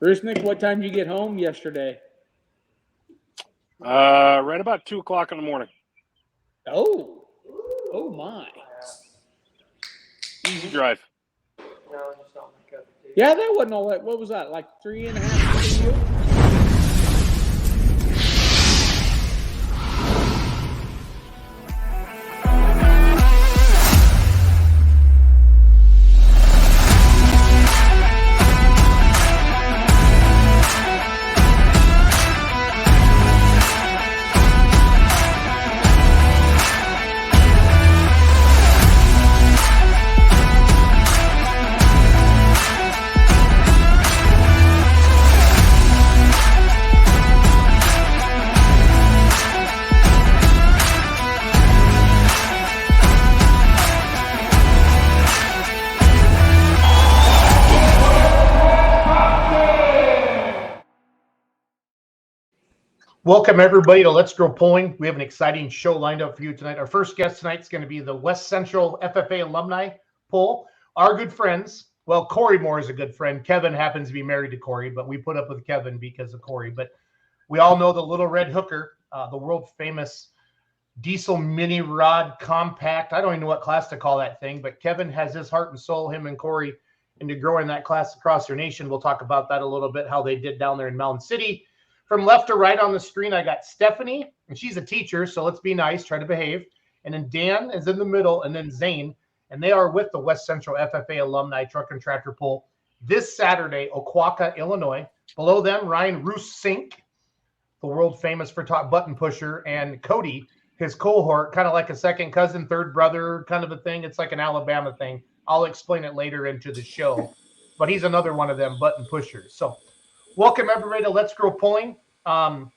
Bruce Nick, what time did you get home yesterday? Right about 2 o'clock in the morning. Oh my! Easy drive. Yeah, that wasn't all that. What was that? Like 3.5 hours? Welcome, everybody, to Let's Grow Polling. We have an exciting show lined up for you tonight. Our first guest tonight is going to be the West Central FFA alumni poll. Our good friends, well, Corey Moore is a good friend. Kevin happens to be married to Corey, but we put up with Kevin because of Corey. But we all know the Little Red Hooker, the world-famous diesel mini rod compact. I don't even know what class to call that thing, but Kevin has his heart and soul, him and Corey, into growing that class across their nation. We'll talk about that a little bit, how they did down there in Mountain City. From left to right on the screen, I got Stephanie, and she's a teacher, so let's be nice, try to behave. And then Dan is in the middle, and then Zane, and they are with the West Central FFA alumni truck and tractor poll this Saturday, Oquawka, Illinois. Below them, Ryan Roos-Sink, the world famous for top button pusher, and Cody, his cohort, kind of like a second cousin, third brother kind of a thing. It's like an Alabama thing. I'll explain it later into the show, but he's another one of them button pushers. So welcome, everybody, to Let's Grow Polling. I'm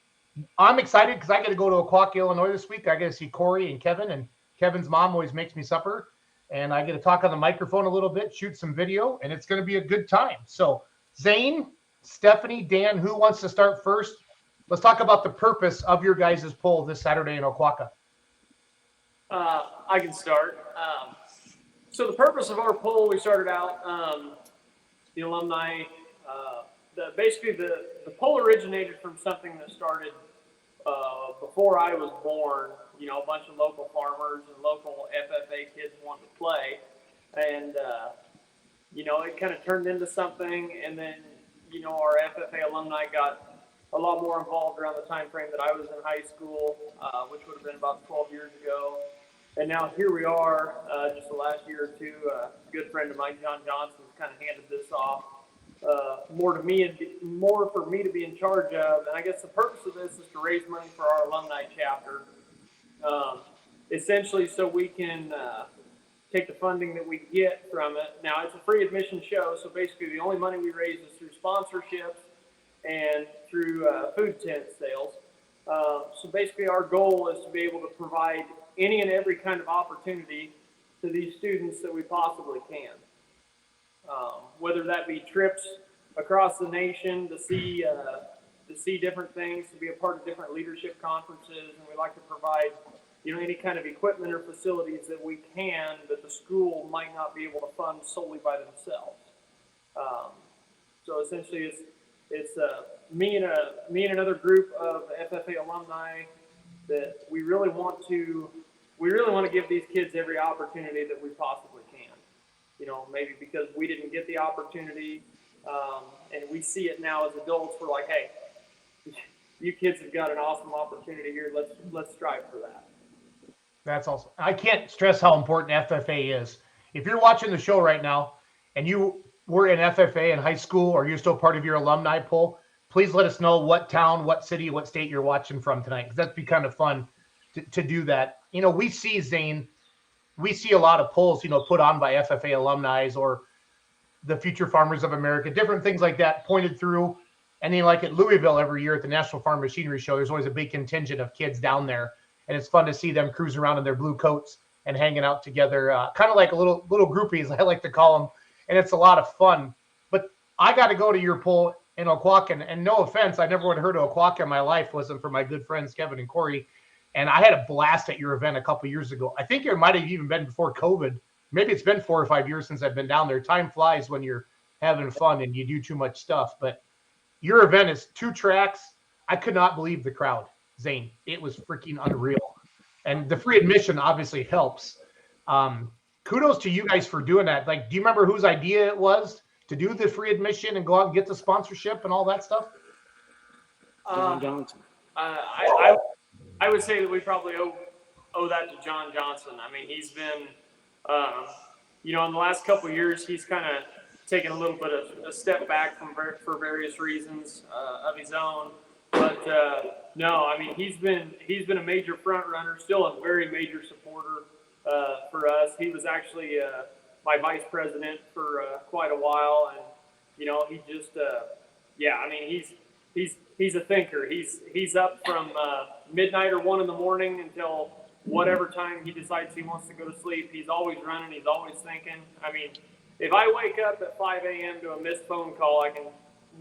excited because I get to go to Oquawka, Illinois this week. I get to see Corey and Kevin, and Kevin's mom always makes me supper. And I get to talk on the microphone a little bit, shoot some video, and it's going to be a good time. So Zane, Stephanie, Dan, who wants to start first? Let's talk about the purpose of your guys' poll this Saturday in Oquawka. I can start. So the purpose of our poll, we started out, the alumni, basically the poll originated from something that started before I was born. You know, a bunch of local farmers and local FFA kids wanted to play. And, you know, it kind of turned into something. And then, you know, our FFA alumni got a lot more involved around the time frame that I was in high school, which would have been about 12 years ago. And now here we are, just the last year or two. A good friend of mine, John Johnson, has kind of handed this off more for me to be in charge of. And I guess the purpose of this is to raise money for our alumni chapter, essentially so we can take the funding that we get from it. Now, it's a free admission show, so basically the only money we raise is through sponsorships and through food tent sales. So basically our goal is to be able to provide any and every kind of opportunity to these students that we possibly can. Whether that be trips across the nation to see different things, to be a part of different leadership conferences, and we like to provide, you know, any kind of equipment or facilities that we can that the school might not be able to fund solely by themselves. So essentially, it's me and another group of FFA alumni that we really want to give these kids every opportunity that we possibly can. You know, maybe because we didn't get the opportunity, and we see it now as adults. We're like, hey, you kids have got an awesome opportunity here. Let's strive for that. That's awesome. I can't stress how important FFA is. If you're watching the show right now and you were in FFA in high school or you're still part of your alumni poll, please let us know what town, what city, what state you're watching from tonight, because that'd be kind of fun to do that. You know, we see, Zane, we see a lot of polls, you know, put on by FFA alumni or the Future Farmers of America, different things like that pointed through. And then like at Louisville every year at the National Farm Machinery Show, there's always a big contingent of kids down there. And it's fun to see them cruise around in their blue coats and hanging out together, kind of like a little groupies, I like to call them. And it's a lot of fun. But I got to go to your poll in Oquawka. And no offense, I never would have heard of Oquawka in my life, wasn't for my good friends Kevin and Corey. And I had a blast at your event a couple years ago. I think it might have even been before COVID. maybe it's been 4 or 5 years since I've been down there. Time flies when you're having fun and you do too much stuff. But your event is 2 tracks. I could not believe the crowd, Zane. It was freaking unreal. And the free admission obviously helps. Kudos to you guys for doing that. Like, do you remember whose idea it was to do the free admission and go out and get the sponsorship and all that stuff? John Johnson. I would say that we probably owe that to John Johnson. I mean, he's been, in the last couple of years, he's kind of taken a little bit of a step back for various reasons of his own. But no, I mean, he's been a major front runner, still a very major supporter for us. He was actually my vice president for quite a while, and he just, I mean, he's a thinker. He's up from midnight or 1 a.m. until whatever time he decides he wants to go to sleep. He's always running. He's always thinking. I mean, if I wake up at 5 a.m. to a missed phone call,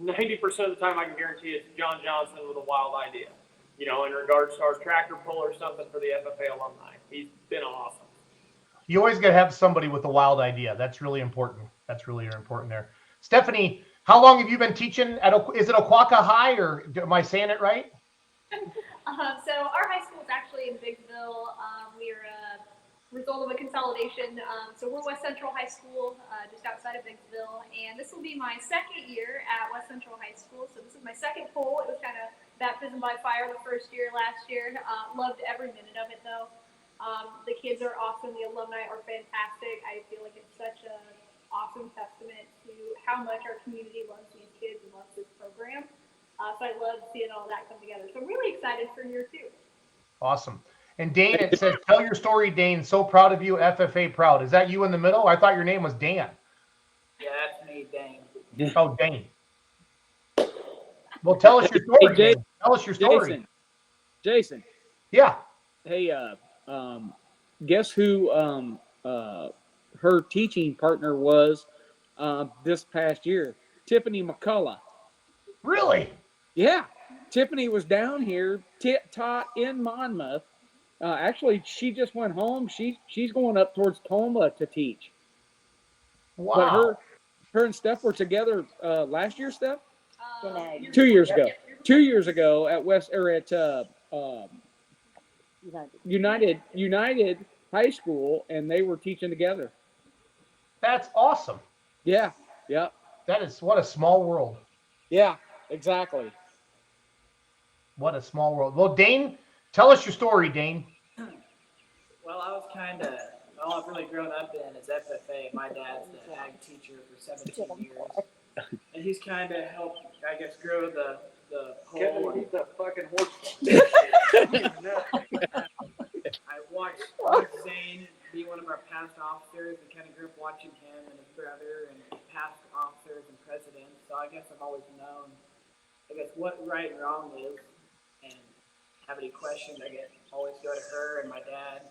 90% of the time I can guarantee it's John Johnson with a wild idea, in regards to our tractor pull or something for the FFA alumni. He's been awesome. You always got to have somebody with a wild idea. That's really important. That's really important there. Stephanie, how long have you been teaching is it Oquawka High, or am I saying it right? So our high school is actually in Biggsville. We are a result of a consolidation. So we're West Central High School, just outside of Biggsville. And this will be my 2nd year at West Central High School. So this is my 2nd poll. It was kind of baptism by fire the first year last year. Loved every minute of it, though. The kids are awesome. The alumni are fantastic. I feel like it's such an awesome testament to how much our community loves these kids and loves this program. So I love seeing all that come together. So I'm really excited for year 2. Awesome. And Dane, it says, tell your story, Dane. So proud of you, FFA proud. Is that you in the middle? I thought your name was Dan. Yeah, that's me, Dane. Oh, Dane. Well, tell us your story. Hey, Dane. Tell us your story. Jason. Yeah. Hey, guess who her teaching partner was this past year? Tiffany McCullough. Really? Yeah. Tiffany was down here, taught in Monmouth. Actually, she just went home. She's going up towards Toma to teach. Wow. But her and Steph were together last year, Steph? 2 years ago. 2 years ago at United High School, and they were teaching together. That's awesome. Yeah. Yeah. That is, what a small world. Yeah, exactly. What a small world. Well, Dane, tell us your story, Dane. Well, I was all I've really grown up in is FFA. My dad's the ag teacher for 17 years. And he's kind of helped, I guess, grow the whole. Kevin, the fucking horse. I watched Zane be one of our past officers, and kind of grew up watching him and his brother and past officers and presidents. So I guess I've always known, what right and wrong is, and have any questions, I guess always go to her and my dad.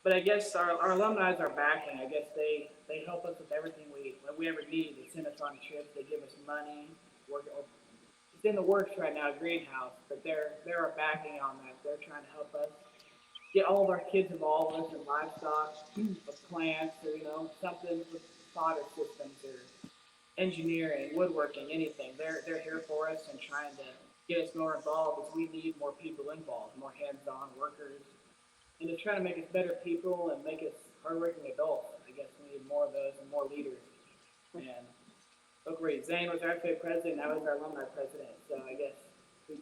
But I guess our alumni are backing. I guess they help us with everything we ever need. They send us on trips. They give us money. It's in the works right now, Greenhouse, but they're our backing on that. They're trying to help us get all of our kids involved with in livestock, with plants, or something with fodder systems or engineering, woodworking, anything. They're here for us and trying to get us more involved, because we need more people involved, more hands-on workers, and to try to make us better people and make us hardworking adults. I guess we need more of those and more leaders. And look, Zane was our FFA president, I was our alumni president, so I guess we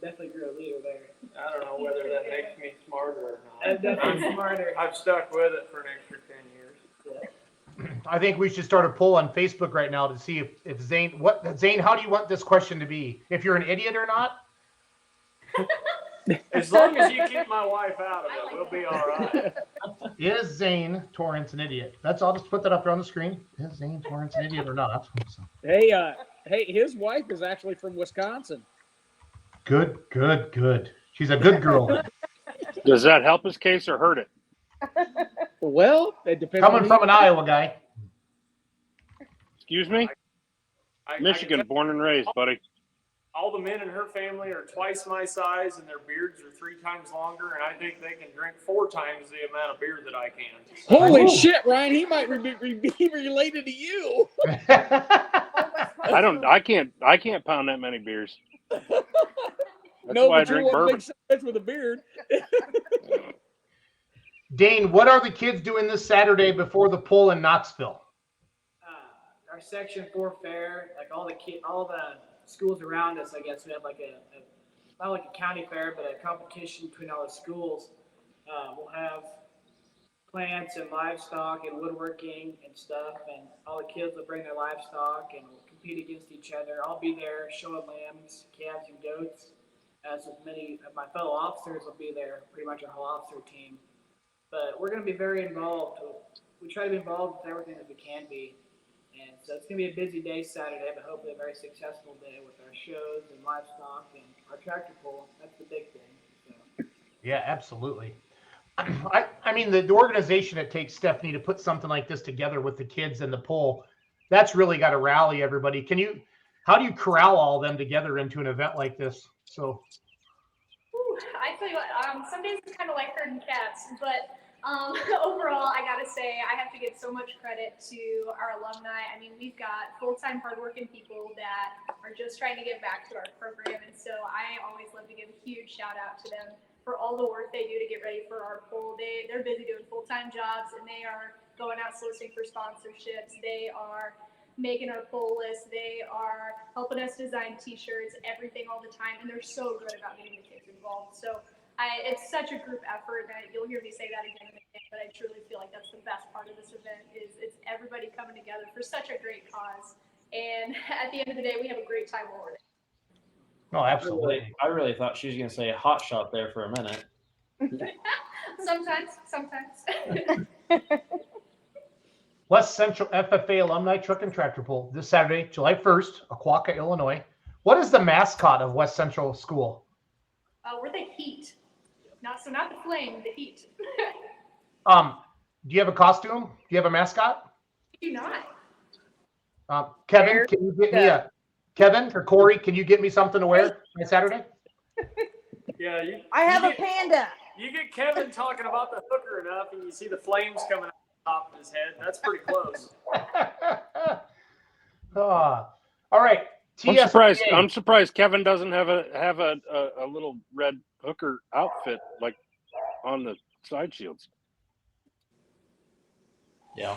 definitely grew a leader there. I don't know whether that makes me smarter or not. I'm definitely smarter. I've stuck with it for an extra 10 years. Yeah. I think we should start a poll on Facebook right now to see if Zane, how do you want this question to be? If you're an idiot or not? As long as you keep my wife out of it, we'll be all right. Is Zane Torrance an idiot? I'll just put that up there on the screen. Is Zane Torrance an idiot or not? So. Hey, his wife is actually from Wisconsin. Good. She's a good girl. Does that help his case or hurt it? Well, it depends. Coming from an Iowa guy. Excuse me? Michigan, born and raised, buddy. all the men in her family are twice my size, and their beards are 3 times longer, and I think they can drink 4 times the amount of beer that I can. Holy shit, Ryan! He might be related to you. I can't pound that many beers. That's No, why I but you're drink one bourbon. big size with a beard. Dane, what are the kids doing this Saturday before the poll in Knoxville? Our Section 4 fair, like all the schools around us, I guess we have like not like a county fair, but a competition between all the schools. We'll have plants and livestock and woodworking and stuff, and all the kids will bring their livestock and we'll compete against each other. I'll be there showing lambs, calves, and goats, as with many of my fellow officers will be there, pretty much our whole officer team. But we're going to be very involved. We try to be involved with everything that we can be. And so it's going to be a busy day Saturday, but hopefully a very successful day with our shows and livestock and our tractor pull. That's the big thing. So. Yeah, absolutely. I mean, the organization it takes, Stephanie, to put something like this together with the kids and the poll, that's really got to rally everybody. How do you corral all of them together into an event like this? So. I tell you what, some days it's kind of like herding cats, but overall, I gotta say, I have to give so much credit to our alumni. I mean, we've got full-time, hardworking people that are just trying to give back to our program, and so I always love to give a huge shout out to them for all the work they do to get ready for our poll. They're busy doing full-time jobs, and they are going out soliciting for sponsorships. They are making our poll list. They are helping us design T-shirts, everything all the time, and they're so good about getting the kids involved. So it's such a group effort that you'll hear me say that again and again, but I truly feel like that's the best part of this event is it's everybody coming together for such a great cause. And at the end of the day, we have a great time while we're there. Oh, absolutely. I really thought she was going to say a hot shot there for a minute. Sometimes. West Central FFA Alumni Truck and Tractor Pull this Saturday, July 1st, Oquawka, Illinois. What is the mascot of West Central School? We're the Heat. Not the Flame, the Heat. Do you have a costume? Do you have a mascot? Do not. Kevin, can you get me Kevin or Corey, can you get me something to wear on Saturday? Yeah, I have a panda. You get Kevin talking about the hooker enough, and you see the flames coming out the top of his head. That's pretty close. All right. I'm surprised Kevin doesn't have a little red hooker outfit like on the side shields. Yeah.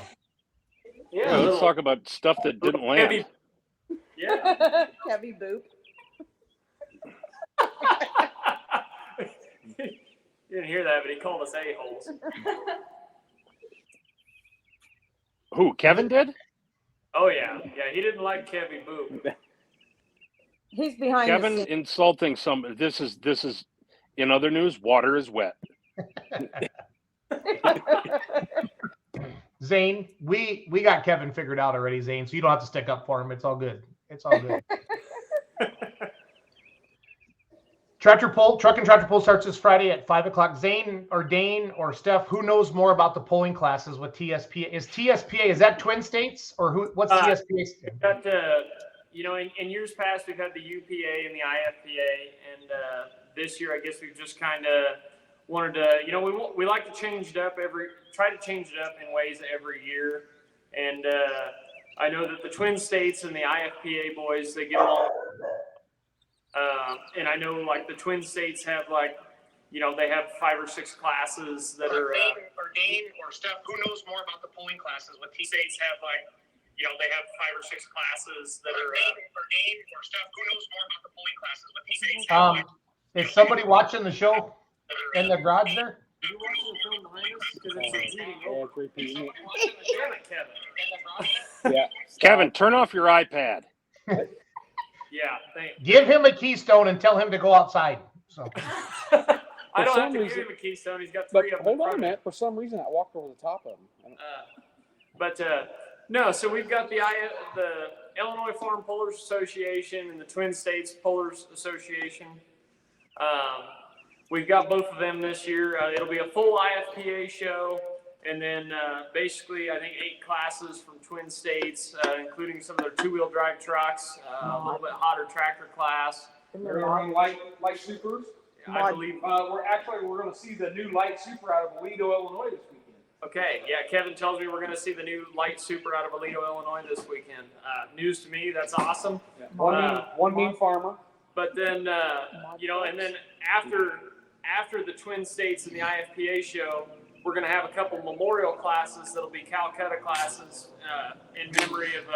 Yeah. Let's talk about stuff that didn't land. Yeah. Heavy boop. You didn't hear that, but he called us a-holes. Who, Kevin did? Oh, yeah. Yeah, he didn't like Kevy Boop. He's behind Kevin the scenes. insulting some. This is in other news. Water is wet. Zane, we got Kevin figured out already, Zane, so you don't have to stick up for him. It's all good. It's all good. Truck and tractor pull starts this Friday at 5:00. Zane or Dane or Steph, who knows more about the polling classes with TSPA? Is that Twin States or who? What's TSPA? Got in years past we've had the UPA and the IFPA, and this year I guess we've just kind of wanted to, we like to change it up try to change it up in ways every year, and I know that the Twin States and the IFPA boys, they get along. And I know like the Twin States have they have 5 or 6 classes that are. Dane or Steph, who knows more about the polling classes? What T States have they have 5 or 6 classes that are. Dane or Steph, who knows more about the polling classes? What T States have. Is somebody watching the show in the garage there? Are you watching the film behind us? Because it's repeating. Damn it, Kevin. Yeah. Kevin, turn off your iPad. Yeah, thanks. Give him a keystone and tell him to go outside. So. I don't have to reason, give him a keystone. He's got But 3 of them. hold on a minute. For some reason, I walked over the top of him. No, so we've got the Illinois Farm Pullers Association and the Twin States Pullers Association. We've got both of them this year. It'll be a full IFPA show, And then basically, I think 8 classes from Twin States, including some of their 2-wheel drive trucks, a little bit hotter tractor class. We're gonna run light supers. I believe. We're gonna see the new light super out of Aledo, Illinois this weekend. Okay, yeah, Kevin tells me we're going to see the new light super out of Aledo, Illinois this weekend. News to me, that's awesome. Yeah. One mean farmer. But then, and then after the Twin States and the IFPA show, we're going to have a couple memorial classes that'll be Calcutta classes in memory of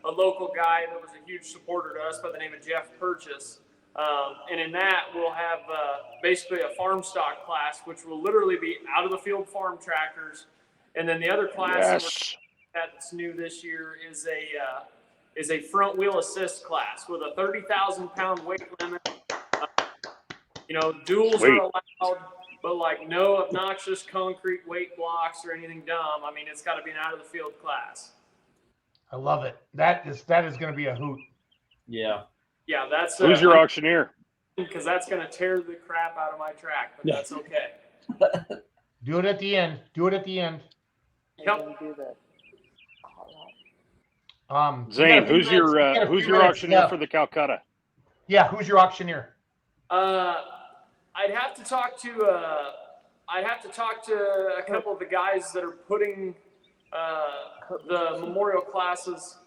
a local guy that was a huge supporter to us by the name of Jeff Purchase. And in that, we'll have basically a farm stock class, which will literally be out of the field farm tractors. And then the other class that's new this year is a front wheel assist class with a 30,000 pound weight limit. Duals are allowed, but like no obnoxious concrete weight blocks or anything dumb. I mean, it's got to be an out of the field class. I love it. That is going to be a hoot. Yeah. Yeah, that's who's your auctioneer? Because that's going to tear the crap out of my track, but that's okay. Do it at the end. Yep. Zane, who's your auctioneer for the Calcutta? Yeah, who's your auctioneer? I'd have to talk to a couple of the guys that are putting the memorial classes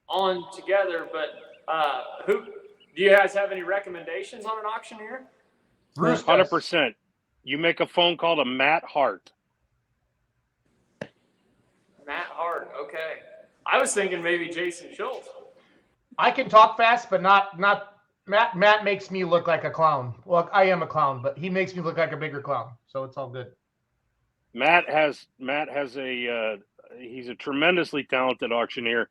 on together, but who do you guys have any recommendations on an auctioneer? 100%. You make a phone call to Matt Hart. Matt Hart, okay. I was thinking maybe Jason Schultz. I can talk fast, but not Matt. Matt makes me look like a clown. Well, I am a clown, but he makes me look like a bigger clown, so it's all good. Matt has he's a tremendously talented auctioneer.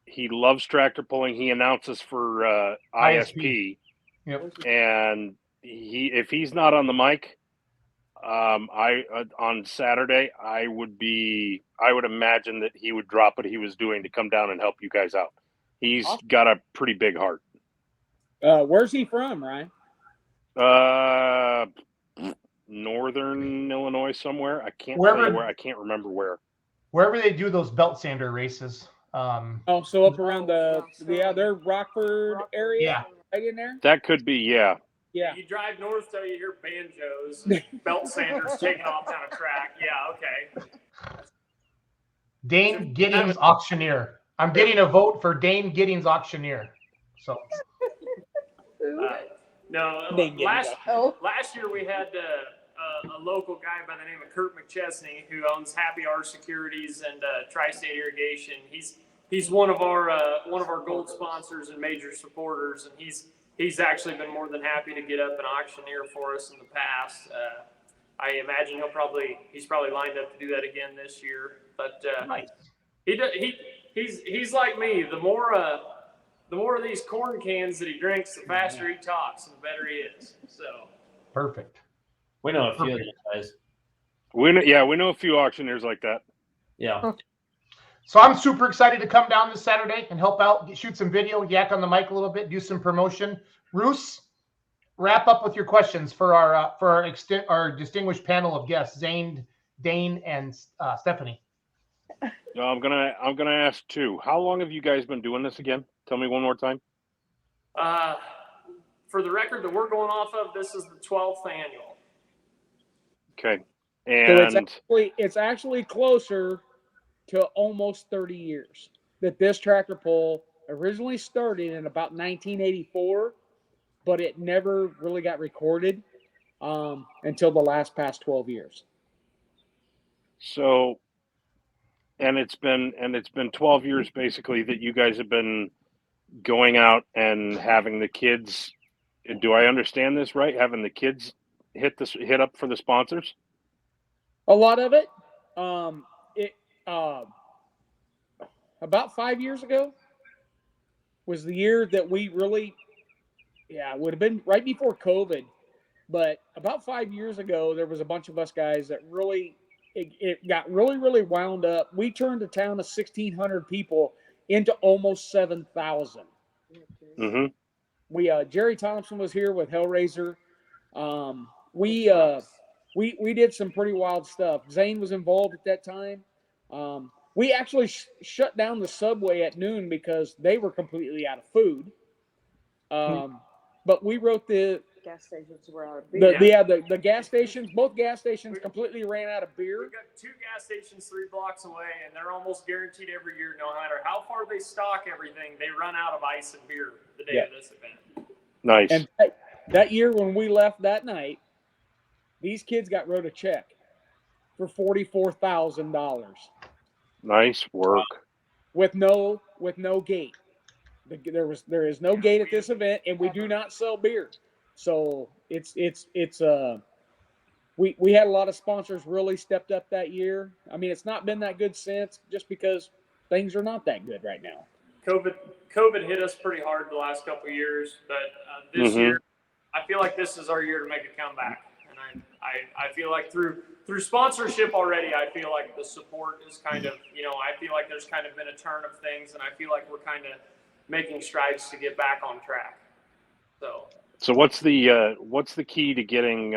He loves tractor pulling. He announces for ISP. Yep. And if he's not on the mic, on Saturday, I would imagine that he would drop what he was doing to come down and help you guys out. He's got a pretty big heart. Where's he from, Ryan? Northern Illinois somewhere. I can't remember where. Wherever they do those belt sander races. So up around their Rockford area? Yeah. Right in there? That could be, yeah. Yeah. You drive north till you hear banjos, belt sanders taking off down a track. Yeah, okay. Dane Giddings auctioneer. I'm getting a vote for Dane Giddings auctioneer. So. Last year we had a local guy by the name of Kurt McChesney who owns Happy Hour Securities and Tri-State Irrigation. He's one of our gold sponsors and major supporters, and he's actually been more than happy to get up an auctioneer for us in the past. I imagine he's probably lined up to do that again this year. But nice. He's like me. The more of these corn cans that he drinks, the faster he talks and the better he is. So perfect. We know a few of these guys. We know a few auctioneers like that. Yeah. So I'm super excited to come down this Saturday and help out, shoot some video, yak on the mic a little bit, do some promotion. Roos, wrap up with your questions for our distinguished panel of guests, Zane, Dane, and Stephanie. No, I'm gonna ask two. How long have you guys been doing this again? Tell me one more time. For the record that we're going off of, this is the 12th annual. Okay, and so it's actually closer to almost 30 years that this tractor pull originally started in about 1984, but it never really got recorded until the past 12 years. So, and it's been 12 years basically that you guys have been going out and having the kids. Do I understand this right? Having the kids hit up for the sponsors? A lot of it. About 5 years ago was the year that we really, it would have been right before COVID, but about 5 years ago, there was a bunch of us guys that really, it got really, really wound up. We turned a town of 1,600 people into almost 7,000. Mm-hmm. Jerry Thompson was here with Hellraiser. We we did some pretty wild stuff. Zane was involved at that time. We actually shut down the Subway at noon because they were completely out of food. But we wrote the Gas stations were out of beer. the gas stations. Both gas stations completely ran out of beer. We've got 2 gas stations 3 blocks away, and they're almost guaranteed every year, no matter how far they stock everything, they run out of ice and beer the day of this event. Nice. And that year when we left that night, these kids got wrote a check for $44,000 Nice work. with no gate. There is no gate at this event, and we do not sell beer. So we had a lot of sponsors really stepped up that year. I mean, it's not been that good since, just because things are not that good right now. COVID hit us pretty hard the last couple of years, but this year, I feel like this is our year to make a comeback. And I feel like through sponsorship already, I feel like the support is kind of, I feel like there's kind of been a turn of things, and I feel like we're kind of making strides to get back on track. So what's the key to getting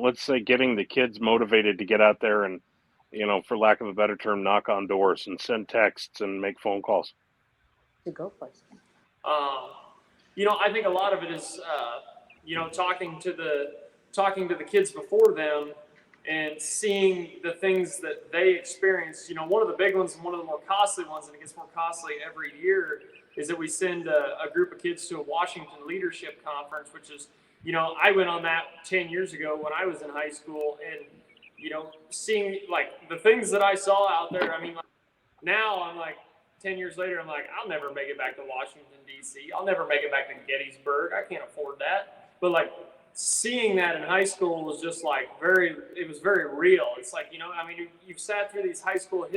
let's say getting the kids motivated to get out there and, for lack of a better term, knock on doors and send texts and make phone calls? To go places. I think a lot of it is talking to the kids before them and seeing the things that they experience. One of the big ones and one of the more costly ones, and it gets more costly every year, is that we send a group of kids to a Washington Leadership Conference, which is, I went on that 10 years ago when I was in high school, and, seeing like the things that I saw out there. I mean, like, now I'm like, 10 years later, I'm like, I'll never make it back to Washington, D.C. I'll never make it back to Gettysburg. I can't afford that. But like, seeing that in high school was just like it was very real. It's like, you've sat through these high school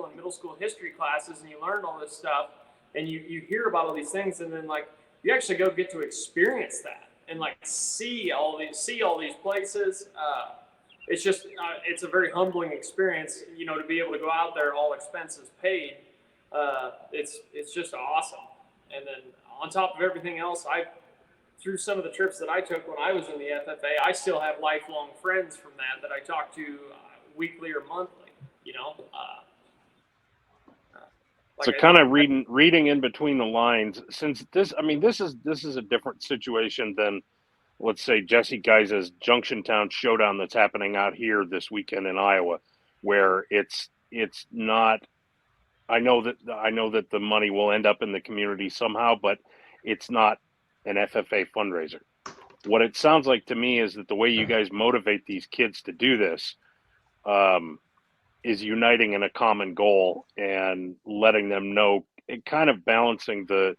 and middle school history classes, and you learned all this stuff, and you hear about all these things, and then like you actually go get to experience that and like see all these places. It's just it's a very humbling experience, to be able to go out there, all expenses paid. It's just awesome. And then on top of everything else, through some of the trips that I took when I was in the FFA, I still have lifelong friends from that I talk to weekly or monthly. So kind of reading in between the lines, since this is a different situation than, let's say, Jesse Guy's Junction Town Showdown that's happening out here this weekend in Iowa, where it's not. I know that the money will end up in the community somehow, but it's not an FFA fundraiser. What it sounds like to me is that the way you guys motivate these kids to do this is uniting in a common goal and letting them know, and kind of balancing the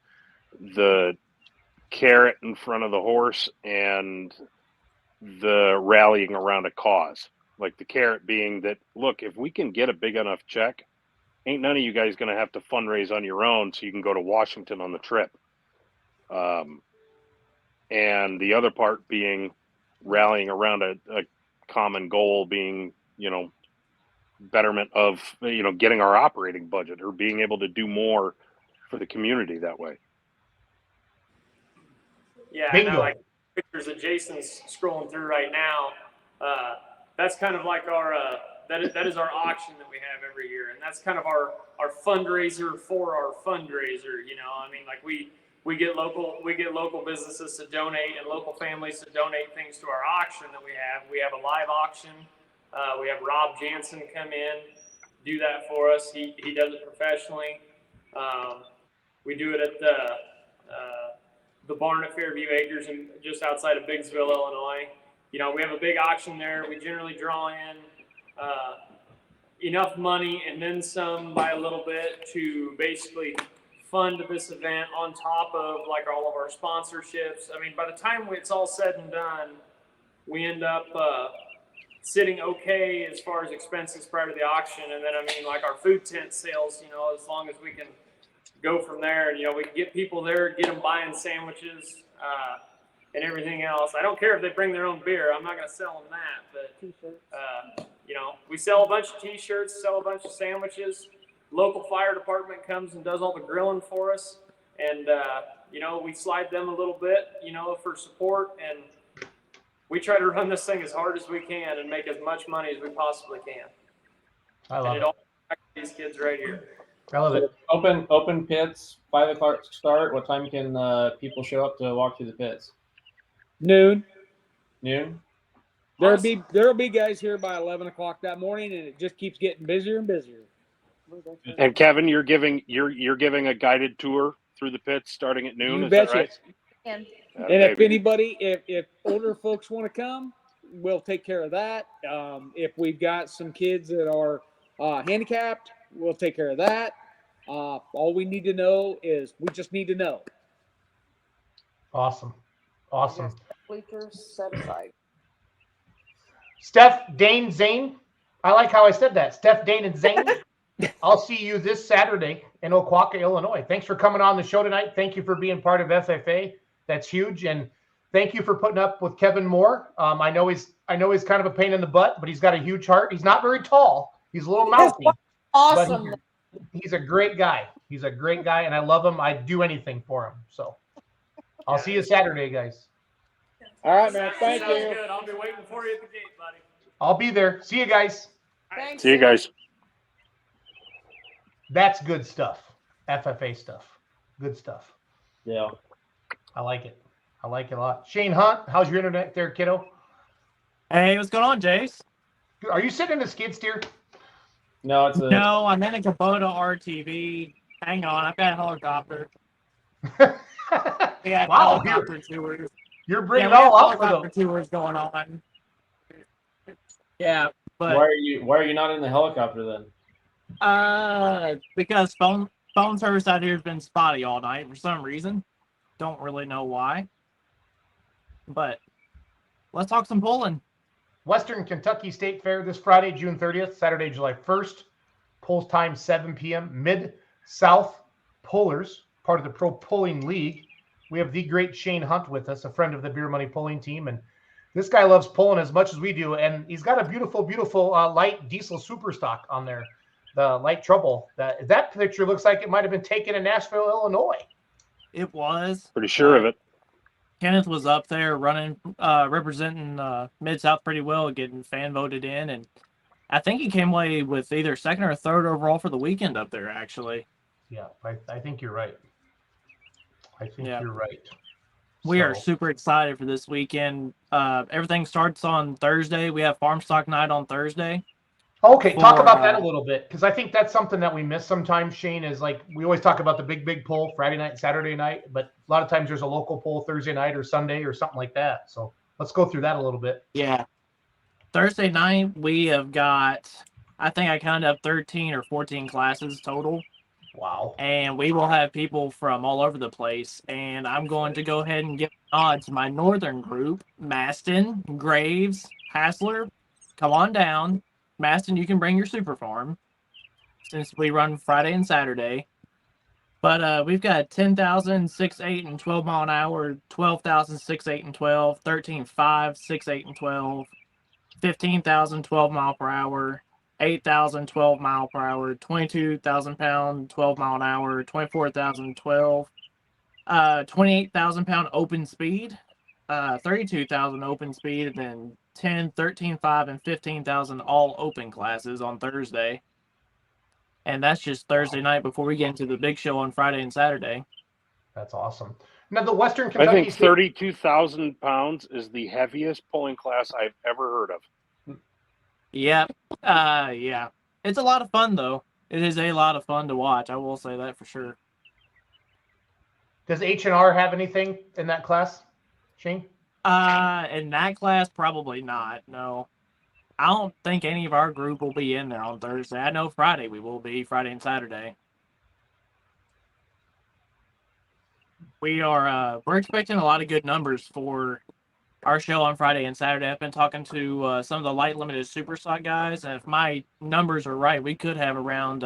carrot in front of the horse and the rallying around a cause. Like the carrot being that, look, if we can get a big enough check, ain't none of you guys going to have to fundraise on your own so you can go to Washington on the trip. And the other part being rallying around a common goal being, betterment of, getting our operating budget or being able to do more for the community that way. Yeah, now, like pictures that Jason's scrolling through right now, that's kind of like our that is our auction that we have every year, and that's kind of our fundraiser for our fundraiser. Like we get local businesses to donate and local families to donate things to our auction that we have. We have a live auction. We have Rob Jansen come in, do that for us. He does it professionally. We do it at the barn at Fairview Acres and just outside of Biggsville, Illinois. We have a big auction there. We generally draw in enough money and then some by a little bit to basically fund this event on top of like all of our sponsorships. I mean, by the time it's all said and done, we end up sitting okay as far as expenses prior to the auction. And then, like our food tent sales, as long as we can go from there, and, we can get people there, get them buying sandwiches and everything else. I don't care if they bring their own beer. I'm not going to sell them that, but, we sell a bunch of t-shirts, sell a bunch of sandwiches. Local fire department comes and does all the grilling for us. And, we slide them a little bit, for support. And we try to run this thing as hard as we can and make as much money as we possibly can. I And love it it. all back to these kids right here. I love it. Open pits, 5 o'clock start. What time can people show up to walk through the pits? Noon. Noon. There'll be guys here by 11 o'clock that morning, and it just keeps getting busier and busier. And Kevin, you're giving a guided tour through the pits starting at noon. You Is that betcha. right? And And if anybody, if older folks want to come, we'll take care of that. If we've got some kids that are handicapped, we'll take care of that. All we need to know is we just need to know. Awesome. Awesome. bleachers set aside. Steph, Dane, Zane. I like how I said that. Steph, Dane, and Zane. I'll see you this Saturday in Oquawka, Illinois. Thanks for coming on the show tonight. Thank you for being part of FFA. That's huge. And thank you for putting up with Kevin Moore. I know he's kind of a pain in the butt, but he's got a huge heart. He's not very tall. He's a little mouthy. Awesome. But he's a great guy. He's a great guy, and I love him. I'd do anything for him. So I'll see you Saturday, guys. All right, man. Thank Sounds you. good. I'll be waiting for you at the gate, buddy. I'll be there. See you guys. Thanks. See you guys. That's good stuff. FFA stuff. Good stuff. Yeah. I like it. I like it a lot. Shane Hunt, how's your internet there, kiddo? Hey, what's going on, Jace? Are you sitting in a skid steer? No, it's a. No, I'm in a Kubota RTV. Hang on, I've got a helicopter. We have Wow, helicopter tours. You're Yeah, bringing we have all up for helicopter them. tours going on. Yeah, Why but are you not in the helicopter then? because phone service out here has been spotty all night for some reason. Don't really know why. But let's talk some polling. Western Kentucky State Fair this Friday, June 30th, Saturday, July 1st. Polls time 7 p.m. Mid-South Pollers, part of the Pro Polling League. We have the great Shane Hunt with us, a friend of the Beer Money Polling team. And this guy loves polling as much as we do. And he's got a beautiful, beautiful light diesel super stock on there, the light trouble. That picture looks like it might have been taken in Nashville, Illinois. It was. Pretty sure of it. Kenneth was up there running, representing Mid-South pretty well, getting fan voted in. And I think he came away with either second or third overall for the weekend up there, actually. Yeah, I think you're right. I think Yeah. you're right. We are So- super excited for this weekend. Everything starts on Thursday. We have Farm Stock Night on Thursday. Okay, talk for, about that a little bit, because I think that's something that we miss sometimes, Shane, is like we always talk about the big poll Friday night, Saturday night, but a lot of times there's a local poll Thursday night or Sunday or something like that. So let's go through that a little bit. Yeah. Thursday night, we have got, I think I counted up 13 or 14 classes total. Wow. And we will have people from all over the place. And I'm going to go ahead and give odds to my northern group, Maston, Graves, Hassler. Come on down. Maston, you can bring your super farm since we run Friday and Saturday. But we've got 10,000, 6, 8, and 12 mile an hour, 12,000, 6, 8, and 12, 13,5, 6, 8, and 12, 15,000, 12 mile per hour, 8,000, 12 mile per hour, 22,000 pound, 12 mile an hour, 24,000, 12, 28,000 pound open speed, 32,000 open speed, and then 10, 13,5, and 15,000 all open classes on Thursday. And that's just Thursday night before we get into the big show on Friday and Saturday. That's awesome. Now the Western I Kentucky think State- 32,000 pounds is the heaviest pulling class I've ever heard of. Yep. Yeah. It's a lot of fun, though. It is a lot of fun to watch. I will say that for sure. Does H&R have anything in that class, Shane? In that class, probably not. No. I don't think any of our group will be in there on Thursday. I know Friday we will be, Friday and Saturday. We're expecting a lot of good numbers for our show on Friday and Saturday. I've been talking to some of the light limited super stock guys, and if my numbers are right, we could have around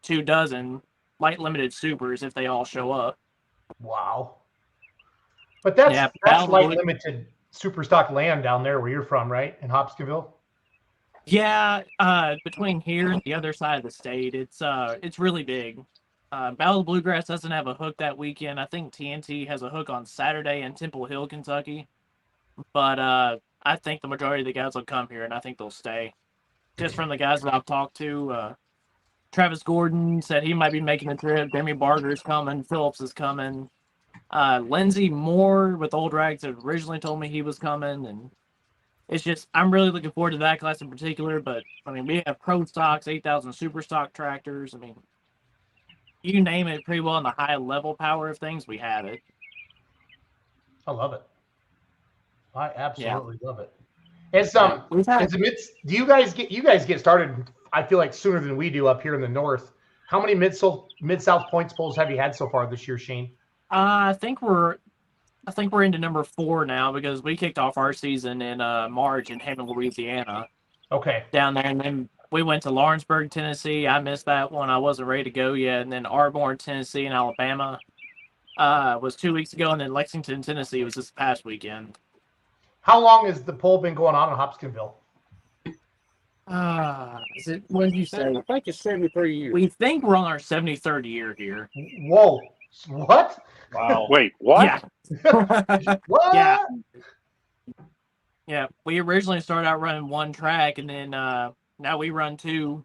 24 light limited supers if they all show up. Wow. But that's Yeah, like probably. limited super stock land down there where you're from, right? In Hopkinsville? Yeah, between here and the other side of the state, it's really big. Battle of the Bluegrass doesn't have a hook that weekend. I think TNT has a hook on Saturday in Temple Hill, Kentucky. But I think the majority of the guys will come here, and I think they'll stay. Just from the guys that I've talked to, Travis Gordon said he might be making the trip. Demi Barger's coming. Phillips is coming. Lindsey Moore with Old Rags had originally told me he was coming, and it's just I'm really looking forward to that class in particular. But I mean, we have pro stocks, 8,000 super stock tractors. I mean, you name it, pretty well in the high level power of things, we have it. I love it. I absolutely love it. It's do you guys get started? I feel like sooner than we do up here in the north. How many mid-south points polls have you had so far this year, Shane? I think we're into number 4 now because we kicked off our season in March in Hammond, Louisiana. Okay. Down there, and then we went to Lawrenceburg, Tennessee. I missed that one. I wasn't ready to go yet. And then Arbor, Tennessee, and Alabama was 2 weeks ago, and then Lexington, Tennessee was this past weekend. How long has the poll been going on in Hopkinsville? Is it? What did you say? I think it's 73 years. We think we're on our 73rd year here. Whoa! What? Wow! Wait, what? Yeah. What? Yeah. Yeah. We originally started out running 1 track, and then now we run 2.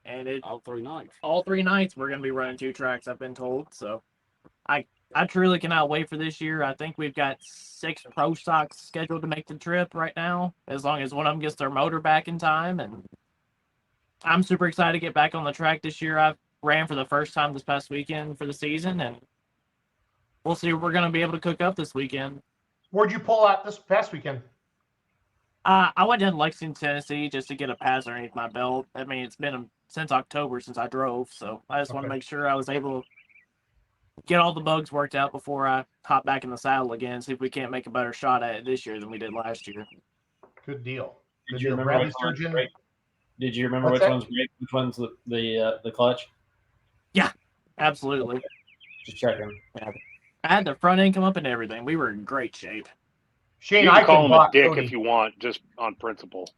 And all 3 nights. All 3 nights we're going to be running 2 tracks, I've been told. So I truly cannot wait for this year. I think we've got 6 pro stocks scheduled to make the trip right now, as long as one of them gets their motor back in time. And I'm super excited to get back on the track this year. I ran for the first time this past weekend for the season, and we'll see what we're going to be able to cook up this weekend. Where'd you pull out this past weekend? I went down to Lexington, Tennessee, just to get a pass underneath my belt. I mean, it's been since October since I drove, so I just want to make sure I was able to get all the bugs worked out before I hop back in the saddle again, see if we can't make a better shot at it this year than we did last year. Good deal. Did you remember which one's great? Which one's the clutch? Yeah, absolutely. Just checking. Yeah. I had the front end come up and everything. We were in great shape. Shane, you I can call him a dick Cody if you want, just on principle.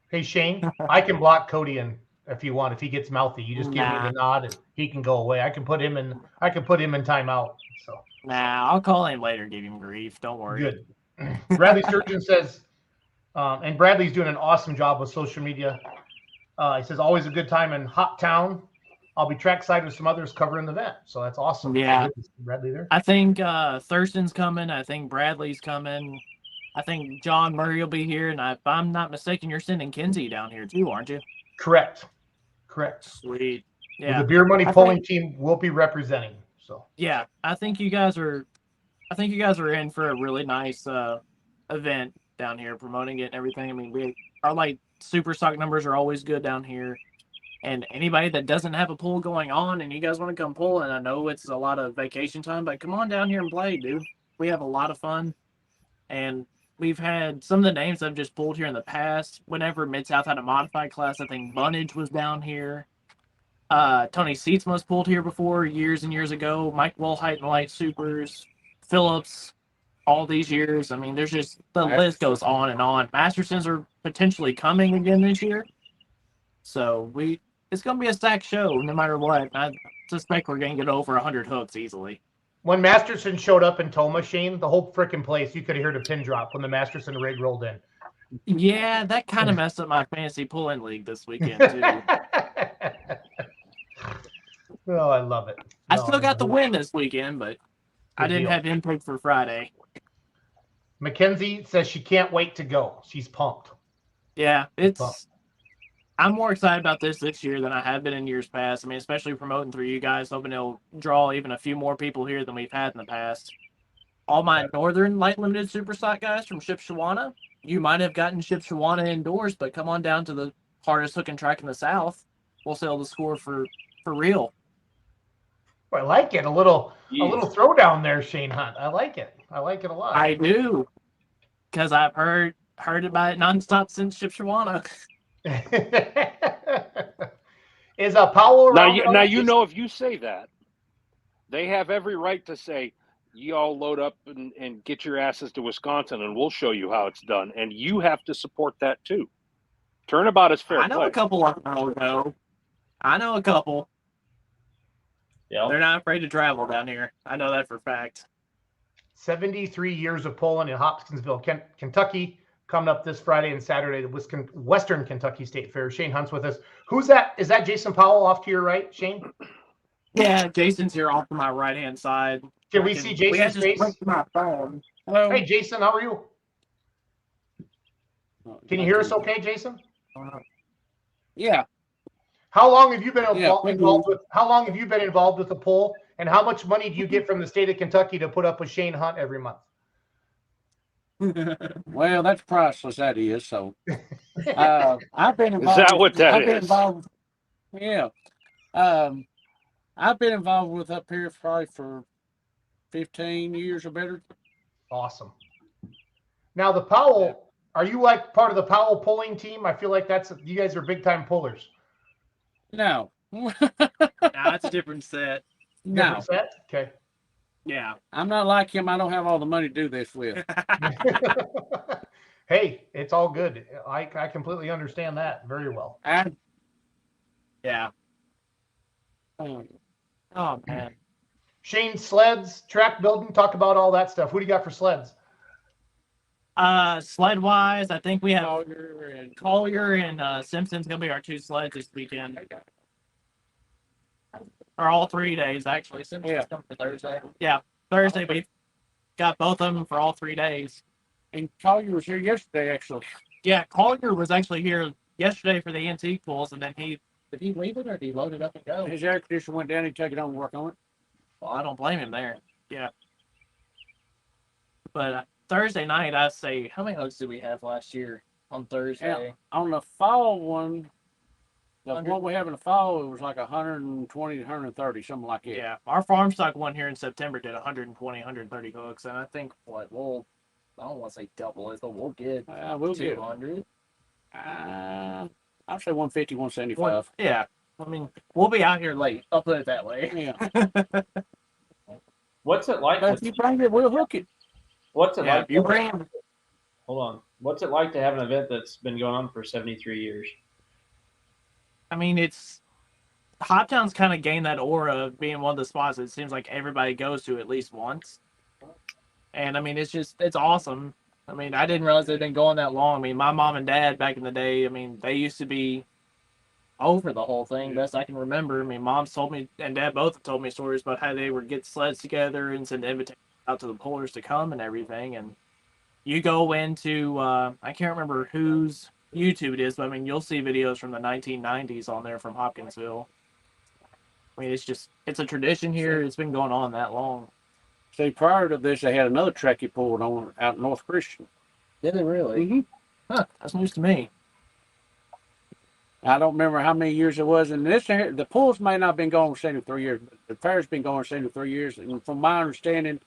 Hey, Shane, I can block Cody in if you want. If he gets mouthy, you just give me the nod and he can go away. I can put him in timeout. So I'll call him later, give him grief. Don't worry. Good. Bradley Sturgeon says, and Bradley's doing an awesome job with social media. He says, always a good time in Hop Town. I'll be trackside with some others covering the event. So that's awesome. Yeah. Bradley there. I think Thurston's coming. I think Bradley's coming. I think John Murray will be here. And if I'm not mistaken, you're sending Kinsey down here too, aren't you? Correct. Sweet. Yeah. The Beer Money polling team will be representing. So yeah, I think you guys are in for a really nice event down here, promoting it and everything. I mean, our super stock numbers are always good down here. And anybody that doesn't have a pool going on and you guys want to come pull, and I know it's a lot of vacation time, but come on down here and play, dude. We have a lot of fun. And we've had some of the names I've just pulled here in the past. Whenever Mid-South had a modified class, I think Bunnage was down here. Tony Seatsma's pulled here before years and years ago. Mike Wolhite and Light Supers. Phillips, all these years. I mean, there's just, the list goes on and on. Mastersons are potentially coming again this year. So it's going to be a stacked show no matter what. I suspect we're going to get over 100 hooks easily. When Masterson showed up in Toma, Shane, the whole freaking place, you could hear the pin drop when the Masterson rig rolled in. Yeah, that kind of messed up my fantasy pull-in league this weekend, too. Oh, I love it. I still got the win this weekend, but I didn't have input for Friday. Mackenzie says she can't wait to go. She's pumped. Yeah, I'm more excited about this year than I have been in years past. I mean, especially promoting through you guys, hoping it'll draw even a few more people here than we've had in the past. All my Northern Light Limited Super Stock guys from Shipshewana, you might have gotten Shipshewana indoors, but come on down to the hardest hooking track in the South. We'll sell the score for real. I like it. A little throwdown there, Shane Hunt. I like it. I like it a lot. I do, because I've heard about it nonstop since Shipshewana. Is a Powell around? Now you know if you say that, they have every right to say, you all load up and get your asses to Wisconsin and we'll show you how it's done. And you have to support that too. Turnabout is fair. I know a couple of them though. I know a couple. Yeah. They're not afraid to travel down here. I know that for a fact. 73 years of polling in Hopkinsville, Kentucky. coming up this Friday and Saturday, the Western Kentucky State Fair. Shane Hunt's with us. Who's that? Is that Jason Powell off to your right, Shane? Yeah, Jason's here off to my right hand side. Can we see Jason's face? My phone. Hello. Hey, Jason, how are you? Can you hear us okay, Jason? Yeah. How long have you been Yeah, involved with? How long have you been involved with the poll? And how much money do you get from the state of Kentucky to put up with Shane Hunt every month? Well, that's priceless. That is. So, I've been Is involved. that what that I've been is? involved. Yeah. I've been involved with up here probably for 15 years or better. Awesome. Now the Powell, are you like part of the Powell polling team? I feel like you guys are big time pullers. No. Nah, it's a different set. No. Different set? Okay. Yeah. I'm not like him. I don't have all the money to do this with. Hey, it's all good. I completely understand that very well. And Yeah. Oh man. Shane, sleds, track building, talk about all that stuff. Who do you got for sleds? Sled wise, I think we have Collier and Simpson's gonna be our two sleds this weekend. Or all 3 days actually. Simpson's coming for Thursday. Yeah, Thursday we've got both of them for all 3 days. And Collier was here yesterday, actually. Yeah, Collier was actually here yesterday for the antique pools, and then did he leave it or did he load it up and go? His air conditioner went down. He took it on and work on it. Well, I don't blame him there. Yeah. But Thursday night, I say, how many hooks did we have last year on Thursday? Yeah. On the fall one, the 100. one we have in the fall, it was like 120 to 130, something like that. Yeah. Our farm stock one here in September did 120, 130 hooks, and I think I don't want to say double it, but we'll get We'll get 200. I'll say 150, 175. Yeah. I mean, we'll be out here late. I'll put it that way. Yeah. What's it like? But if you bring it, we'll hook it. What's it Yeah, like? you bring Hold on. What's it like to have an event that's been going on for 73 years? I mean, Hoptown's kind of gained that aura of being one of the spots that it seems like everybody goes to at least once. And I mean, it's awesome. I mean, I didn't realize they'd been going that long. I mean, my mom and dad back in the day, I mean, they used to be over the whole thing, best I can remember. I mean, mom's told me, and dad both have told me stories about how they would get sleds together and send invitations out to the pullers to come and everything. And you go into, I can't remember whose YouTube it is, but I mean, you'll see videos from the 1990s on there from Hopkinsville. I mean, it's a tradition here. It's been going on that long. See, prior to this, they had another track he pulled on out in North Christian. Did they really? Mm-hmm. Huh, that's news to me. I don't remember how many years it was. And the pools may not have been going for 73 years, but the fair's been going 73 years. And from my understanding,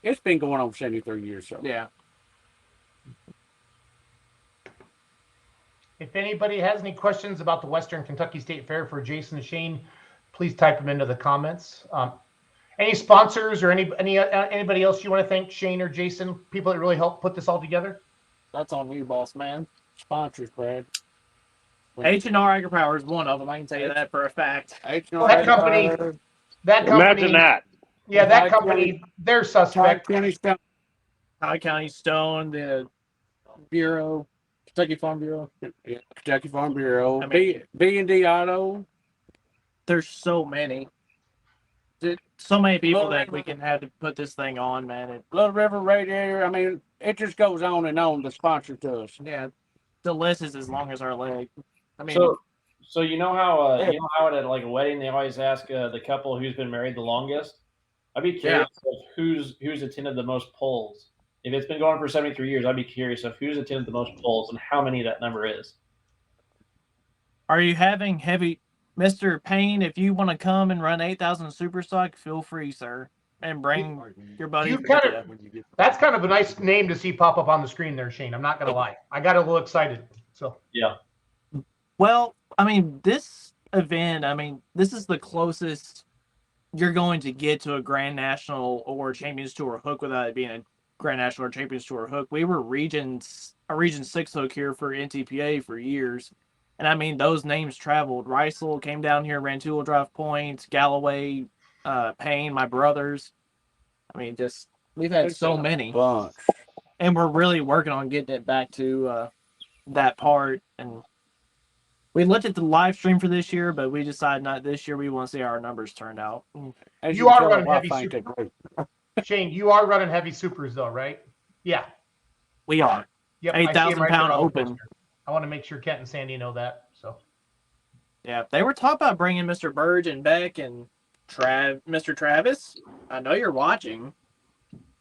it's been going on for 73 years. So Yeah. If anybody has any questions about the Western Kentucky State Fair for Jason and Shane, please type them into the comments. Any sponsors or anybody else you want to thank, Shane or Jason, people that really helped put this all together? That's on you, boss man. sponsors, Brad. H&R Agri-Power is one of them. I can tell you that for a fact. H&R That company, Agri-Power, Imagine that. Yeah, that company, they're suspect. High County Stone, the Bureau, Kentucky Farm Bureau. Yeah, Kentucky Farm Bureau. I mean- B&D Auto. There's so many. So many people that we can have to put this thing on, man. Little River Radiator. I mean, it just goes on and on. The sponsor to us. Yeah, the list is as long as our leg. I mean, So you know how at like a wedding they always ask the couple who's been married the longest. I'd be curious of who's attended the most polls. If it's been going for 73 years, I'd be curious of who's attended the most polls and how many that number is. are you having heavy, Mr. Payne? If you want to come and run 8,000 super stock, feel free, sir, and bring your buddy. That's kind of a nice name to see pop up on the screen there, Shane. I'm not going to lie. I got a little excited. So yeah. Well, I mean, this event, I mean, this is the closest you're going to get to a Grand National or Champions Tour hook without it being a Grand National or Champions Tour hook. We were a Region 6 hook here for NTPA for years. And I mean, those names traveled. Ricel came down here, ran 2-wheel drive points, Galloway, Payne, my brothers. I mean, we've had so many. Bunch. and we're really working on getting it back to that part. And we looked at the live stream for this year, but we decided not this year. We want to see how our numbers turned out. As You you are can tell, the running heavy Wi-Fi ain't super. that great. Shane, you are running heavy supers though, right? Yeah. We are. Yep. I see 'em 8,000 right pound there on the open. poster. I want to make sure Kent and Sandy know that. So. Yeah, they were talking about bringing Mr. Burge and Beck and Mr. Travis. I know you're watching.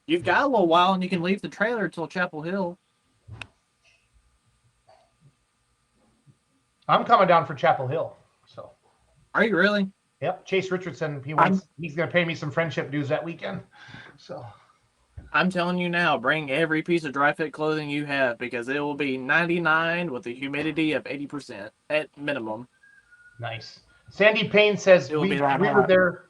You've got a little while, and you can leave the trailer till Chapel Hill. I'm coming down for Chapel Hill. So. Are you really? Yep. Chase Richardson. He's going to pay me some friendship dues that weekend. So. I'm telling you now, bring every piece of dry fit clothing you have because it will be 99 with a humidity of 80% at minimum. Nice. Sandy Payne says It will we be that were hot. there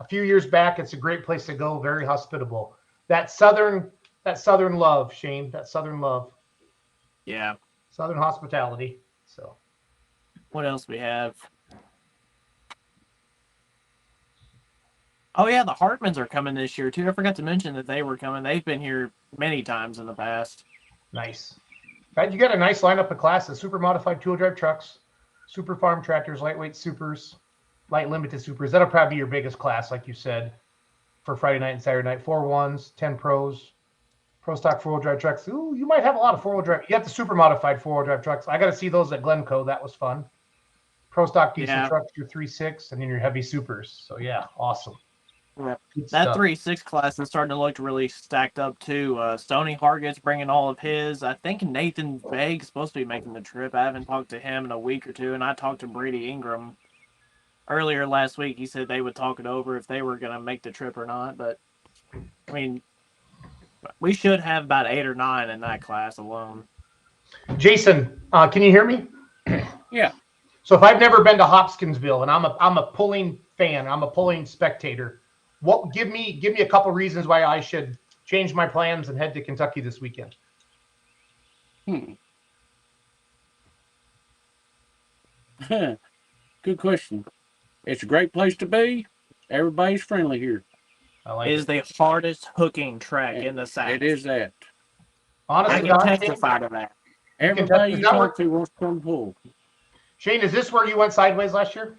a few years back. It's a great place to go. Very hospitable. That southern love, Shane. That southern love. Yeah. Southern hospitality. So. What else we have? Oh yeah, the Hartmans are coming this year too. I forgot to mention that they were coming. They've been here many times in the past. Nice. You got a nice lineup of classes: super modified two-wheel drive trucks, super farm tractors, lightweight supers, light limited supers. That'll probably be your biggest class, like you said, for Friday night and Saturday night. 4-1s, 10 pros, pro stock four-wheel drive trucks. Ooh, you might have a lot of four-wheel drive. You have the super modified four-wheel drive trucks. I got to see those at Glencoe. That was fun. Pro stock diesel trucks, your 3.6, and then your heavy supers. So yeah, awesome. Yeah. That 3.6 class is starting to look really stacked up too. Stoney Hargett's bringing all of his. I think Nathan Beg's supposed to be making the trip. I haven't talked to him in a week or two, and I talked to Brady Ingram earlier last week. He said they would talk it over if they were going to make the trip or not. But I mean, we should have about 8 or 9 in that class alone. Jason, can you hear me? Yeah. So if I've never been to Hopkinsville and I'm a pulling fan, I'm a pulling spectator, give me a couple reasons why I should change my plans and head to Kentucky this weekend. Good question. It's a great place to be. Everybody's friendly here. I like It is the hardest hooking track in the South. It is that. Honestly, I can testify to that. Everybody you talk to wants to come pull. Shane, is this where you went sideways last year?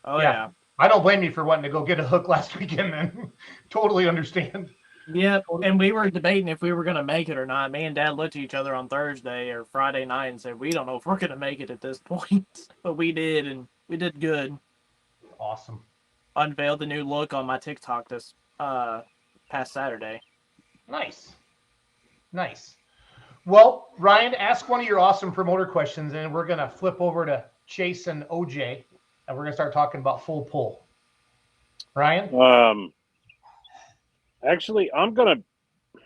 Oh yeah. I don't blame you for wanting to go get a hook last weekend, then. Totally understand. Yep, and we were debating if we were going to make it or not. Me and Dad looked at each other on Thursday or Friday night and said, we don't know if we're going to make it at this point. But we did, and we did good. Awesome. Unveiled the new look on my TikTok this past Saturday. Nice. Well, Ryan, ask one of your awesome promoter questions, and we're going to flip over to Chase and OJ, and we're going to start talking about full pull. Ryan? Actually, I'm going to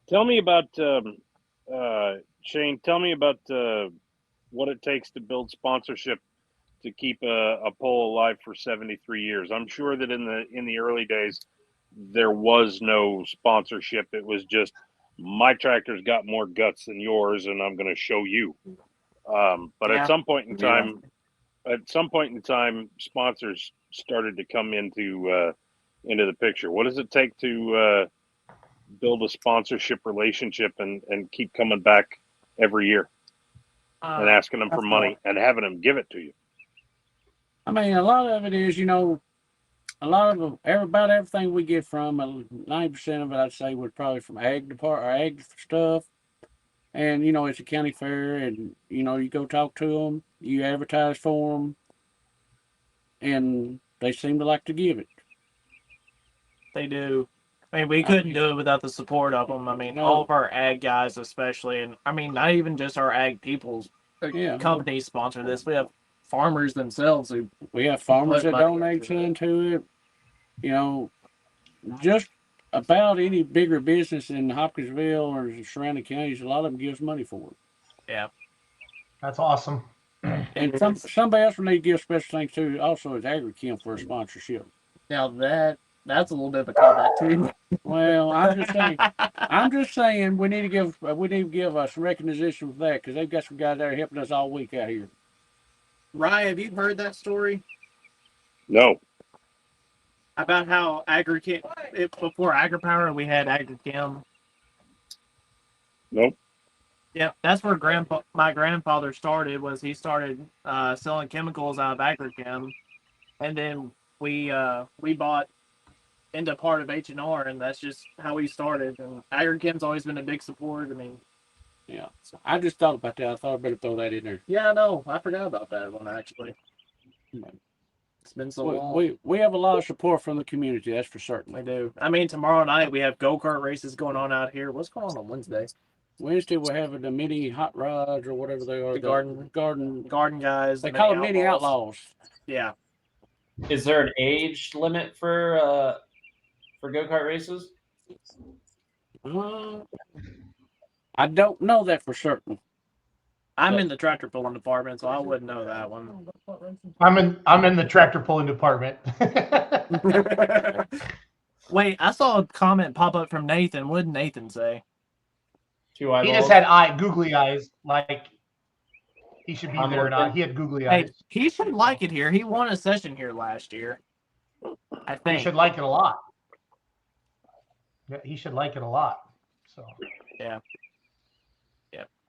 tell me about Shane. Tell me about what it takes to build sponsorship to keep a pole alive for 73 years. I'm sure that in the early days there was no sponsorship. It was just my tractor's got more guts than yours, and I'm going to show you. But at some point in time, sponsors started to come into the picture. What does it take to build a sponsorship relationship and keep coming back every year and asking them for money and having them give it to you? I mean, a lot of it is, about everything we get from 90% of it, I'd say, was probably from ag stuff. And, it's a county fair, and, you go talk to them, you advertise for them, and they seem to like to give it. They do. I mean, we couldn't do it without the support of them. I mean, all of our ag guys, especially, and I mean, not even just our ag people's companies sponsor this. We have farmers themselves who we have farmers that donate into it. Just about any bigger business in Hopkinsville or surrounding counties, a lot of them gives money for it. Yeah, that's awesome. And somebody else will need to give special thanks to also is AgriChem for a sponsorship. Now that's a little bit of a callback too. Well, I'm just saying we need to give some recognition for that because they've got some guys that are helping us all week out here. Ryan, have you heard that story? No. about how before AgriPower we had AgriChem. Nope. Yeah, that's where my grandfather started. He started selling chemicals out of AgriChem, and then we bought into part of H&R, and that's just how we started. And AgriChem's always been a big support. I mean, Yeah. So I just thought about that. I thought I better throw that in there. yeah, no, I forgot about that one actually. It's been so long. We have a lot of support from the community, that's for certain. We do. I mean, tomorrow night we have go-kart races going on out here. What's going on Wednesday? Wednesday we're having the mini hot rods or whatever they are. The garden guys. They call them mini outlaws. Yeah. Is there an age limit for go-kart races? I don't know that for certain. I'm in the tractor pulling department, so I wouldn't know that one. I'm in the tractor pulling department. Wait, I saw a comment pop up from Nathan. What did Nathan say? He just had googly eyes, like he should be there or not. He had googly eyes. Hey, he should like it here. He won a session here last year. I think he should like it a lot. Yeah, he should like it a lot. So yeah.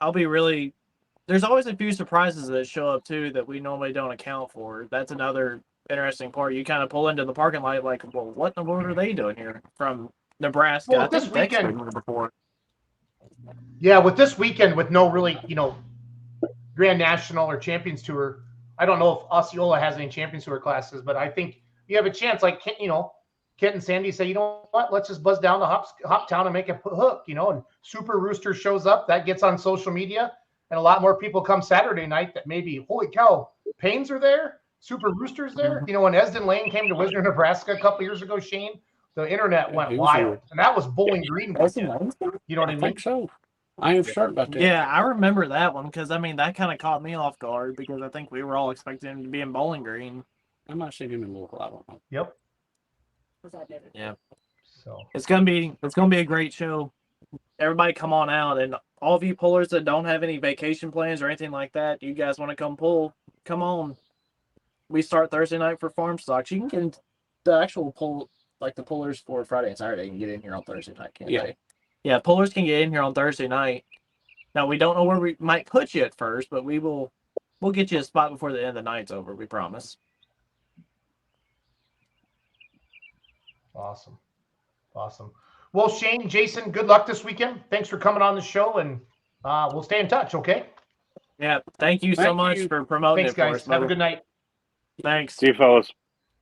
I'll be really. There's always a few surprises that show up too that we normally don't account for. That's another interesting part. You kind of pull into the parking lot like, well, what in the world are they doing here from Nebraska? Well, I think this weekend before. Yeah, with this weekend, with no really, Grand National or Champions Tour, I don't know if Osceola has any Champions Tour classes, but I think you have a chance. Like, Kent and Sandy say, you know what? Let's just buzz down to Hoptown and make a hook, and Super Rooster shows up. That gets on social media, and a lot more people come Saturday night that maybe, holy cow, Paynes are there, Super Rooster's there. When Esden Lane came to Wisner, Nebraska a couple years ago, Shane, the internet went wild, and that was Bowling Green. You know what I mean? think so. I am certain about that. Yeah, I remember that one because that kind of caught me off guard because I think we were all expecting him to be in Bowling Green. I might see him in Louisville. I don't know. Yep. Yeah. So it's gonna be a great show. Everybody come on out, and all of you pullers that don't have any vacation plans or anything like that, you guys want to come pull, come on. We start Thursday night for farm stocks. You can get into the actual pull, like the pullers for Friday and Saturday, you can get in here on Thursday night, can't they? Yeah, pullers can get in here on Thursday night. Now we don't know where we might put you at first, but we'll get you a spot before the end of the night's over, we promise. Awesome. Well, Shane, Jason, good luck this weekend. Thanks for coming on the show, and we'll stay in touch, okay? Yeah, thank you so much for promoting Thanks, it for guys. us. Have a good night. Thanks. See you, fellas.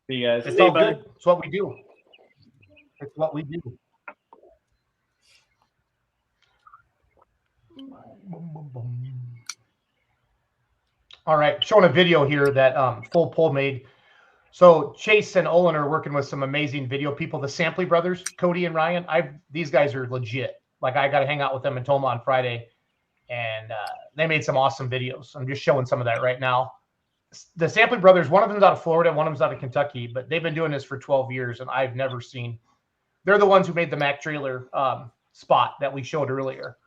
See you guys. It's all good. It's what we do. All right, showing a video here that Full Pull made. So Chase and Olin are working with some amazing video people. The Sampley brothers, Cody and Ryan. These guys are legit. Like, I got to hang out with them in Toma on Friday, and they made some awesome videos. I'm just showing some of that right now. The Sampley brothers, one of them's out of Florida, one of them's out of Kentucky, but they've been doing this for 12 years, and I've never seen. They're the ones who made the Mac trailer spot that we showed earlier.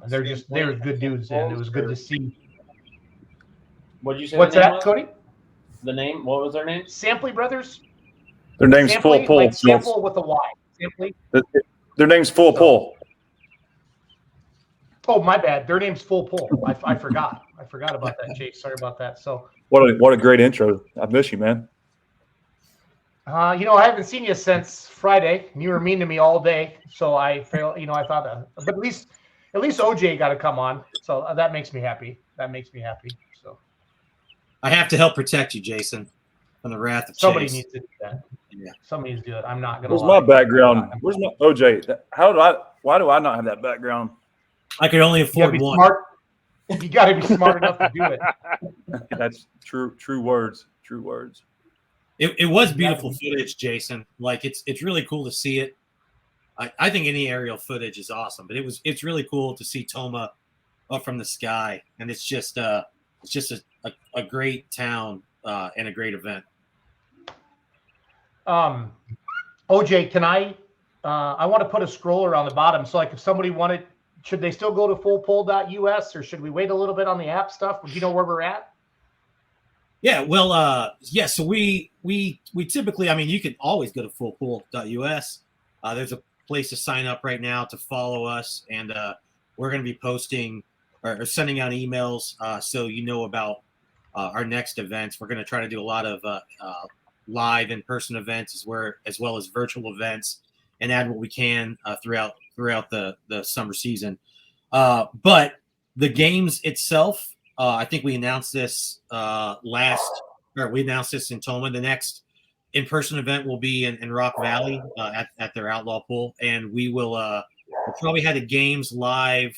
They're good dudes, and it was good to see. What did you say? What's that, Cody? The name? What was their name? Sampley brothers. Their name's Sampley, Full Pull. like sample with a Y. Sampley. Their name's Full Pull. Oh, my bad. Their name's Full Pull. I forgot. I forgot about that, Chase. Sorry about that. So What a great intro. I miss you, man. I haven't seen you since Friday. You were mean to me all day, so I feel. I thought, but at least OJ got to come on, so that makes me happy. So I have to help protect you, Jason, from the wrath of somebody Chase. needs to do that. Yeah. Somebody needs to do it. I'm not gonna. Where's lie. my background? Where's my OJ? Why do I not have that background? I could only afford one. Smart. You got to be smart enough to do it. That's true words. True words. It was beautiful footage, Jason. Like it's really cool to see it. I think any aerial footage is awesome, but it's really cool to see Toma up from the sky, and it's just a great town and a great event. OJ, can I want to put a scroller on the bottom. So like if somebody wanted, should they still go to fullpull.us or should we wait a little bit on the app stuff? Do you know where we're at? Yeah, well, yeah. So we typically, I mean, you can always go to fullpool.us. There's a place to sign up right now to follow us, and we're going to be posting or sending out emails so you know about our next events. We're going to try to do a lot of live in-person events as well as virtual events, and add what we can throughout the summer season. But the games itself, I think we announced this we announced this in Toma. The next in-person event will be in Rock Valley at their Outlaw Pool, and we'll probably have the games live.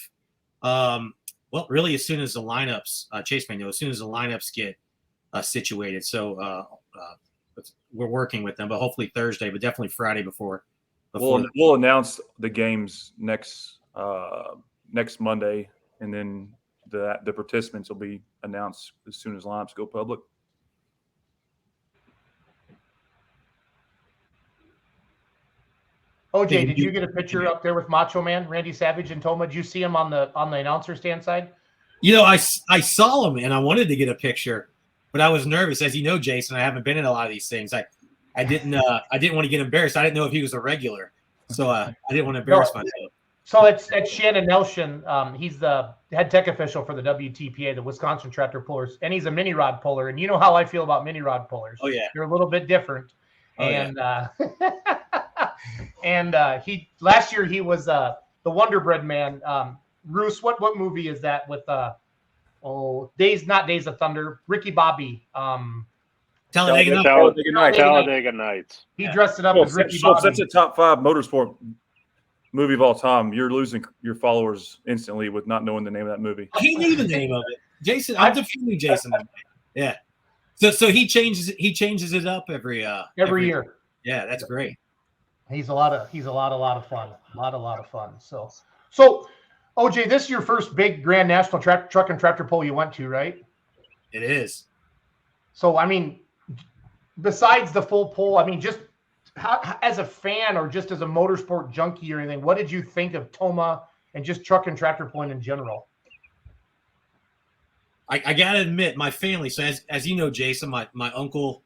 Well, really, as soon as the lineups, Chase may know, as soon as the lineups get situated. So we're working with them, but hopefully Thursday, but definitely Friday before. We'll announce the games next Monday, and then the participants will be announced as soon as lineups go public. OJ, did you get a picture up there with Macho Man, Randy Savage, and Toma? Did you see him on the announcer stand side? You know, I saw him and I wanted to get a picture, but I was nervous. As you know, Jason, I haven't been in a lot of these things. I didn't want to get embarrassed. I didn't know if he was a regular, so I didn't want to embarrass myself. So it's Shannon Nelson. He's the head tech official for the WTPA, the Wisconsin Tractor Pullers, and he's a mini rod puller. And you know how I feel about mini rod pullers. Oh yeah, they're a little bit different. Oh, and and he last year he was the Wonder Bread man. Roos, what movie is that with Days of Thunder? Ricky Bobby. Talladega Nights. He dressed it up as Ricky Bobby. That's a top 5 motorsport movie of all time. You're losing your followers instantly with not knowing the name of that movie. He knew the name of it. Jason, I'm defending Jason. Yeah. So he changes it up every year. Yeah, that's great. He's a lot of fun. A lot of fun. So OJ, this is your first big Grand National truck and tractor pull you went to, right? It is. So I mean, besides the full pull, I mean, just as a fan or just as a motorsport junkie or anything, what did you think of Toma and just truck and tractor pulling in general? I gotta admit, my family. So as you know, Jason, my uncle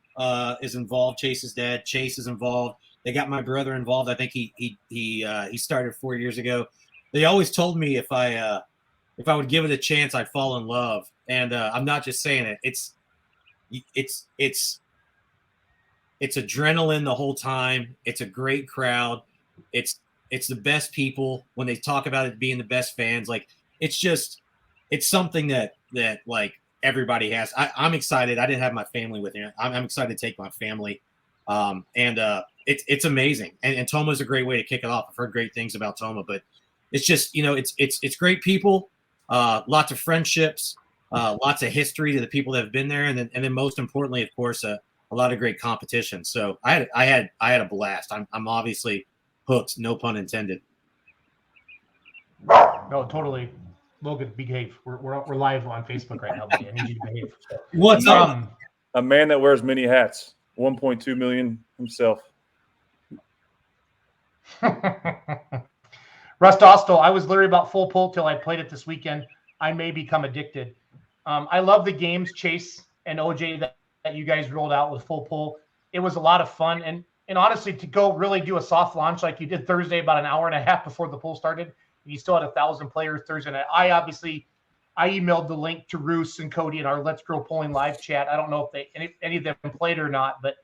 is involved. Chase's dad, Chase, is involved. They got my brother involved. I think he started 4 years ago. They always told me if I would give it a chance, I'd fall in love. And I'm not just saying it. It's adrenaline the whole time. It's a great crowd. It's the best people when they talk about it being the best fans. Like it's something that like everybody has. I'm excited. I didn't have my family with me. I'm excited to take my family. It's amazing. And Toma's a great way to kick it off. I've heard great things about Toma, but it's just, it's great people, lots of friendships, lots of history to the people that have been there. And then most importantly, of course, a lot of great competition. So I had a blast. I'm obviously hooked, no pun intended. No, totally. Logan, behave. We're live on Facebook right now. Buddy. I need you to behave. What's up? A man that wears many hats. 1.2 million himself. Russ Dostal, I was literally about full pull till I played it this weekend. I may become addicted. I love the games, Chase and OJ, that you guys rolled out with full pull. It was a lot of fun. And honestly, to go really do a soft launch like you did Thursday, about an hour and a half before the pull started, and you still had 1,000 players Thursday night. I emailed the link to Roos and Cody in our Let's Grow Polling live chat. I don't know if any of them played or not, but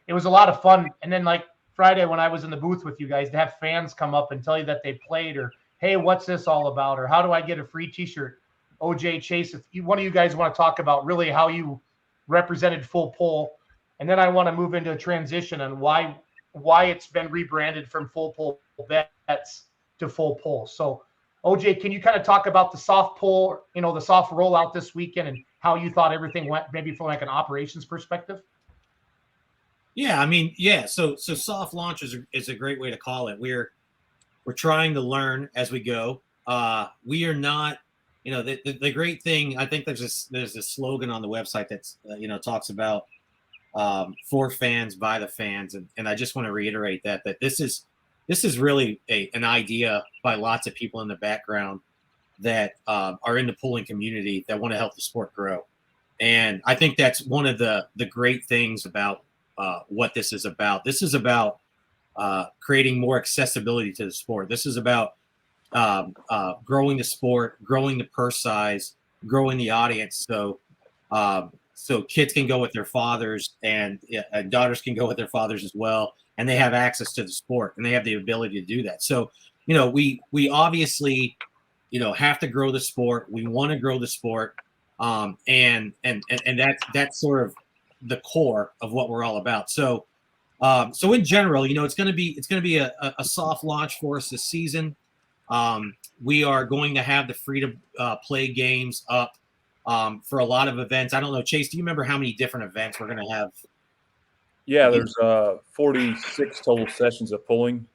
it was a lot of fun. And then like Friday when I was in the booth with you guys, to have fans come up and tell you that they played, or hey, what's this all about, or how do I get a free T-shirt? OJ, Chase, if one of you guys want to talk about really how you represented full pull, and then I want to move into a transition on why it's been rebranded from full pull bets to full pull. So OJ, can you kind of talk about the soft pull, the soft rollout this weekend and how you thought everything went, maybe from like an operations perspective? Yeah, I mean, yeah. So soft launch is a great way to call it. We're trying to learn as we go. We are not, the great thing. I think there's a slogan on the website that's talks about for fans by the fans, and I just want to reiterate that this is really an idea by lots of people in the background that are in the pulling community that want to help the sport grow. And I think that's one of the great things about what this is about. This is about creating more accessibility to the sport. This is about growing the sport, growing the purse size, growing the audience. So kids can go with their fathers and daughters can go with their fathers as well. And they have access to the sport and they have the ability to do that. So, we obviously, have to grow the sport. We want to grow the sport. And that's sort of the core of what we're all about. So in general, it's going to be a soft launch for us this season. We are going to have the free to play games up for a lot of events. I don't know, Chase, do you remember how many different events we're going to have? Yeah, there's 46 total sessions of pulling.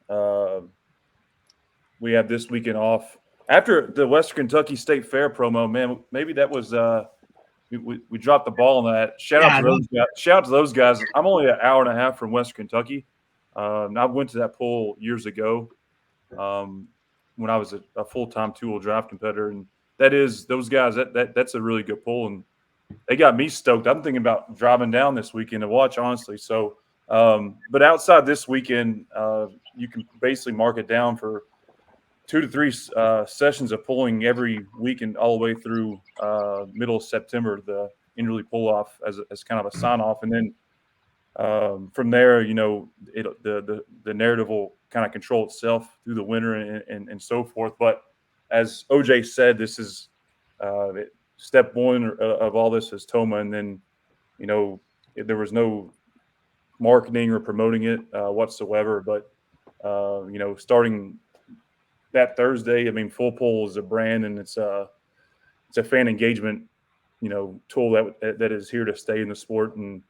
We have this weekend off. After the Western Kentucky State Fair promo, man, maybe that was we dropped the ball on that. Shout out to those guys. Shout out to those guys. I'm only an hour and a half from Western Kentucky. I went to that pull years ago when I was a full-time two-wheel drive competitor, and those guys. That's a really good pull, and they got me stoked. I'm thinking about driving down this weekend to watch, honestly. So, but outside this weekend, you can basically mark it down for 2 to 3 sessions of pulling every weekend all the way through middle of September, the Inderley pull-off as kind of a sign-off. And then from there, the narrative will kind of control itself through the winter and so forth. But as OJ said, this is step one of all this is Toma. And then, there was no marketing or promoting it whatsoever. But, starting that Thursday, I mean, Full Pull is a brand and it's a fan engagement, tool that is here to stay in the sport. And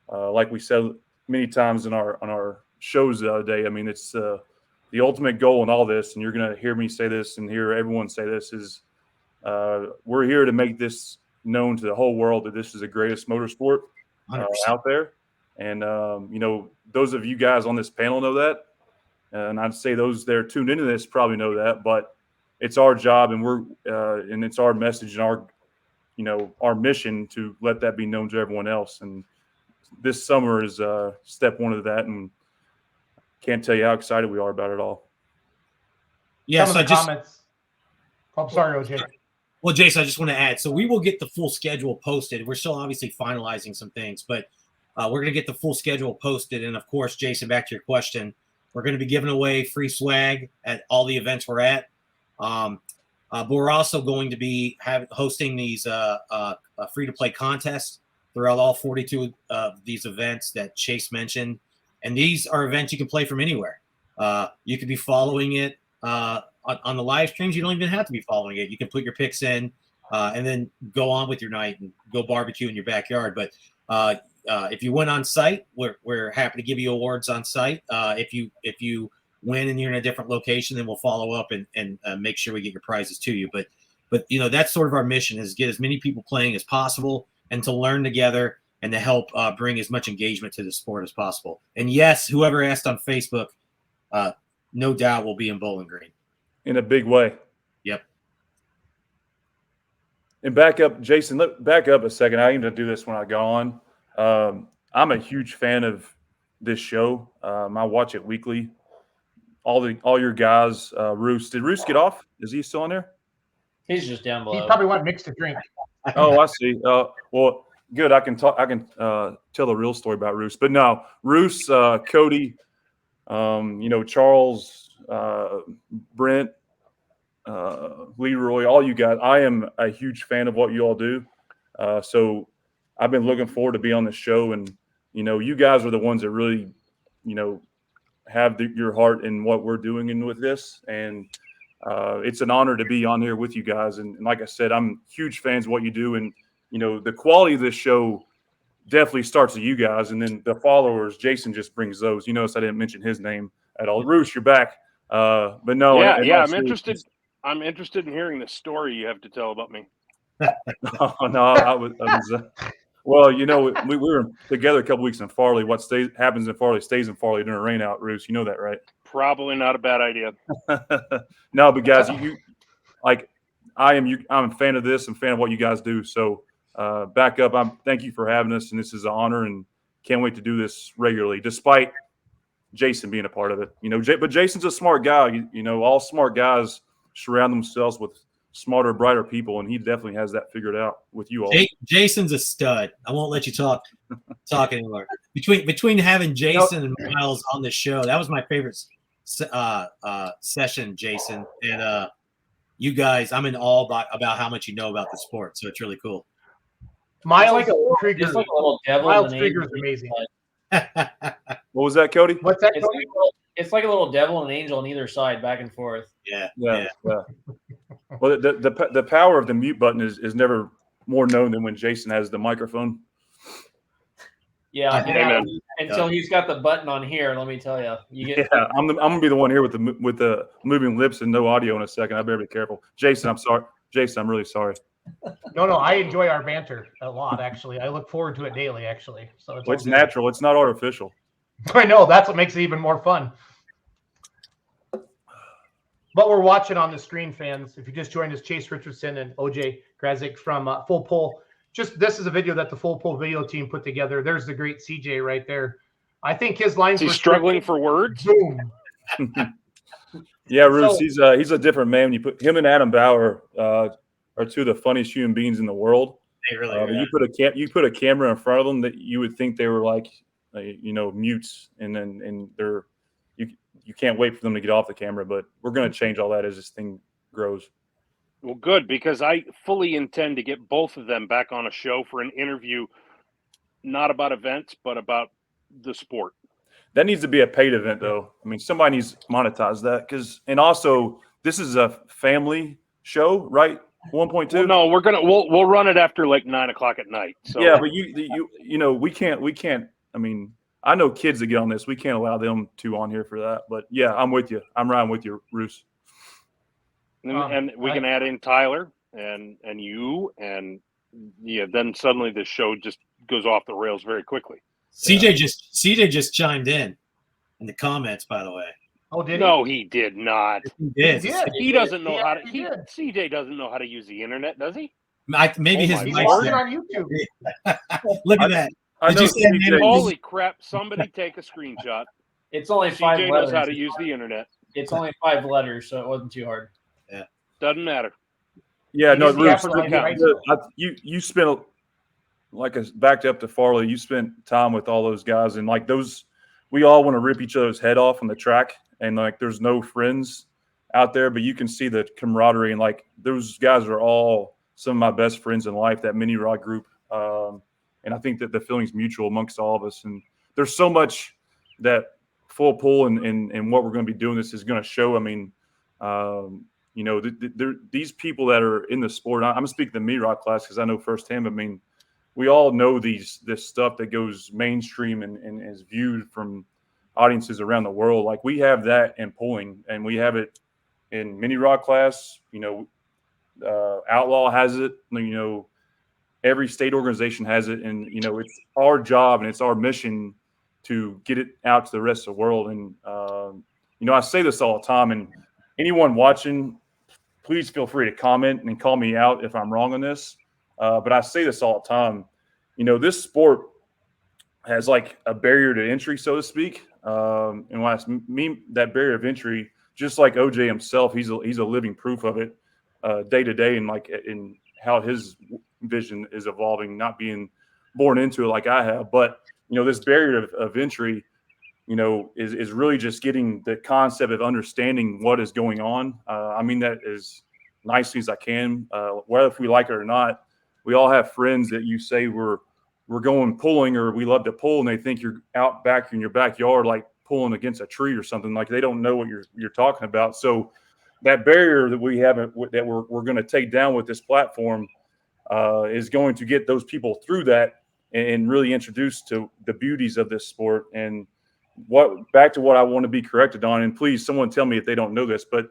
like we said many times on our shows the other day, I mean, it's the ultimate goal in all this. And you're going to hear me say this and hear everyone say this is we're here to make this known to the whole world that this is the greatest motorsport out there. And, those of you guys on this panel know that. And I'd say those that are tuned into this probably know that, but it's our job and and it's our message and our mission to let that be known to everyone else. And this summer is step one of that. And can't tell you how excited we are about it all. Yes, comments. I'm sorry, OJ. Well, Jason, I just want to add. So we will get the full schedule posted. We're still obviously finalizing some things, but we're going to get the full schedule posted. And of course, Jason, back to your question, we're going to be giving away free swag at all the events we're at. But we're also going to be hosting these free-to-play contests throughout all 42 of these events that Chase mentioned. And these are events you can play from anywhere. You could be following it on the live streams. You don't even have to be following it. You can put your picks in and then go on with your night and go barbecue in your backyard. But if you win on site, we're happy to give you awards on site. If you win and you're in a different location, then we'll follow up and make sure we get your prizes to you. But that's sort of our mission, is get as many people playing as possible and to learn together and to help bring as much engagement to the sport as possible. And yes, whoever asked on Facebook, no doubt will be in Bowling Green. In a big way. Yep. And back up, Jason, back up a second. I aim to do this when I go on. I'm a huge fan of this show. I watch it weekly. All your guys, Roos. Did Roos get off? Is he still in there? He's just down below. He probably went mixed a drink. Oh, I see. Well, good. I can tell the real story about Roos. But no, Roos, Cody, Charles, Brent, Leroy, all you guys. I am a huge fan of what you all do. So I've been looking forward to be on the show, and you guys are the ones that really, have your heart in what we're doing and with this, and it's an honor to be on here with you guys. And like I said, I'm huge fans of what you do, and the quality of this show definitely starts with you guys, and then the followers. Jason just brings those. You notice I didn't mention his name at all. Roos, you're back, but no, yeah, I'm interested. I'm interested in hearing the story you have to tell about me. Oh, no, I was well, we were together a couple weeks in Farley. What happens in Farley stays in Farley during a rain out, Roos. You know that, right? Probably not a bad idea. No, but guys, I'm a fan of this and fan of what you guys do. So back up. Thank you for having us, and this is an honor, and can't wait to do this regularly, despite Jason being a part of it. But Jason's a smart guy. All smart guys surround themselves with smarter, brighter people, and he definitely has that figured out with you all. Jason's a stud. I won't let you talk anymore. Between having Jason and Miles on the show, that was my favorite session, Jason. And you guys, I'm in awe about how much you know about the sport. So it's really cool. Miles Trigger is amazing. What was that, Cody? What's that, Cody? It's like a little devil and an angel on either side, back and forth. Yeah. Well, the power of the mute button is never more known than when Jason has the microphone. Yeah, until he's got the button on here. Let me tell you, I'm gonna be the one here with the moving lips and no audio in a second. I better be careful. Jason, I'm sorry. Jason, I'm really sorry. No, I enjoy our banter a lot. Actually, I look forward to it daily. Actually, so it's natural. It's not artificial. I know, that's what makes it even more fun. But we're watching on the screen, fans. If you just joined us, Chase Richardson and OJ Grazik from Full Pull. This is a video that the Full Pull video team put together. There's the great CJ right there. I think his lines. He's struggling for words. Boom. Yeah, Bruce. He's a different man. When you put him and Adam Bauer are two of the funniest human beings in the world. They really are. You put a camera in front of them that you would think they were like, mutes, and they're you can't wait for them to get off the camera. But we're going to change all that as this thing grows. Well, good, because I fully intend to get both of them back on a show for an interview, not about events, but about the sport. That needs to be a paid event, though. I mean, somebody needs to monetize that and also this is a family show, right? 1.2. Well, no, we'll run it after like 9:00 at night. So yeah, but we can't. I mean, I know kids that get on this. We can't allow them to on here for that. But yeah, I'm with you. I'm riding with you, Bruce. And we can add in Tyler and you, and then suddenly the show just goes off the rails very quickly. CJ just chimed in the comments, by the way. Oh, did he? No, he did not. He did. He doesn't know how to. CJ doesn't know how to use the internet, does he? Maybe his He's mic's watching there. on YouTube. Look at that. I know CJ. Holy crap! Somebody take a screenshot. It's only 5 CJ letters. knows how to use the internet. It's only 5 letters, so it wasn't too hard. Yeah, doesn't matter. Yeah, no, Bruce. Right? You spent backed up to Farley. You spent time with all those guys, and like those, we all want to rip each other's head off on the track, and like there's no friends out there, but you can see the camaraderie, and like those guys are all some of my best friends in life. That mini rod group, and I think that the feeling's mutual amongst all of us. And there's so much that Full Pull and what we're going to be doing this is going to show. I mean, these people that are in the sport. I'm speaking the mini rod class because I know firsthand. I mean, we all know this stuff that goes mainstream and is viewed from audiences around the world. Like we have that in pulling, and we have it in mini rod class. Outlaw has it. Every state organization has it, and it's our job and it's our mission to get it out to the rest of the world. And I say this all the time, and anyone watching, please feel free to comment and call me out if I'm wrong on this. But I say this all the time. This sport has like a barrier to entry, so to speak. And when I mean that barrier of entry, just like OJ himself, he's a living proof of it day to day, and like in how his vision is evolving, not being born into it like I have. But this barrier of entry, is really just getting the concept of understanding what is going on. I mean that as nicely as I can. Whether if we like it or not, we all have friends that you say we're going pulling, or we love to pull, and they think you're out back in your backyard, like pulling against a tree or something. Like they don't know what you're talking about. So that barrier that we have that we're going to take down with this platform is going to get those people through that and really introduce to the beauties of this sport. And back to what I want to be corrected on, and please someone tell me if they don't know this, but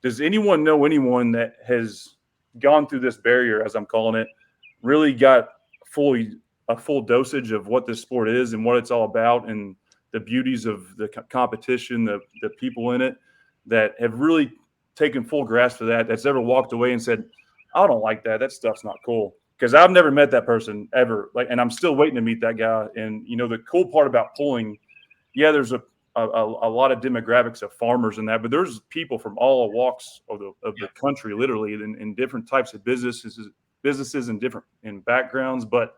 does anyone know anyone that has gone through this barrier, as I'm calling it, really got a full dosage of what this sport is and what it's all about, and the beauties of the competition, the people in it, that have really taken full grasp of that, that's ever walked away and said, I don't like that. That stuff's not cool. because I've never met that person ever. And I'm still waiting to meet that guy. And the cool part about pulling, yeah, there's a lot of demographics of farmers and that, but there's people from all walks of the country, literally, in different types of businesses and different backgrounds. But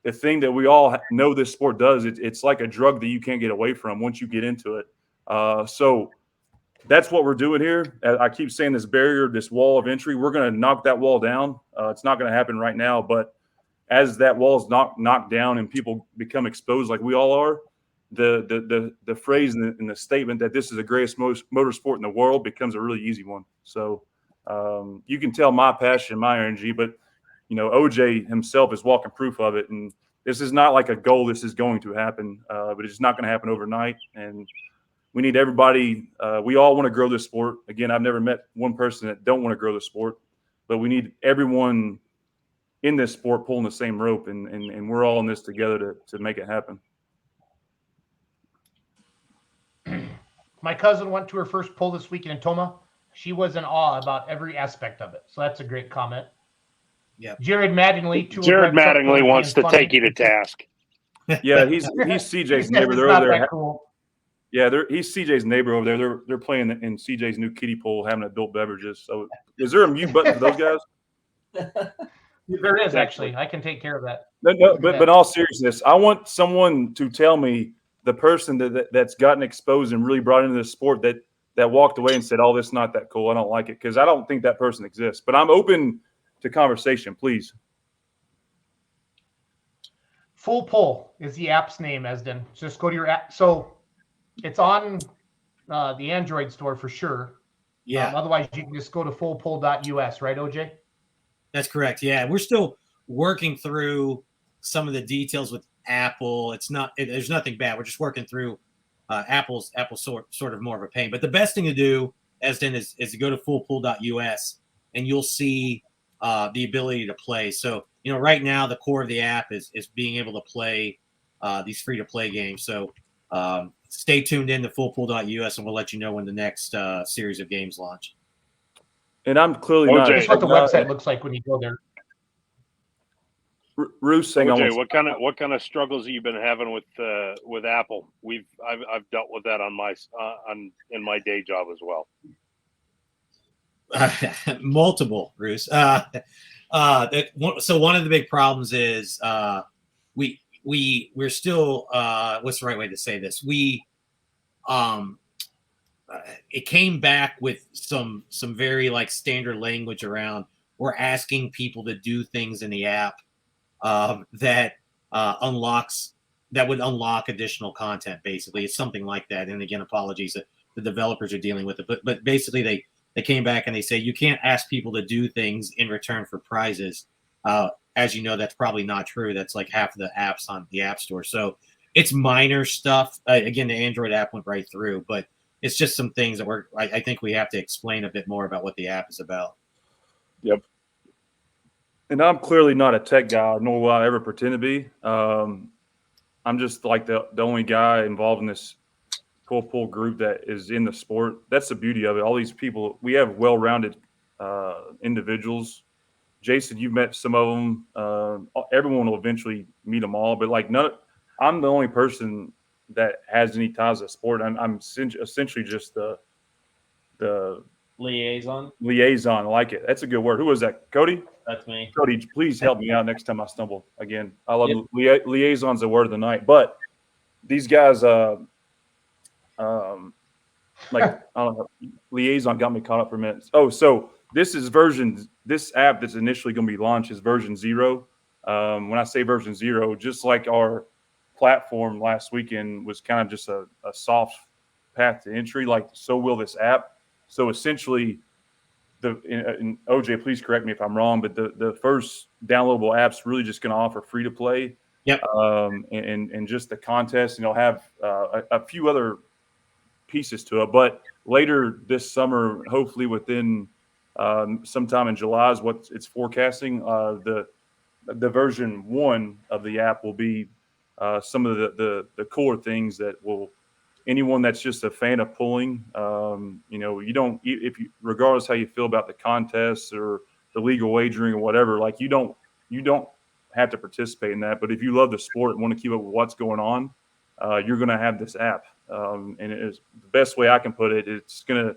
the thing that we all know this sport does, it's like a drug that you can't get away from once you get into it. So that's what we're doing here. I keep saying this barrier, this wall of entry, we're going to knock that wall down. It's not going to happen right now, but as that wall is knocked down and people become exposed like we all are, the phrase and the statement that this is the greatest motorsport in the world becomes a really easy one. So you can tell my passion, my energy, but OJ himself is walking proof of it. And this is not like a goal. This is going to happen, but it's not going to happen overnight. And we need everybody. We all want to grow this sport. Again, I've never met one person that don't want to grow the sport, but we need everyone in this sport pulling the same rope, and we're all in this together to make it happen. My cousin went to her first pull this weekend in Toma. She was in awe about every aspect of it. So that's a great comment. Yeah. Jared Mattingly. Jared Mattingly wants to take you to task. Yeah, he's CJ's neighbor. They're over there. Cool. Yeah, he's CJ's neighbor over there. They're playing in CJ's new kiddie pool, having adult beverages. So, is there a mute button for those guys? There is, actually. I can take care of that. No, but in all seriousness, I want someone to tell me the person that's gotten exposed and really brought into the sport that walked away and said, "Oh, this is not that cool. I don't like it," because I don't think that person exists. But I'm open to conversation, please. Full Pull is the app's name, Esden. Just go to your app. So it's on the Android store for sure. Yeah. Otherwise, you can just go to fullpull.us, right, OJ? That's correct. Yeah, we're still working through some of the details with Apple. There's nothing bad. We're just working through Apple's sort of more of a pain. But the best thing to do, Esden, is to go to fullpull.us, and you'll see the ability to play. So right now the core of the app is being able to play these free to play games. So stay tuned in to fullpull.us, and we'll let you know when the next series of games launch. And I'm clearly not. That's what the website looks like when you go there. Roos saying, OJ, what kind of struggles have you been having with Apple? I've dealt with that in my day job as well. Multiple, Bruce. So one of the big problems is we're still what's the right way to say this? It came back with some very standard language around we're asking people to do things in the app that would unlock additional content. Basically, it's something like that. And again, apologies that the developers are dealing with it, but basically they came back and they say you can't ask people to do things in return for prizes. As you know, that's probably not true. That's like half of the apps on the App Store. So it's minor stuff. Again, the Android app went right through, but it's just some things that I think we have to explain a bit more about what the app is about. Yep. And I'm clearly not a tech guy, nor will I ever pretend to be. I'm just like the only guy involved in this pull group that is in the sport. That's the beauty of it. All these people, we have well-rounded individuals. Jason, you've met some of them. Everyone will eventually meet them all, but I'm the only person that has any ties to sport. I'm essentially just the liaison. I like it. That's a good word. Who was that? Cody? That's me. Cody, please help me out next time I stumble again. I love liaison's the word of the night. But these guys, I don't know, liaison got me caught up for a minute. Oh, so this app that's initially going to be launched is version 0. When I say version 0, just like our platform last weekend was kind of just a soft path to entry, so will this app. So essentially, and OJ, please correct me if I'm wrong, but the first downloadable app's really just going to offer free to play. Yep. And just the contest, and it'll have a few other pieces to it. But later this summer, hopefully within sometime in July is what it's forecasting. The version 1 of the app will be some of the cooler things that will. Anyone that's just a fan of pulling, regardless how you feel about the contests or the legal wagering or whatever, you don't you don't have to participate in that. But if you love the sport and want to keep up with what's going on, you're going to have this app. And it is the best way I can put it. It's going to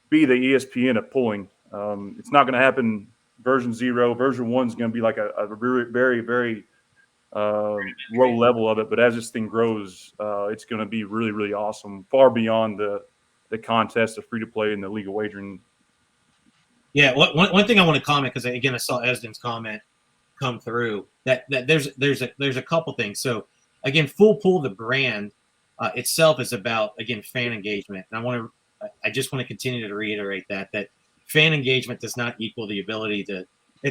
be the ESPN of pulling. It's not going to happen version 0. Version 1 is going to be like a very, very, very low level of it. But as this thing grows, it's going to be really, really awesome, far beyond the contest, the free to play, and the legal wagering. Yeah, one thing I want to comment, because again I saw Esden's comment come through, that there's a couple things. So again, Full Pool, the brand itself, is about, again, fan engagement, and I just want to continue to reiterate that fan engagement does not equal the ability to.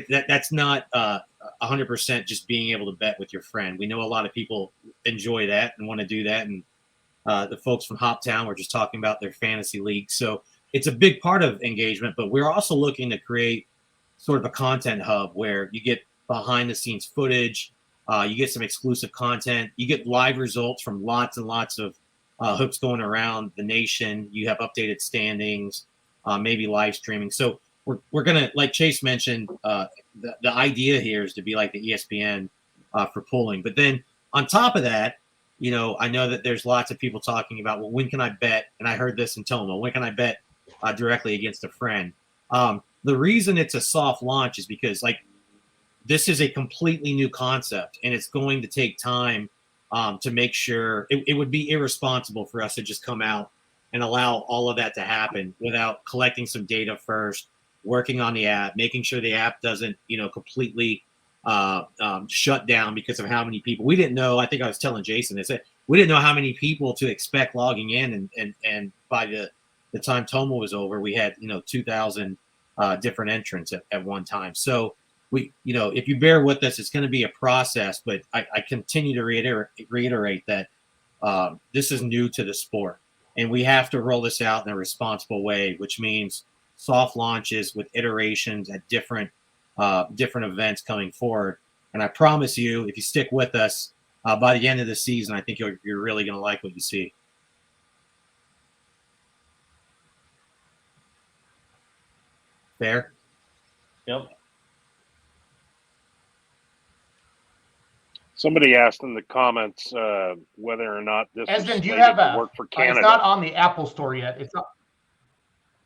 That's not 100% just being able to bet with your friend. We know a lot of people enjoy that and want to do that, and the folks from Hoptown were just talking about their fantasy league. So it's a big part of engagement, but we're also looking to create sort of a content hub where you get behind the scenes footage, you get some exclusive content, you get live results from lots and lots of hooks going around the nation. You have updated standings, maybe live streaming. So we're going to, like Chase mentioned, the idea here is to be like the ESPN for pulling. But then on top of that, I know that there's lots of people talking about, well, when can I bet? And I heard this in Toma, when can I bet directly against a friend? The reason it's a soft launch is because, like, this is a completely new concept, and it's going to take time to make sure. It would be irresponsible for us to just come out and allow all of that to happen without collecting some data first, working on the app, making sure the app doesn't, completely shut down because of how many people. We didn't know. I think I was telling Jason this. We didn't know how many people to expect logging in, and by the time Toma was over, we had 2,000 different entrants at one time. So we, if you bear with us, it's going to be a process. But I continue to reiterate that this is new to the sport, and we have to roll this out in a responsible way, which means soft launches with iterations at different events coming forward. And I promise you, if you stick with us, by the end of the season, I think you're really going to like what you see. Fair? Yep. Somebody asked in the comments whether or not this is Esden, do you slated have to work for Canada. it's not on the Apple Store yet. It's not.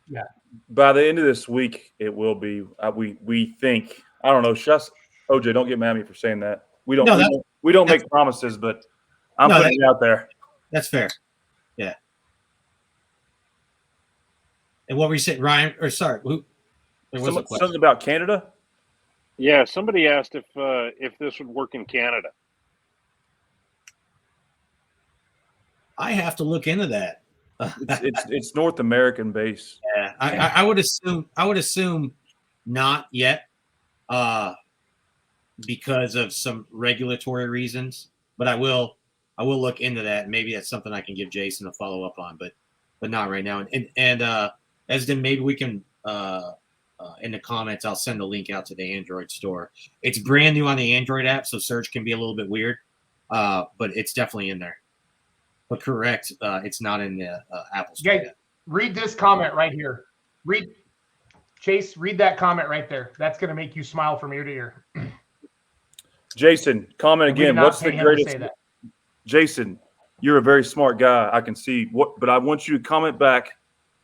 Yeah. By the end of this week, it will be. We think. I don't know. Just OJ, don't get mad at me for saying that. We don't make promises, but I'm putting it out there. That's fair. Yeah. And what were you saying, Ryan? Or sorry, who? Something about Canada. Yeah, somebody asked if this would work in Canada. I have to look into that. It's North American based. Yeah, I would assume not yet, because of some regulatory reasons. But I will look into that. Maybe that's something I can give Jason a follow up on, but not right now. And as then maybe we can in the comments, I'll send a link out to the Android store. It's brand new on the Android app, so search can be a little bit weird, but it's definitely in there. But correct, it's not in the Apple Store yet. Read this comment right here. Chase, read that comment right there. That's going to make you smile from ear to ear. Jason, comment again. What's the greatest? Jason, you're a very smart guy. I can see but I want you to comment back.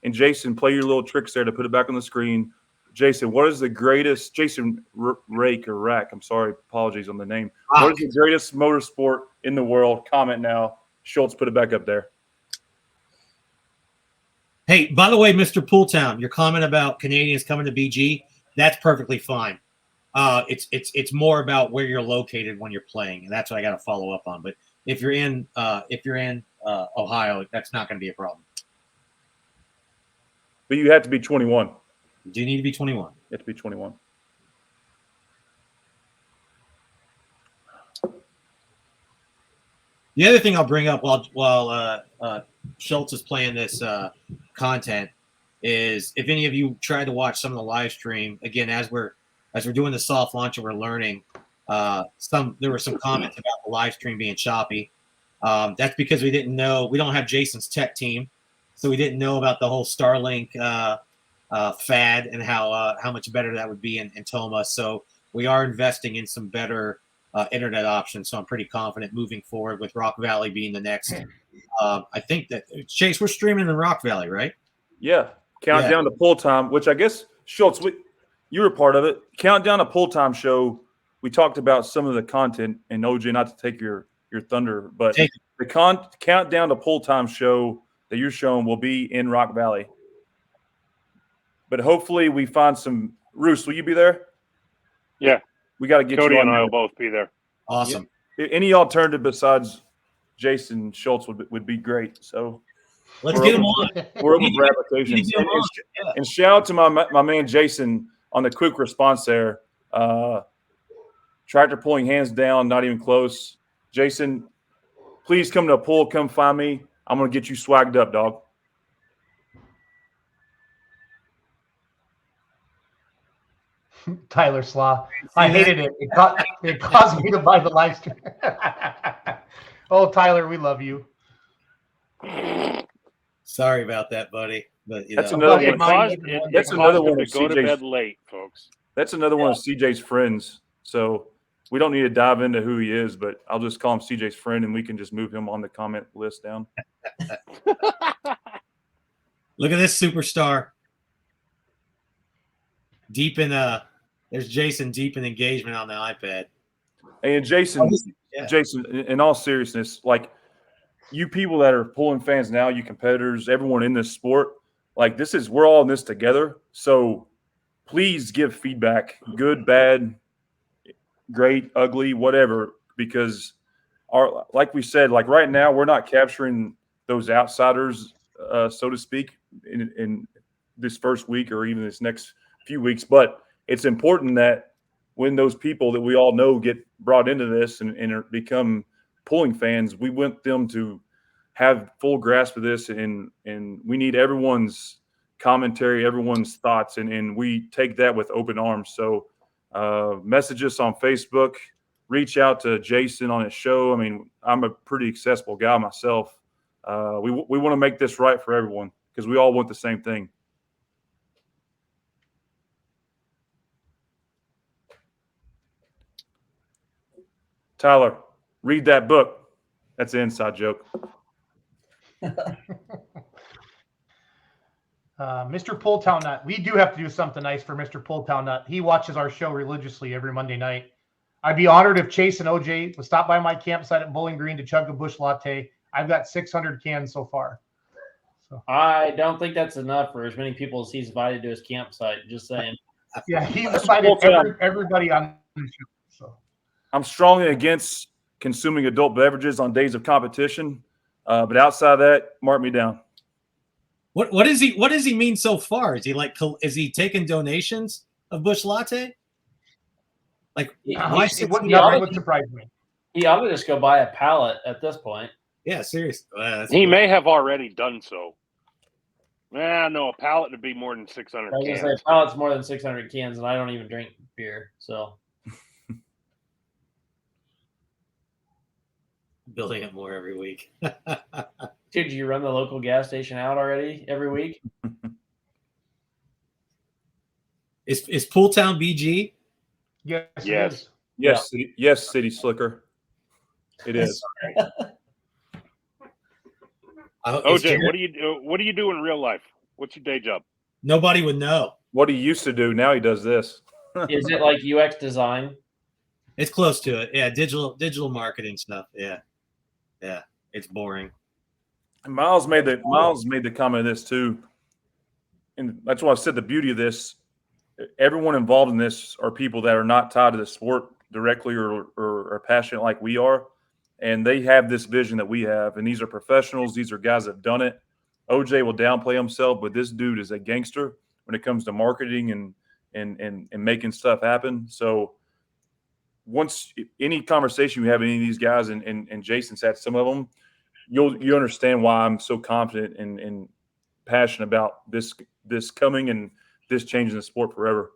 And Jason, play your little tricks there to put it back on the screen. Jason, what is the greatest? Jason Rake or Rack? I'm sorry, apologies on the name. What is the greatest motorsport in the world? Comment now. Schultz, put it back up there. Hey, by the way, Mr. Pooltown, your comment about Canadians coming to BG, that's perfectly fine. It's more about where you're located when you're playing, and that's what I got to follow up on. But if you're in Ohio, that's not going to be a problem. But you have to be 21. Do you need to be 21? You have to be 21. The other thing I'll bring up while Schultz is playing this content is, if any of you tried to watch some of the live stream, again, as we're doing the soft launch and we're learning, there were some comments about the live stream being choppy. That's because we didn't know. We don't have Jason's tech team, so we didn't know about the whole Starlink fad and how much better that would be in Toma. So we are investing in some better internet options. So I'm pretty confident moving forward with Rock Valley being the next. I think that Chase, we're streaming in Rock Valley, right? Yeah. Countdown to pull time, which I guess Schultz, you were part of it. Countdown to pull time show. We talked about some of the content, and OJ, not to take your thunder, but the countdown to pull time show that you're showing will be in Rock Valley. But hopefully we find some. Roos, will you be there? Yeah. We got to get Cody you on and I there. will both be there. Awesome. Yeah. Any alternative besides Jason Schultz would be great. So let's get him on. We're open for applications. And shout out to my man Jason on the quick response there. Tractor pulling hands down, not even close. Jason, please come to a pull. Come find me. I'm going to get you swagged up, dog. Tyler Slaw. I hated it. It caused me to buy the live stream. Oh, Tyler, we love you. Sorry about that, buddy. But that's another one. That's another one to go to bed late, folks. That's another one of CJ's friends. So we don't need to dive into who he is, but I'll just call him CJ's friend, and we can just move him on the comment list down. Look at this superstar. Deep in there's Jason deep in engagement on the iPad. And Jason, in all seriousness, like you people that are pulling fans now, you competitors, everyone in this sport, like we're all in this together. So please give feedback, good, bad, great, ugly, whatever, because like we said, like right now, we're not capturing those outsiders, so to speak, in this first week or even this next few weeks. But it's important that when those people that we all know get brought into this and become pulling fans, we want them to have full grasp of this, and we need everyone's commentary, everyone's thoughts, and we take that with open arms. So message us on Facebook, reach out to Jason on his show. I mean, I'm a pretty accessible guy myself. We want to make this right for everyone because we all want the same thing. Tyler, read that book. That's an inside joke. Mr. Pulltown Nut. We do have to do something nice for Mr. Pulltown Nut. He watches our show religiously every Monday night. I'd be honored if Chase and OJ would stop by my campsite at Bowling Green to chug a bush latte. I've got 600 cans so far. So I don't think that's enough for as many people as he's invited to his campsite. Just saying. Yeah, he's invited everybody on the show. So I'm strongly against consuming adult beverages on days of competition, but outside of that, mark me down. What does he mean so far? Is he taking donations of Bush Latte? Like, why nothing would surprise me. He ought to just go buy a pallet at this point. Yeah, seriously. He may have already done so. No, a pallet would be more than 600 I was cans. gonna say a pallet's more than 600 cans, and I don't even drink beer, so. Building up more every week. Dude, do you run the local gas station out already every week? Is Pooltown BG? Yes. Yes. Yes. Yeah. Yes, City Slicker. It is. OJ, what do you do in real life? What's your day job? Nobody would know. What he used to do, now he does this. Is it like UX design? It's close to it. Yeah, digital marketing stuff. Yeah. It's boring. And Miles made the comment of this too, and that's why I said the beauty of this. Everyone involved in this are people that are not tied to the sport directly or are passionate like we are, and they have this vision that we have. And these are professionals. These are guys that have done it. OJ will downplay himself, but this dude is a gangster when it comes to marketing and making stuff happen. So once any conversation you have with any of these guys, and Jason's had some of them, you understand why I'm so confident and passionate about this coming and this changing the sport forever.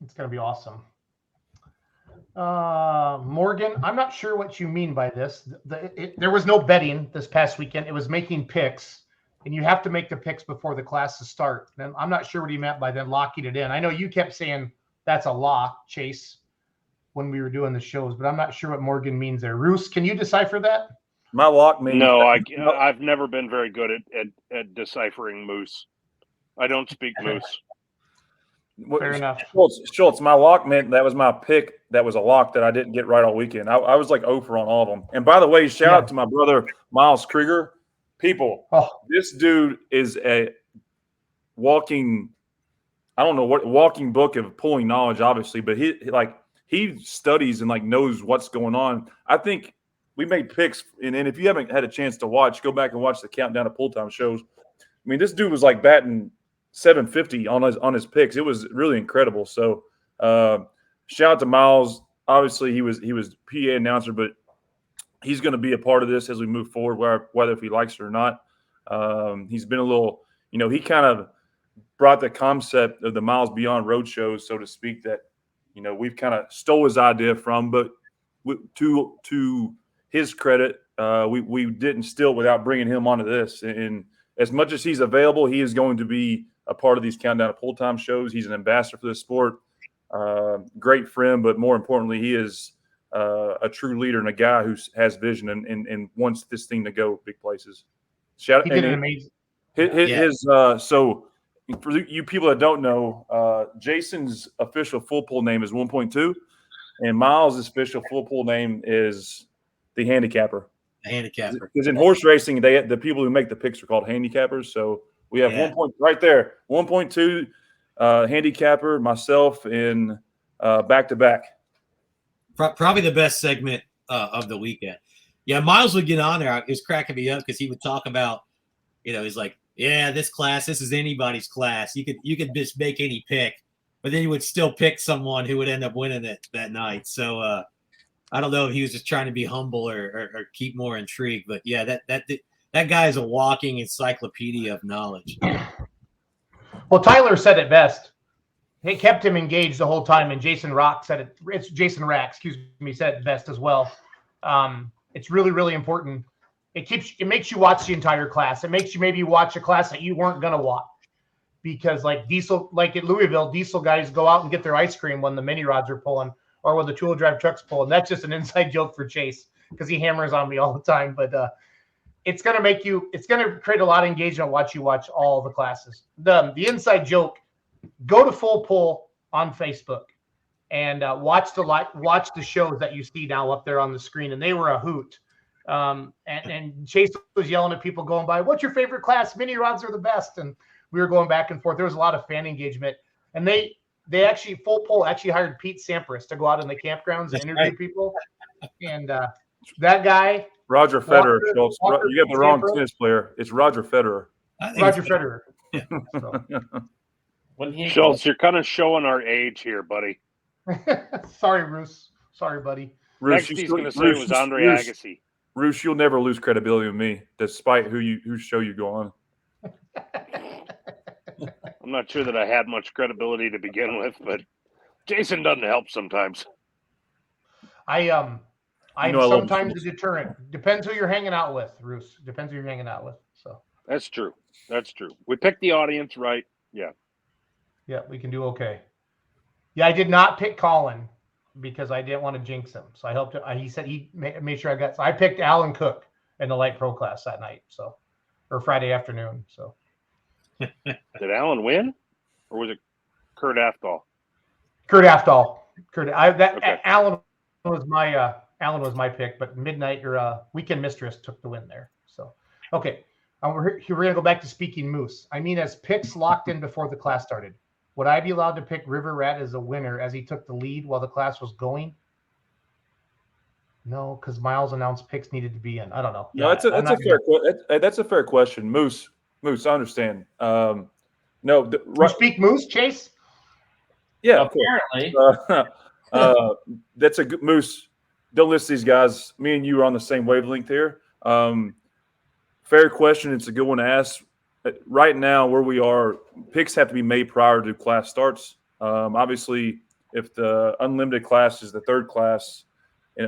It's going to be awesome. Morgan, I'm not sure what you mean by this. There was no betting this past weekend. It was making picks. and you have to make the picks before the classes start. And I'm not sure what he meant by then locking it in. I know you kept saying that's a lock, Chase, when we were doing the shows, but I'm not sure what Morgan means there. Roos, can you decipher that? My lock means No, I've never been very good at deciphering moose. I don't speak moose. Fair enough. Schultz, my lock meant that was my pick. That was a lock that I didn't get right all weekend. I was like 0 for on all of them. And by the way, shout out to my brother Miles Krieger. People, this dude is a walking, I don't know what walking book of pulling knowledge, obviously, but he studies and like knows what's going on. I think we made picks, and if you haven't had a chance to watch, go back and watch the countdown of pull time shows. I mean, this dude was like batting 750 on his picks. It was really incredible. So shout out to Miles. Obviously, he was PA announcer, but he's going to be a part of this as we move forward, whether if he likes it or not. He's been a little, he kind of brought the concept of the Miles Beyond road shows, so to speak, that, we've kind of stole his idea from, but to his credit, we didn't steal without bringing him onto this. And as much as he's available, he is going to be a part of these countdown of pull time shows. He's an ambassador for the sport, great friend, but more importantly, he is a true leader and a guy who has vision and wants this thing to go big places. Shout He did an amazing. So for you people that don't know, Jason's official full pull name is 1.2, and Miles' official full pull name is the handicapper. The handicapper. Because in horse racing, the people who make the picks are called handicappers. So we have 1.2 handicapper, myself, and back to back. Probably the best segment of the weekend. Yeah, Miles would get on there. It was cracking me up because he would talk about, he's like, yeah, this is anybody's class. You could just make any pick, but then you would still pick someone who would end up winning it that night. So I don't know if he was just trying to be humble or keep more intrigue, but yeah, that guy is a walking encyclopedia of knowledge. Well, Tyler said it best. It kept him engaged the whole time, and Jason Rack said it. It's Jason Rack, said it best as well. It's really, really important. It makes you watch the entire class. It makes you maybe watch a class that you weren't gonna watch, because like at Louisville, diesel guys go out and get their ice cream when the mini rods are pulling or when the two-wheel drive truck's pulling. That's just an inside joke for Chase because he hammers on me all the time. But it's gonna create a lot of engagement. Watch all the classes. The inside joke. Go to Full Pull on Facebook and watch the shows that you see now up there on the screen, and they were a hoot. And Chase was yelling at people going by, "What's your favorite class? Mini rods are the best." And we were going back and forth. There was a lot of fan engagement, and they actually Full Pull hired Pete Sampras to go out in the campgrounds and interview people. And that guy, Roger Federer. Schultz. You got the wrong tennis player. It's Roger Federer. Roger Federer. Yeah, so. Schultz, you're kind of showing our age here, buddy. Sorry, Roos. Sorry, buddy. Next he's going to say it was Andre Agassi. Roos, you'll never lose credibility with me, despite whose show you go on. I'm not sure that I had much credibility to begin with, but Jason doesn't help sometimes. I'm sometimes a deterrent. Depends who you're hanging out with, Roos. Depends who you're hanging out with. So that's true. We picked the audience right. Yeah. Yeah, we can do okay. Yeah, I did not pick Colin because I didn't want to jinx him. So I helped him. He said he made sure I got. So I picked Alan Cook in the light pro class that night. Or Friday afternoon. So did Alan win, or was it Kurt Afthal? Kurt Afthal. Alan was my pick, but midnight or weekend mistress took the win there. So okay, we're gonna go back to speaking moose. I mean, as picks locked in before the class started. Would I be allowed to pick River Rat as a winner as he took the lead while the class was going? No, because Miles announced picks needed to be in. I don't know. No, that's a fair question. Moose, I understand. You speak Moose, Chase? Yeah, apparently. That's a good Moose. Don't list these guys. Me and you are on the same wavelength here. Fair question. It's a good one to ask. Right now, where we are, picks have to be made prior to class starts. Obviously, if the unlimited class is the third class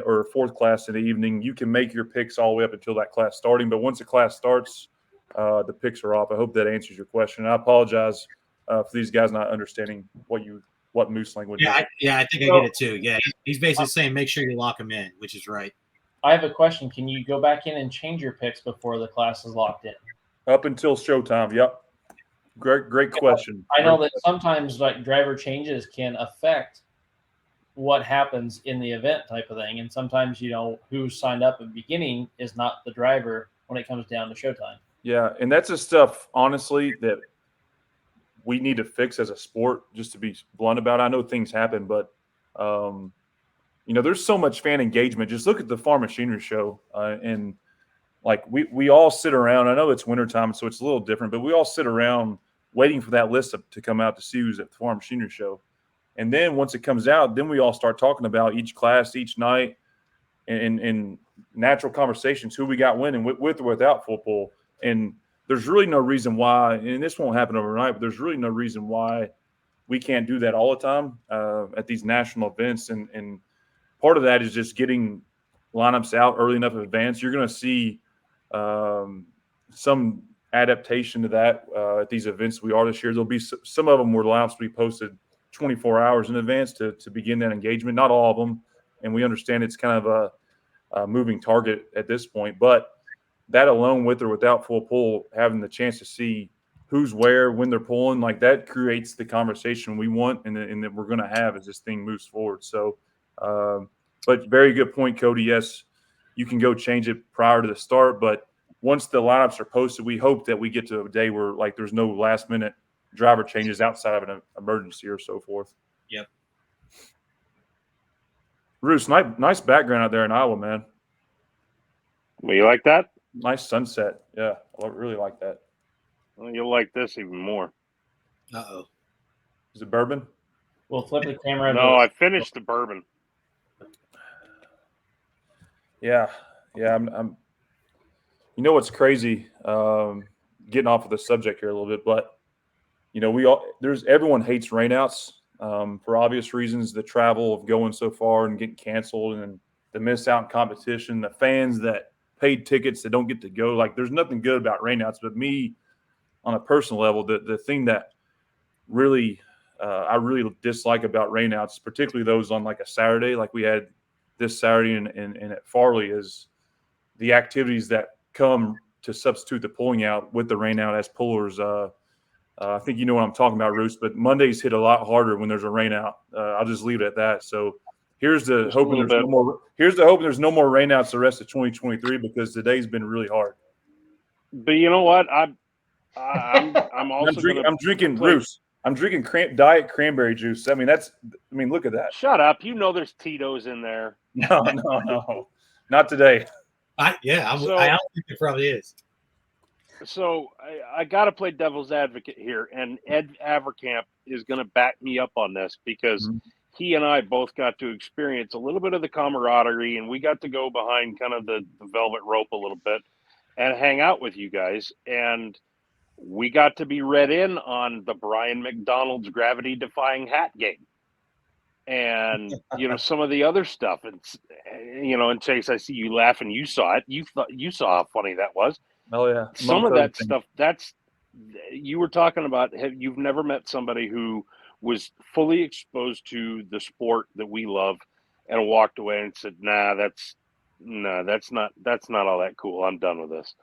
or fourth class in the evening, you can make your picks all the way up until that class starting. But once the class starts, the picks are off. I hope that answers your question. I apologize for these guys not understanding what moose language is. I think I get it too. Yeah, he's basically saying make sure you lock them in, which is right. I have a question. Can you go back in and change your picks before the class is locked in? Up until showtime. Yep. Great question. I know that sometimes like driver changes can affect what happens in the event type of thing. And sometimes, who signed up at the beginning is not the driver when it comes down to showtime. Yeah. And that's the stuff, honestly, that we need to fix as a sport, just to be blunt about it. I know things happen, but, there's so much fan engagement. Just look at the Farm Machinery Show. And like we all sit around. I know it's wintertime, so it's a little different, but we all sit around waiting for that list to come out to see who's at the Farm Machinery Show. And then once it comes out, then we all start talking about each class, each night, and natural conversations, who we got winning with or without full pull. And there's really no reason why, and this won't happen overnight, but there's really no reason why we can't do that all the time at these national events. And part of that is just getting lineups out early enough in advance. You're going to see some adaptation to that at these events we are this year. There'll be some of them where lineups will be posted 24 hours in advance to begin that engagement. Not all of them, and we understand it's kind of a moving target at this point. But that alone, with or without full pull, having the chance to see who's where, when they're pulling, like that creates the conversation we want and that we're going to have as this thing moves forward. So, but very good point, Cody. Yes, you can go change it prior to the start, but once the lineups are posted, we hope that we get to a day where like there's no last minute driver changes outside of an emergency or so forth. Yep. Bruce, nice background out there in Iowa, man. Well, you like that? Nice sunset. Yeah, I really like that. Well, you'll like this even more. Uh-oh. Is it bourbon? We'll flip the camera. No, I finished the bourbon. Yeah. I'm what's crazy, getting off of the subject here a little bit, but everyone hates rainouts for obvious reasons, the travel of going so far and getting canceled and the miss out in competition, the fans that paid tickets that don't get to go. Like there's nothing good about rainouts, but me on a personal level, the thing that really I really dislike about rainouts, particularly those on like a Saturday, like we had this Saturday and at Farley, is the activities that come to substitute the pulling out with the rain out as pullers. I think you know what I'm talking about, Roos, but Mondays hit a lot harder when there's a rain out. I'll just leave it at that. So here's the hoping there's no more. Here's the hoping there's no more rain outs the rest of 2023 because today's been really hard. But you know what? I'm also I'm drinking Roos. I'm drinking diet cranberry juice. Look at that. Shut up. You know there's Tito's in there. No. Not today. I don't think it probably is. So I got to play devil's advocate here, and Ed Avercamp is going to back me up on this because he and I both got to experience a little bit of the camaraderie, and we got to go behind kind of the velvet rope a little bit and hang out with you guys. And we got to be read in on the Brian McDonald's gravity-defying hat game. And, some of the other stuff. And, and Chase, I see you laughing. You saw it. You saw how funny that was. Oh, yeah. Some of that stuff, you were talking about, you've never met somebody who was fully exposed to the sport that we love and walked away and said, that's not all that cool. I'm done with this.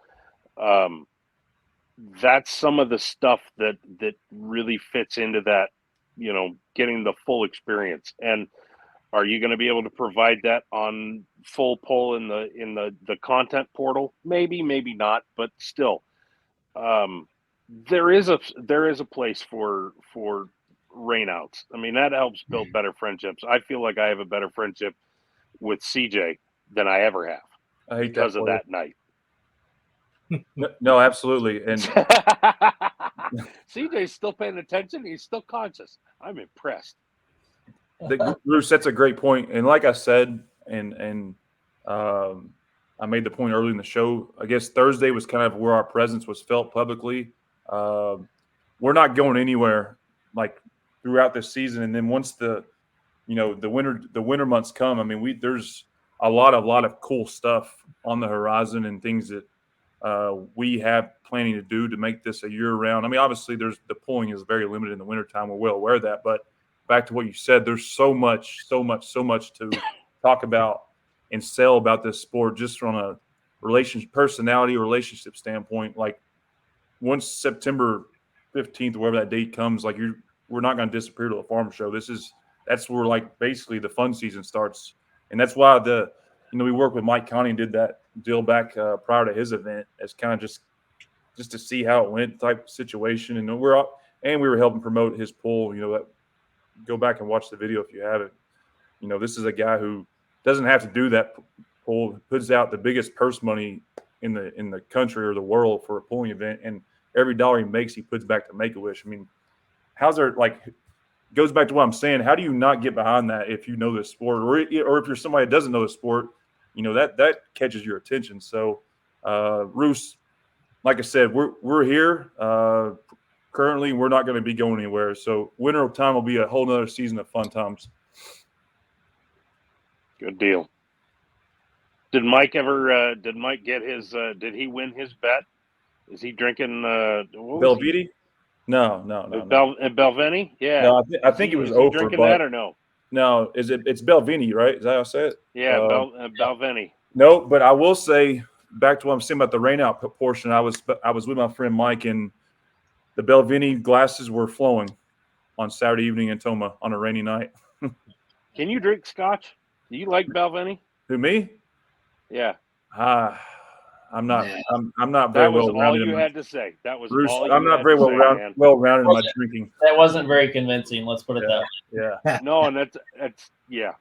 That's some of the stuff that really fits into that, getting the full experience. And are you going to be able to provide that on full pull in the content portal? Maybe not, but still, there is a place for rainouts. I mean, that helps build better friendships. I feel like I have a better friendship with CJ than I ever have because of that night. No, absolutely. And CJ's still paying attention. He's still conscious. I'm impressed. Bruce, that's a great point. And like I said, and I made the point early in the show, I guess Thursday was kind of where our presence was felt publicly. We're not going anywhere like throughout this season. And then once the winter months come, I mean, there's a lot of cool stuff on the horizon and things that we have planning to do to make this a year-round. I mean, obviously, the pulling is very limited in the wintertime. We're well aware of that. But back to what you said, there's so much to talk about and sell about this sport just from a personality relationship standpoint. Like once September 15th, wherever that date comes, like we're not going to disappear to the farm show. That's where like basically the fun season starts, and that's why we worked with Mike Connie and did that deal back prior to his event as kind of just to see how it went type situation, and we were helping promote his pull. Go back and watch the video if you haven't. This is a guy who doesn't have to do that pull, puts out the biggest purse money in the country or the world for a pulling event, and every dollar he makes, he puts back to Make-A-Wish. I mean, how's there goes back to what I'm saying. How do you not get behind that if you know this sport, or if you're somebody that doesn't know the sport, that catches your attention. So, Roos, like I said, we're here. Currently, we're not going to be going anywhere. So, winter time will be a whole nother season of fun times. Good deal. Did Mike get his? Did he win his bet? Is he drinking? Belvini? No. Belvini? Yeah. No, I think it was is he over. Drinking that or no? No, it's Belvini, right? Is that how I say it? Yeah, Belvini. No, but I will say back to what I'm saying about the rain out portion. I was with my friend Mike, and the Belvini glasses were flowing on Saturday evening in Toma on a rainy night. Can you drink scotch? Do you like Belvini? Who, me? Yeah. I'm not. I'm not very well rounded. That was all you had to say. That was Bruce, all. I'm not very well rounded in my drinking. That wasn't very convincing. Let's put it that way. Yeah. No, and that's yeah.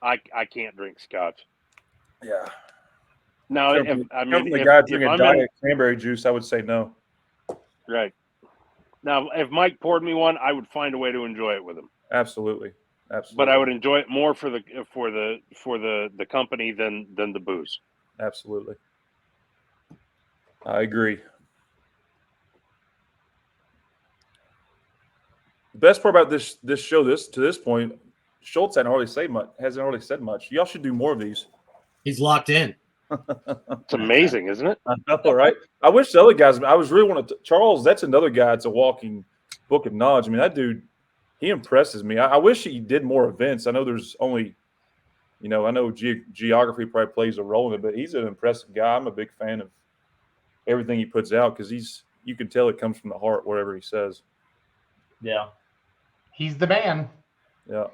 I can't drink scotch. Yeah. Now, the guy drinking diet cranberry juice, I would say no. Right. Now, if Mike poured me one, I would find a way to enjoy it with him. Absolutely. But I would enjoy it more for the company than the booze. Absolutely. I agree. The best part about this show, to this point, Schultz hasn't really said much. Y'all should do more of these. He's locked in. It's amazing, isn't it? I know, right? I wish the other guys. I was really Charles. That's another guy. It's a walking book of knowledge. I mean, that dude, he impresses me. I wish he did more events. I know there's only, I know geography probably plays a role in it, but he's an impressive guy. I'm a big fan of everything he puts out because you can tell it comes from the heart, whatever he says. Yeah. He's the man. Yeah.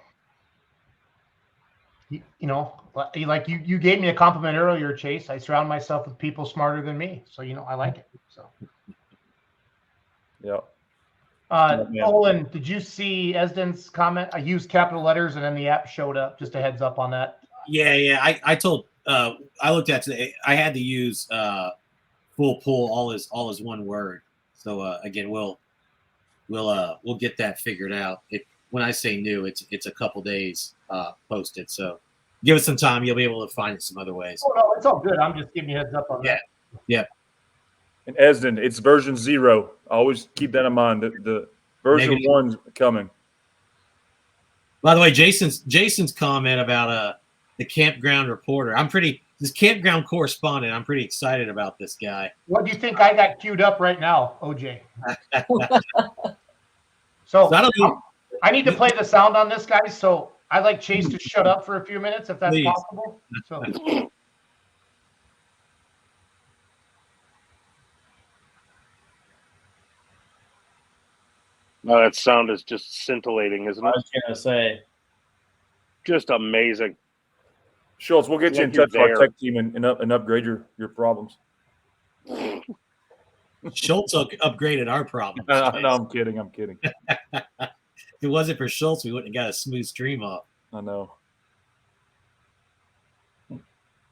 Like you gave me a compliment earlier, Chase. I surround myself with people smarter than me. So, I like it. So. Yeah. Olin, did you see Esden's comment? I used capital letters and then the app showed up. Just a heads up on that. Yeah. I told I looked at today. I had to use full pull all is one word. So again, we'll get that figured out. When I say new, it's a couple days posted. So give us some time. You'll be able to find it some other ways. Oh no, it's all good. I'm just giving you a heads up on that. Yeah. And Esden, it's version 0. Always keep that in mind. The version 1's coming. By the way, Jason's comment about the campground reporter. This campground correspondent. I'm pretty excited about this guy. What do you think I got queued up right now, OJ? So I need to play the sound on this, guys. So I'd like Chase to shut up for a few minutes if that's possible. So. No, that sound is just scintillating, isn't it? I was gonna say, just amazing. Schultz, we'll get you in touch with our tech team and upgrade your problems. Schultz upgraded our problems. No, I'm kidding. If it wasn't for Schultz, we wouldn't have got a smooth stream off. I know.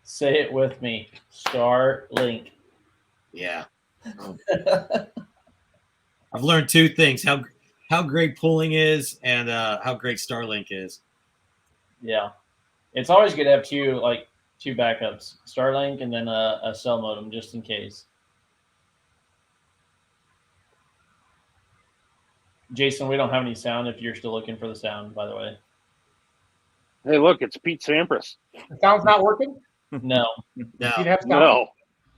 Say it with me. Starlink. Yeah. I've learned two things: how great pulling is, and how great Starlink is. Yeah, it's always good to have two backups: Starlink and then a cell modem just in case. Jason, we don't have any sound. If you're still looking for the sound, by the way. Hey, look, it's Pete Sampras. The sound's not working? No. No.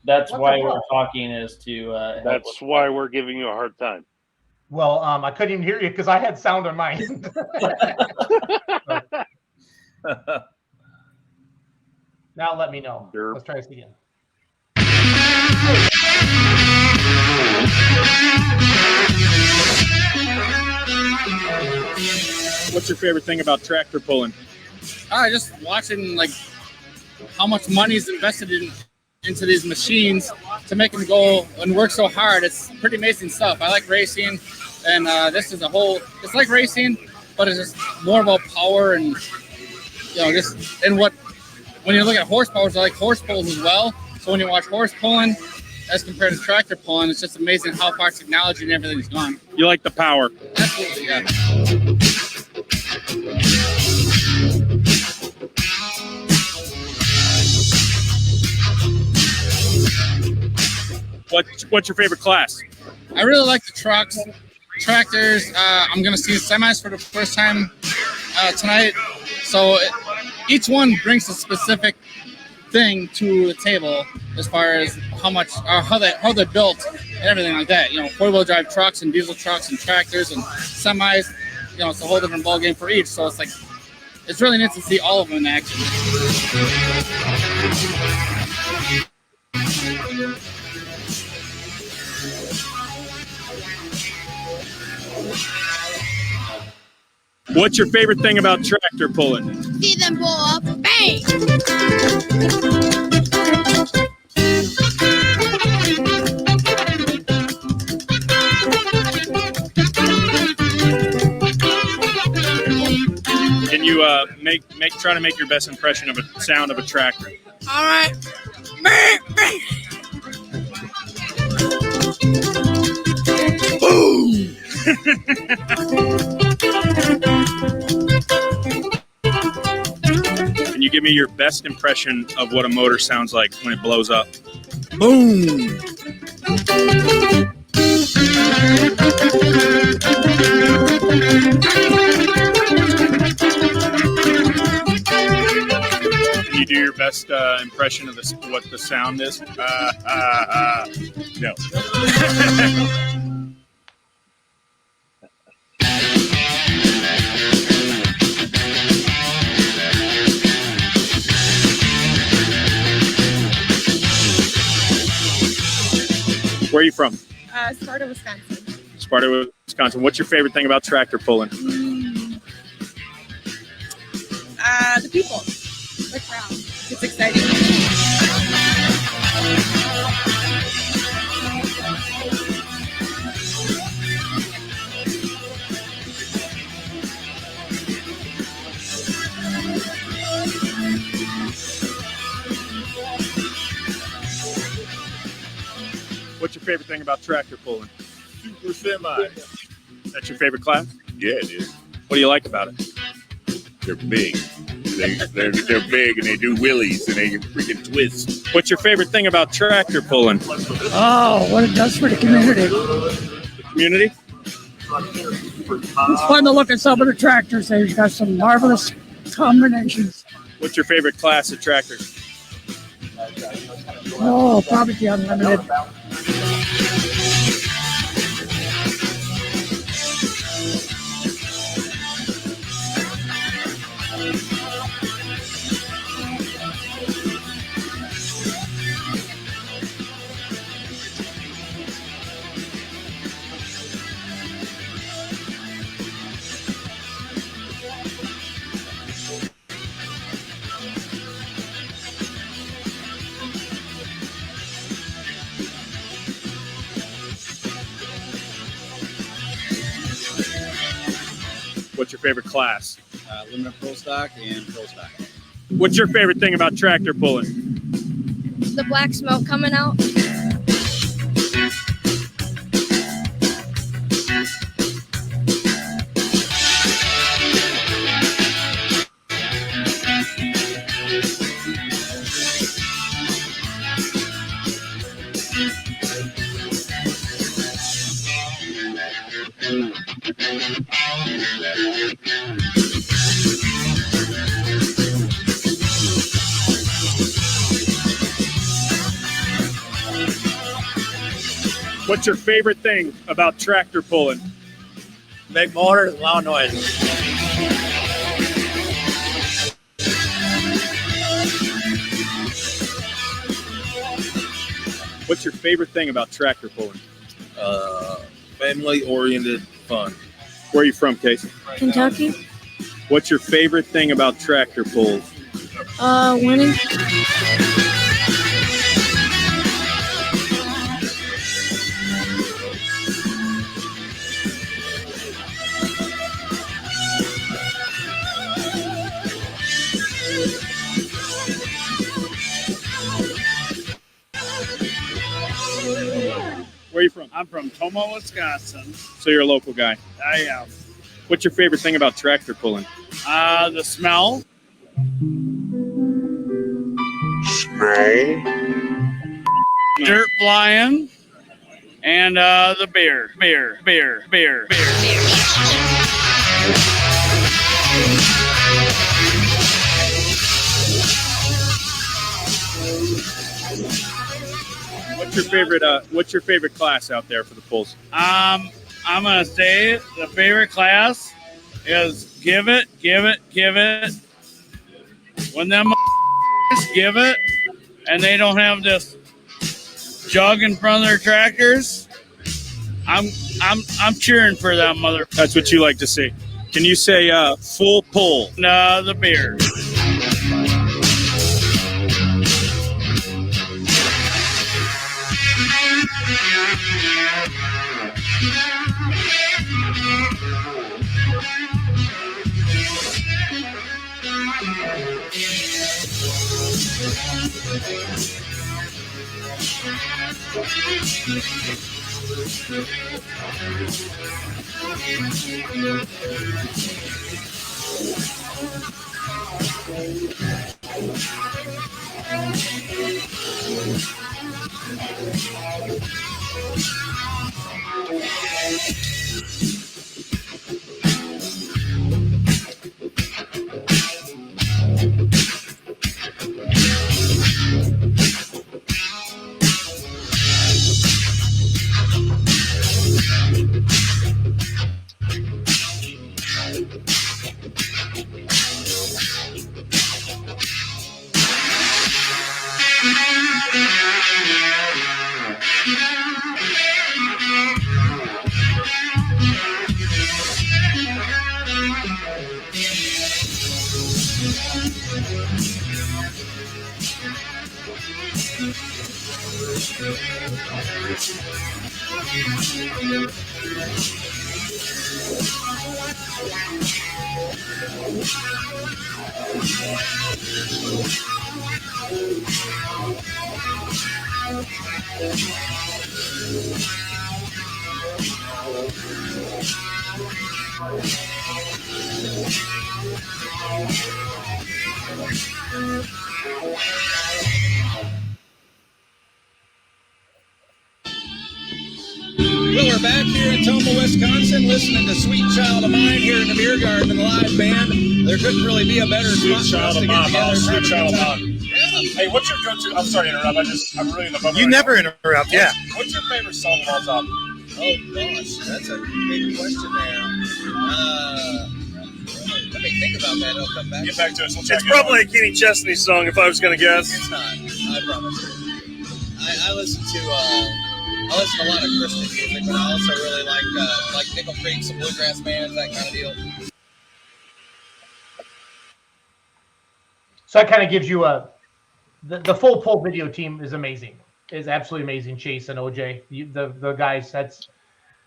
That's What why the we're fuck? talking is to help That's with why we're giving you a hard time. Well, I couldn't even hear you because I had sound on mine. Now let me know. Sure. Let's try this again. What's your favorite thing about tractor pulling? Just watching like how much money is invested into these machines to make them go and work so hard. It's pretty amazing stuff. I like racing, and this is it's like racing, but it's just more about power and when you look at horse powers, I like horse pulls as well. So when you watch horse pulling as compared to tractor pulling, it's just amazing how far technology and everything's gone. You like the power. Absolutely, yeah. What's your favorite class? I really like the trucks, tractors. I'm going to see semis for the first time tonight. So each one brings a specific thing to the table as far as how they're built and everything like that. 4-wheel drive trucks and diesel trucks and tractors and semis. It's a whole different ball game for each. So it's really neat to see all of them in action. What's your favorite thing about tractor pulling? See them pull up. Bang! Can you try to make your best impression of a sound of a tractor? All right. Bang! Bang! Boom! Can you give me your best impression of what a motor sounds like when it blows up? Boom! Can you do your best impression of what the sound is? No. Where are you from? Sparta, Wisconsin. Sparta, Wisconsin. What's your favorite thing about tractor pulling? The people, the crowd. It's exciting. What's your favorite thing about tractor pulling? Super semi. That's your favorite class? Yeah, it is. What do you like about it? They're big. They're big and they do wheelies and they can freaking twist. What's your favorite thing about tractor pulling? Oh, what it does for the community. The community? It's fun to look at some of the tractors. They've got some marvelous combinations. What's your favorite class of tractors? Oh, probably the unlimited. What's your favorite class? Limited pro stock and pro stock. What's your favorite thing about tractor pulling? The black smoke coming out. What's your favorite thing about tractor pulling? Big motors, loud noise. What's your favorite thing about tractor pulling? Family-oriented fun. Where are you from, Casey? Kentucky. What's your favorite thing about tractor pulls? Winning. Where are you from? I'm from Toma, Wisconsin. So you're a local guy. I am. What's your favorite thing about tractor pulling? The smell. Dirt flying. And the beer. What's your favorite class out there for the pulls? I'm gonna say the favorite class is give it. When them give it, and they don't have this jug in front of their tractors, I'm cheering for them, mother. That's what you like to see. Can you say full pull? The beer. Well, we're back here in Toma, Wisconsin, listening to Sweet Child of Mine here in the beer garden in the live band. There couldn't really be a better spot for us to get together. Sweet Child of Mine. Hey, what's your go-to? I'm sorry to interrupt. I'm really in the bummer. You never interrupt, yeah. What's your favorite song of all time? Oh, gosh, that's a big question there. Let me think about that. I'll come back. Get back to us. It's probably a Kenny Chesney song, if I was going to guess. It's not. I promise. I listen to a lot of Christian music, but I also really like Nickel Creek, some bluegrass bands, that kind of deal. So that kind of gives you the full pull video team is amazing. Is absolutely amazing. Chase and OJ, the guys.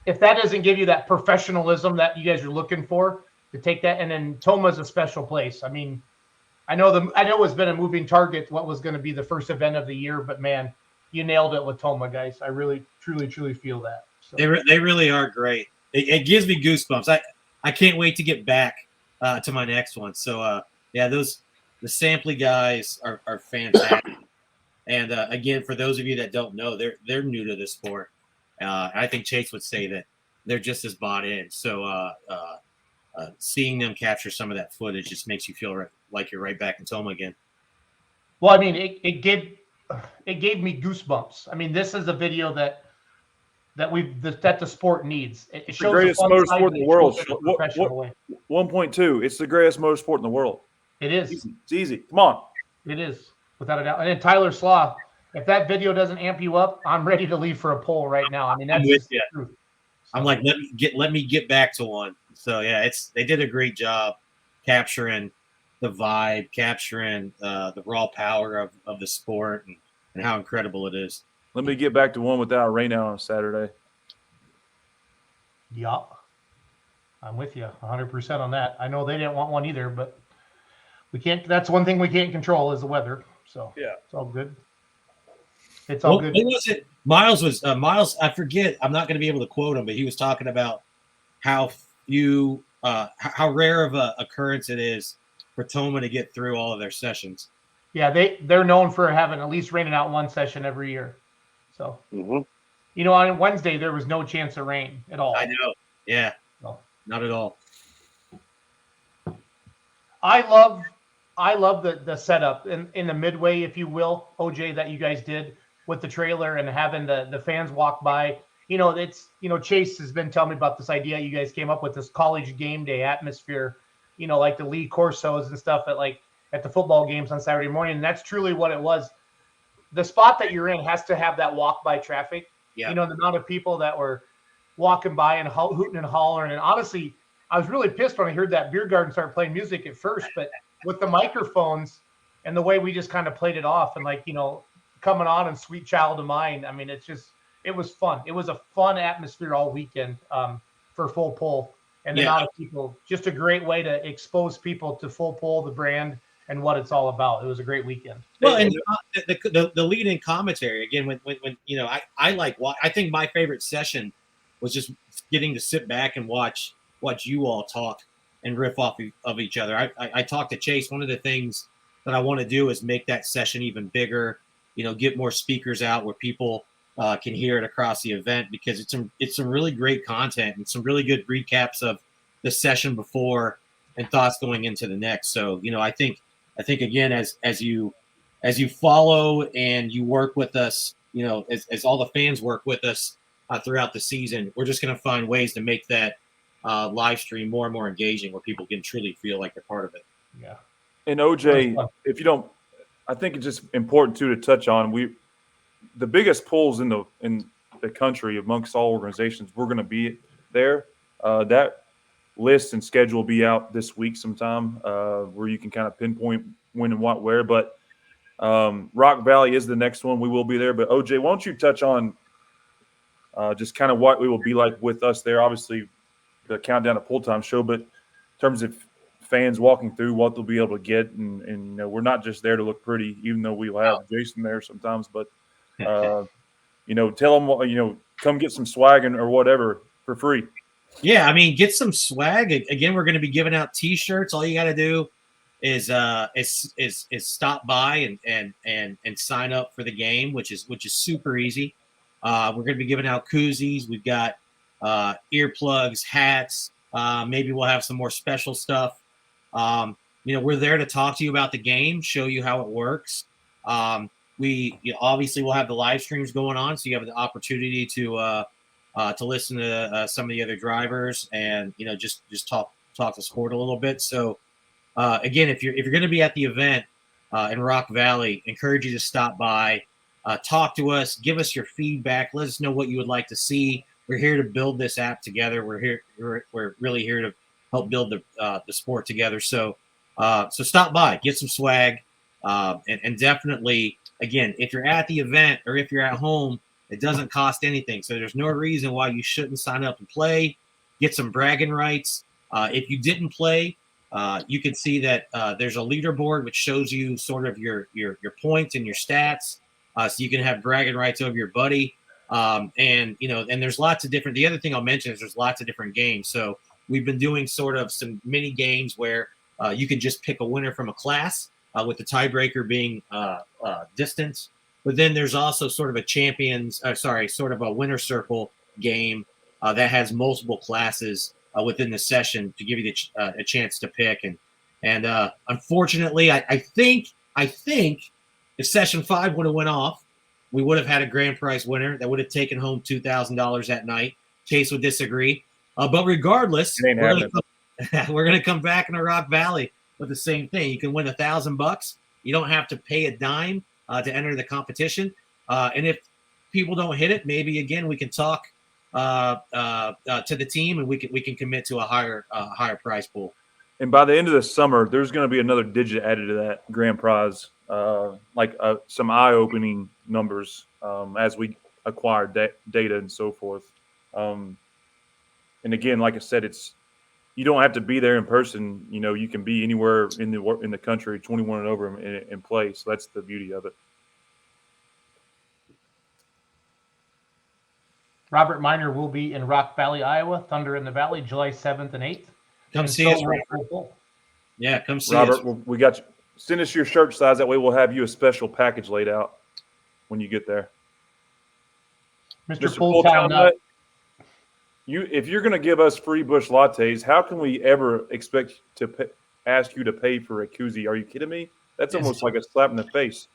If that doesn't give you that professionalism that you guys are looking for to take that, and then Toma's a special place. I mean, I know it's been a moving target. What was going to be the first event of the year, but man, you nailed it with Toma, guys. I really, truly feel that. So. They really are great. It gives me goosebumps. I can't wait to get back to my next one. So yeah, the Sampley guys are fantastic. And again, for those of you that don't know, they're new to the sport. I think Chase would say that they're just as bought in. So seeing them capture some of that footage just makes you feel like you're right back in Toma again. Well, I mean, it gave me goosebumps. I mean, this is a video that that the sport needs. It It's the shows greatest fun side, motorsport but in the it world. shows it in a professional way. 1.2. It's the greatest motorsport in the world. It is. Easy. It's easy. Come on. It is, without a doubt. And then Tyler Slaw, if that video doesn't amp you up, I'm ready to leave for a poll right now. I mean, I'm that's with just you. the truth. I'm like, let me get back to one. So yeah, they did a great job capturing the vibe, capturing the raw power of the sport and how incredible it is. Let me get back to one without rain out on Saturday. Yup. I'm with you 100% on that. I know they didn't want one either, but we can't. That's one thing we can't control is the weather. So yeah, it's all good. It's all good. What was it? Miles was Miles. I forget. I'm not going to be able to quote him, but he was talking about how few, how rare of a occurrence it is for Toma to get through all of their sessions. Yeah, they're known for having at least raining out one session every year. So, you know, on Wednesday there was no chance of rain at all. I know. Yeah, No. Not at all. I love the setup in the midway, if you will, OJ, that you guys did with the trailer and having the fans walk by. You know, it's, you know, Chase has been telling me about this idea you guys came up with, this college game day atmosphere, you know, like the Lee Corsos and stuff at the football games on Saturday morning. And that's truly what it was. The spot that you're in has to have that walk by traffic. Yeah. You know, the amount of people that were walking by and hooting and hollering. And honestly, I was really pissed when I heard that beer garden start playing music at first, but with the microphones and the way we just kind of played it off and like, you know, coming on and Sweet Child of Mine. I mean, it was fun. It was a fun atmosphere all weekend for Full Pull, and the amount of people, just a great way to expose people to Full Pull, the brand, and what it's all about. It was a great weekend. Well, and the lead-in commentary again, when you know, I think my favorite session was just getting to sit back and watch you all talk and riff off of each other. I talked to Chase. One of the things that I want to do is make that session even bigger. You know, get more speakers out where people can hear it across the event, because it's some really great content and some really good recaps of the session before and thoughts going into the next. So, you know, I think again, as you follow and you work with us, you know, as all the fans work with us throughout the season, we're just going to find ways to make that live stream more and more engaging, where people can truly feel like they're part of it. Yeah. And OJ, if you don't, I think it's just important too to touch on, the biggest pulls in the country amongst all organizations, we're going to be there. That list and schedule will be out this week sometime, where you can kind of pinpoint when and what where. But Rock Valley is the next one. We will be there. But OJ, why don't you touch on just kind of what we will be like with us there? Obviously, the Countdown to Pull Time show, but in terms of fans walking through, what they'll be able to get, and you know, we're not just there to look pretty, even though we'll have Jason there sometimes. But you know, tell them, you know, come get some swag or whatever for free. Yeah, I mean, get some swag. Again, we're going to be giving out T-shirts. All you got to do is stop by and sign up for the game, which is super easy. We're going to be giving out koozies. We've got earplugs, hats. Maybe we'll have some more special stuff. You know, we're there to talk to you about the game, show you how it works. Obviously we'll have the live streams going on, so you have the opportunity to listen to some of the other drivers and, you know, just talk the sport a little bit. So again, if you're going to be at the event in Rock Valley, encourage you to stop by, talk to us, give us your feedback, let us know what you would like to see. We're here to build this app together. We're really here to help build the sport together. So stop by, get some swag, and definitely, again, if you're at the event or if you're at home, it doesn't cost anything. So there's no reason why you shouldn't sign up and play, get some bragging rights. If you didn't play, you can see that there's a leaderboard which shows you sort of your points and your stats, so you can have bragging rights over your buddy. And you know, and there's lots of different. The other thing I'll mention is there's lots of different games. So we've been doing sort of some mini games where you can just pick a winner from a class, with the tiebreaker being distance. But then there's also sort of sort of a winner circle game that has multiple classes within the session to give you a chance to pick. And unfortunately, I think if session 5 would have went off, we would have had a grand prize winner that would have taken home $2,000 that night. Chase would disagree. But regardless, It ain't we're going to come back in the Rock Valley with the same thing. You can win $1,000. You don't have to pay a dime to enter the competition. And if people don't hit it, maybe again we can talk to the team and we can commit to a higher prize pool. And by the end of the summer, there's going to be another digit added to that grand prize, some eye-opening numbers as we acquire data and so forth. And again, like I said, you don't have to be there in person. You can be anywhere in the country, 21 and over, and play. So that's the beauty of it. Robert Miner will be in Rock Valley, Iowa, Thunder in the Valley, July 7th and 8th. Come and see so us, Robert. Yeah, come see Robert, us. we got you. Send us your shirt size. That way we'll have you a special package laid out when you get there. Mr. Full-Town if you're going to give us free Busch lattes, how can we ever expect to ask you to pay for a koozie? Are you kidding me? That's almost like a slap in the face.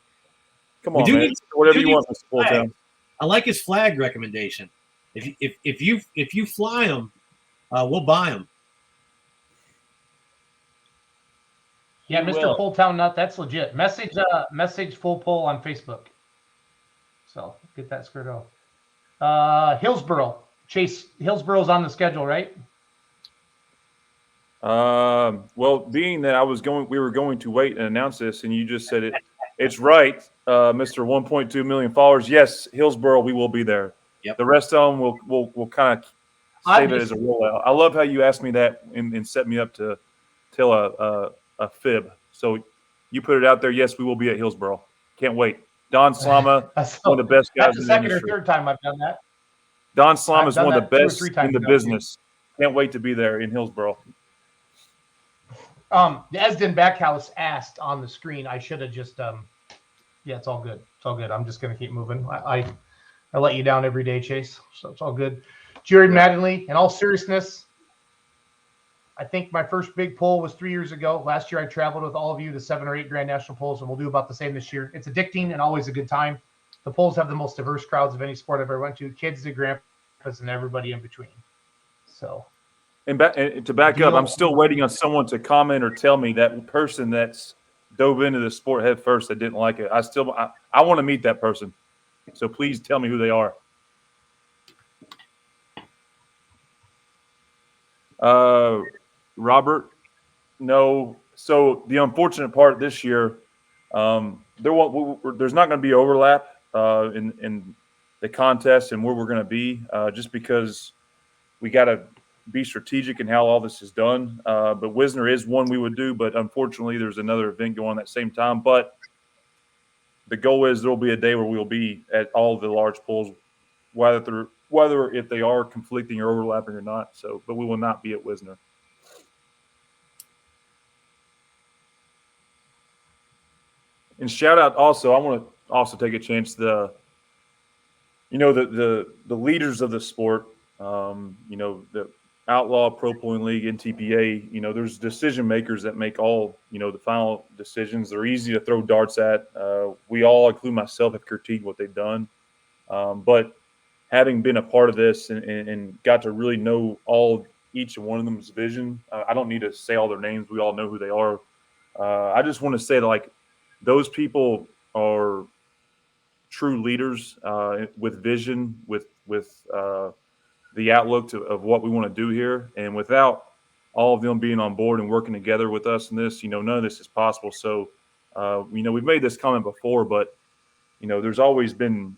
Come on, man. Whatever you want, Mr. Full-Town. I like his flag recommendation. If you fly them, we'll buy them. Yeah, Mr. Full-Town Nut, that's legit. Message Full Pull on Facebook. So get that squared off. Hillsboro. Chase, Hillsboro's on the schedule, right? Well, being that we were going to wait and announce this, and you just said it. It's right, Mr. 1.2 million followers. Yes, Hillsboro, we will be there. Yep. The rest of them we'll kind of save it as a rollout. I love how you asked me that and set me up to tell a fib. So you put it out there. Yes, we will be at Hillsboro. Can't wait. Don Slama, one of the best guys in the industry. That's the second or third time I've done that. Don Slama is one of the best in the now. business. Can't wait to be there in Hillsboro. The Esden Backhouse asked on the screen. I should have just yeah, it's all good. It's all good. I'm just gonna keep moving. I let you down every day, Chase. So it's all good. Jared Mattingly, in all seriousness, I think my first big poll was 3 years ago. Last year I traveled with all of you to 7 or 8 Grand National polls, and we'll do about the same this year. It's addicting and always a good time. The polls have the most diverse crowds of any sport I've ever went to. Kids to grandpas and everybody in between. So. And to back up, I'm still waiting on someone to comment or tell me that person that's dove into the sport head first that didn't like it. I want to meet that person. So please tell me who they are. Robert, no. So the unfortunate part this year, there's not going to be overlap in the contest and where we're going to be, just because we got to be strategic in how all this is done. But Wisner is one we would do, but unfortunately there's another event going on at the same time. But the goal is there will be a day where we'll be at all of the large polls, whether if they are conflicting or overlapping or not. So, but we will not be at Wisner. And shout out also, I want to also take a chance the leaders of the sport, the Outlaw Pro Pulling League, NTPA, there's decision makers that make all, the final decisions. They're easy to throw darts at. We all, including myself, have critiqued what they've done. But having been a part of this and got to really know each one of them's vision, I don't need to say all their names. We all know who they are. I just want to say that, those people are true leaders with vision, with the outlook of what we want to do here. And without all of them being on board and working together with us in this, none of this is possible. So, we've made this comment before, but, there's always been,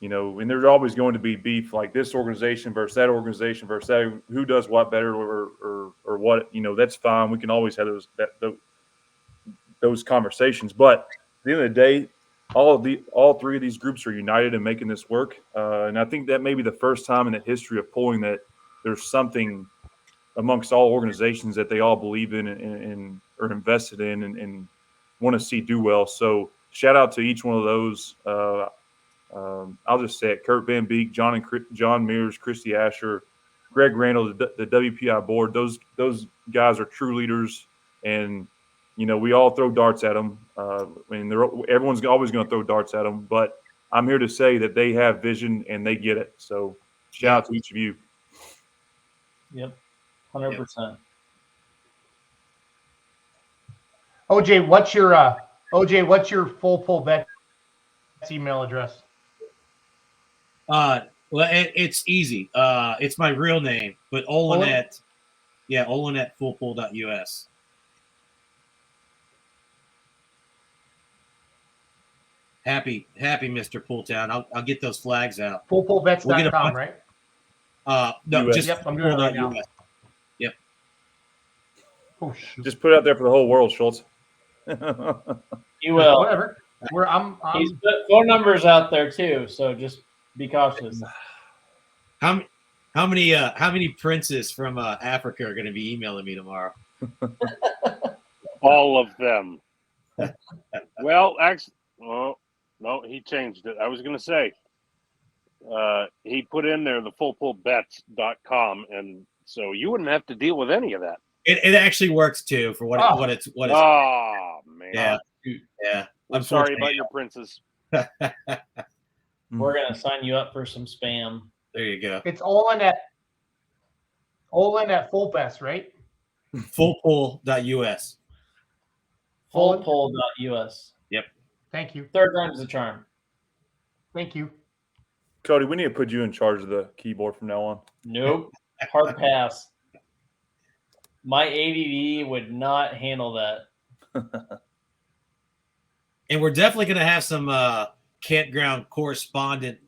and there's always going to be beef, like this organization versus that organization versus that, who does what better or what, that's fine. We can always have those conversations. But at the end of the day, all three of these groups are united in making this work. And I think that may be the first time in the history of polling that there's something amongst all organizations that they all believe in and are invested in and want to see do well. So shout out to each one of those. I'll just say it: Kurt Van Beek, John Mears, Christy Asher, Greg Randall, the WPI board. Those guys are true leaders, and we all throw darts at them. Everyone's always going to throw darts at them, but I'm here to say that they have vision and they get it. So shout out to each of you. Yep, 100%. OJ, what's your full pull bet email address? Well, it's easy. It's my real name, but Olanet, Olanet fullpull.us. Happy, Mr. Pooltown. I'll get those flags out. Fullpullbets.com, right? No, US. just Yep, I'm doing it right now. fullpull.us. Yep. Oh shoot. Just put it out there for the whole world, Schultz. You will. Whatever. He's put phone numbers out there too, so just be cautious. How many princes from Africa are going to be emailing me tomorrow? All of them. Well, actually, no, he changed it. I was going to say, he put in there the fullpullbets.com, and so you wouldn't have to deal with any of that. It actually works too for what it's. Oh man. Yeah. I'm sorry about your princes. We're gonna sign you up for some spam. There you go. It's all in at Full Best, right? Fullpull.us. Fullpull.us. Yep. Thank you. Third time's the charm. Thank you. Cody, we need to put you in charge of the keyboard from now on. Nope. Hard pass. My ADD would not handle that. And we're definitely going to have some campground correspondent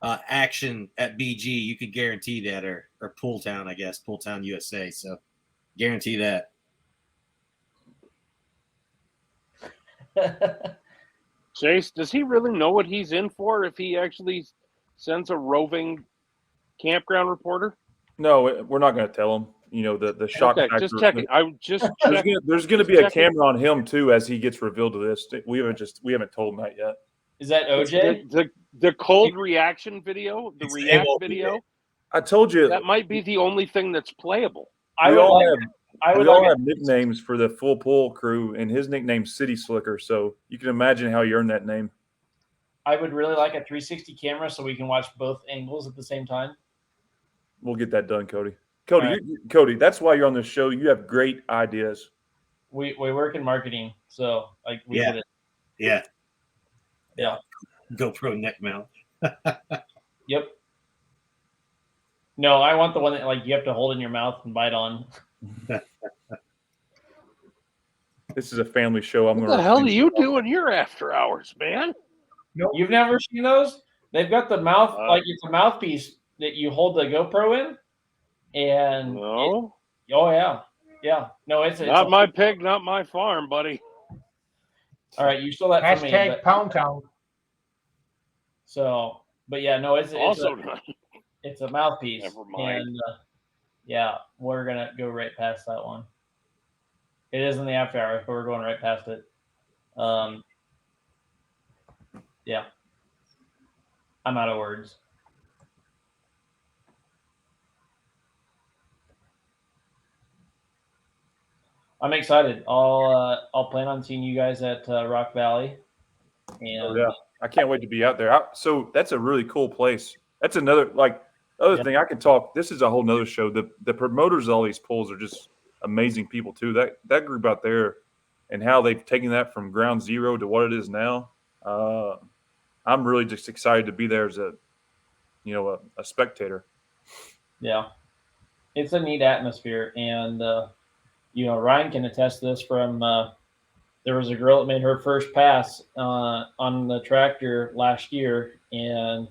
action at BG. You could guarantee that, or Pooltown, I guess, Pooltown, USA. So guarantee that. Chase, does he really know what he's in for if he actually sends a roving campground reporter? No, we're not going to tell him. You know, the shock Okay, factor. just checking. I just there's going to be a camera on him too as he gets revealed to this. We haven't told him that yet. Is that OJ? The cold reaction video, the react video? I told you that might be the only thing that's playable. We all have nicknames for the full pull crew, and his nickname's City Slicker. So you can imagine how he earned that name. I would really like a 360 camera so we can watch both angles at the same time. We'll get that done, Cody. Cody, Right. Cody, that's why you're on this show. You have great ideas. We work in marketing, so we get it. Yeah. GoPro neck mount. Yep. No, I want the one that you have to hold in your mouth and bite on. This is a family show. What the hell do you do in your after hours, man? No, You've never seen those? They've got the mouth it's a mouthpiece that you hold the GoPro in, and no. Yeah. No, it's Not my pig, not my farm, buddy. All right, you stole that from me. Hashtag Pound Town. So, but yeah, no, it's Also it's a mouthpiece. Never mind. And yeah, we're gonna go right past that one. It is in the after hours, but we're going right past it. Yeah, I'm out of words. I'm excited. I'll plan on seeing you guys at Rock Valley. And yeah, I can't wait to be out there. So that's a really cool place. That's another thing I could talk. This is a whole nother show. The promoters of all these pools are just amazing people too. That group out there and how they've taken that from ground zero to what it is now. I'm really just excited to be there as a spectator. Yeah, it's a neat atmosphere, and Ryan can attest to this from. There was a girl that made her first pass on the tractor last year, and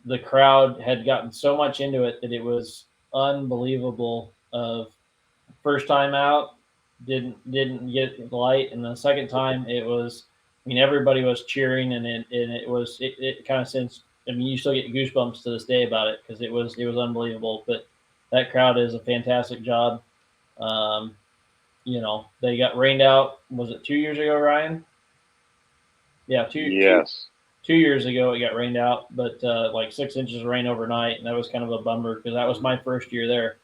the crowd had gotten so much into it that it was unbelievable. Of first time out, didn't get the light, and the second time it was. I mean, everybody was cheering, and it kind of sends. I mean, you still get goosebumps to this day about it because it was unbelievable. But that crowd is a fantastic job. They got rained out. Was it 2 years ago, Ryan? Yeah, 2 years ago it got rained out, but 6 inches of rain overnight, and that was kind of a bummer because that was my first year there.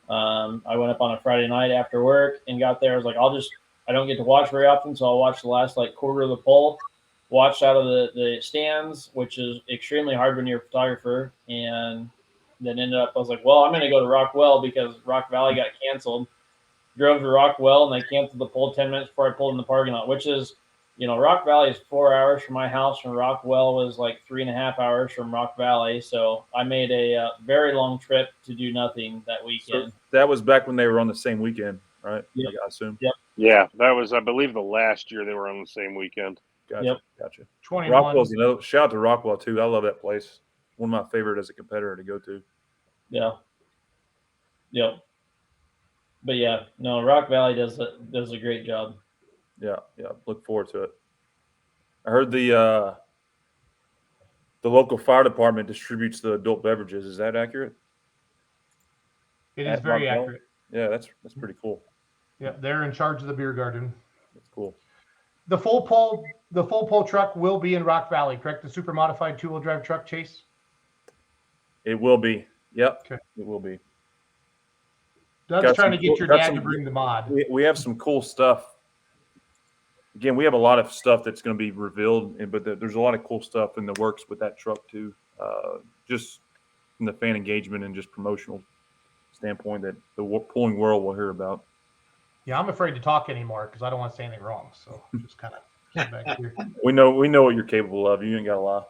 I went up on a Friday night after work and got there. I was like, I don't get to watch very often, so I'll watch the last quarter of the pole. watched out of the stands, which is extremely hard when you're a photographer. And then ended up, I was like, well, I'm going to go to Rockwell because Rock Valley got canceled. Drove to Rockwell, and they canceled the poll 10 minutes before I pulled in the parking lot, which is, Rock Valley is 4 hours from my house, and Rockwell was like 3.5 hours from Rock Valley. So I made a very long trip to do nothing that weekend. So that was back when they were on the same weekend, right? Yep. I assume. Yep. Yeah, that was, I believe, the last year they were on the same weekend. Gotcha. Yep. Gotcha. 21. Rockwell's, shout out to Rockwell too. I love that place. One of my favorite as a competitor to go to. Yeah. Yep. But yeah, no, Rock Valley does a great job. Yeah. Look forward to it. I heard the local fire department distributes the adult beverages. Is that accurate? It is very accurate. Yeah, that's pretty cool. Yeah, they're in charge of the beer garden. That's cool. The full pull truck will be in Rock Valley, correct? The super modified 2-wheel drive truck, Chase? It will be. Yep. Okay. It will be. Doug's trying to get your dad to bring the mod. We have some cool stuff. Again, we have a lot of stuff that's going to be revealed, but there's a lot of cool stuff in the works with that truck too. Just from the fan engagement and just promotional standpoint that the pulling world will hear about. Yeah, I'm afraid to talk anymore because I don't want to say anything wrong. So just kind of sit back here. We know what you're capable of. You ain't got to lie.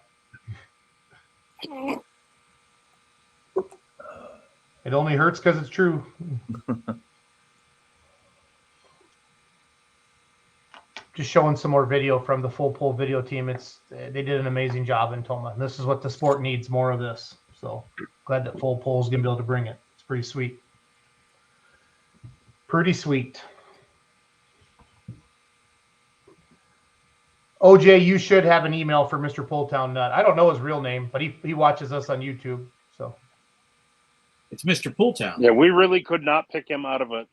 It only hurts because it's true. Just showing some more video from the full pull video team. They did an amazing job in Toma. And this is what the sport needs, more of this. So glad that full pull is gonna be able to bring it. It's pretty sweet. Pretty sweet. OJ, you should have an email for Mr. Pulltown Nut. I don't know his real name, but he watches us on YouTube. So it's Mr. Pulltown. Yeah, we really could not pick him out of a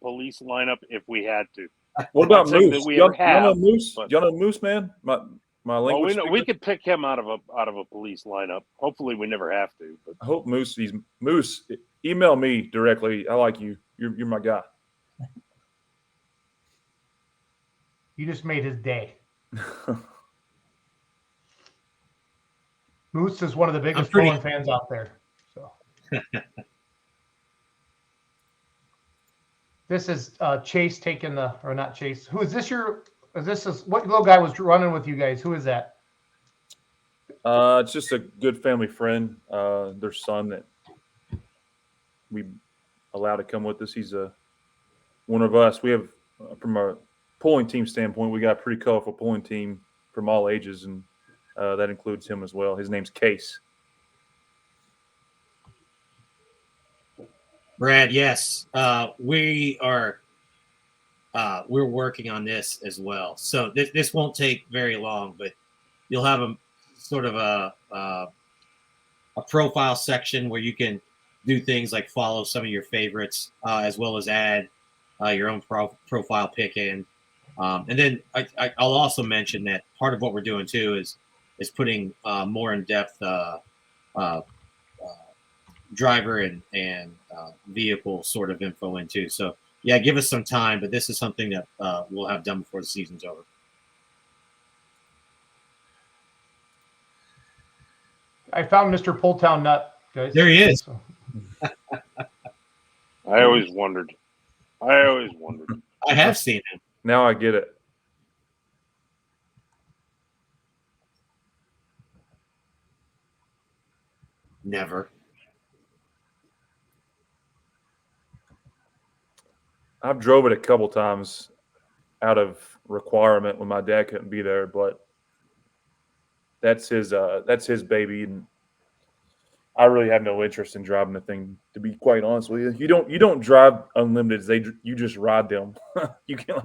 police lineup if we had to. What about Moose? Y'all know Moose? Y'all know Moose, man? My language. Well, we could pick him out of a police lineup. Hopefully, we never have to. But I hope Moose. Moose. Email me directly. I like you. You're my guy. You just made his day. Moose is one of the biggest pulling fans out there. So this is Chase taking or not Chase. Who is this? What little guy was running with you guys? Who is that? It's just a good family friend. Their son that we allowed to come with us. He's one of us. We have from a pulling team standpoint, we got a pretty colorful pulling team from all ages, and that includes him as well. His name's Case. Brad, yes, we are. We're working on this as well, so this won't take very long. But you'll have a sort of a profile section where you can do things like follow some of your favorites, as well as add your own profile pick in. And then I'll also mention that part of what we're doing too is putting more in depth driver and vehicle sort of info in too. So yeah, give us some time, but this is something that we'll have done before the season's over. I found Mr. Pulltown Nut, guys. There he is. I always wondered. I have seen him. Now I get it. Never. I've drove it a couple times out of requirement when my dad couldn't be there, but that's his baby, and I really have no interest in driving the thing, to be quite honest with you. You don't drive unlimited. You just ride them. You can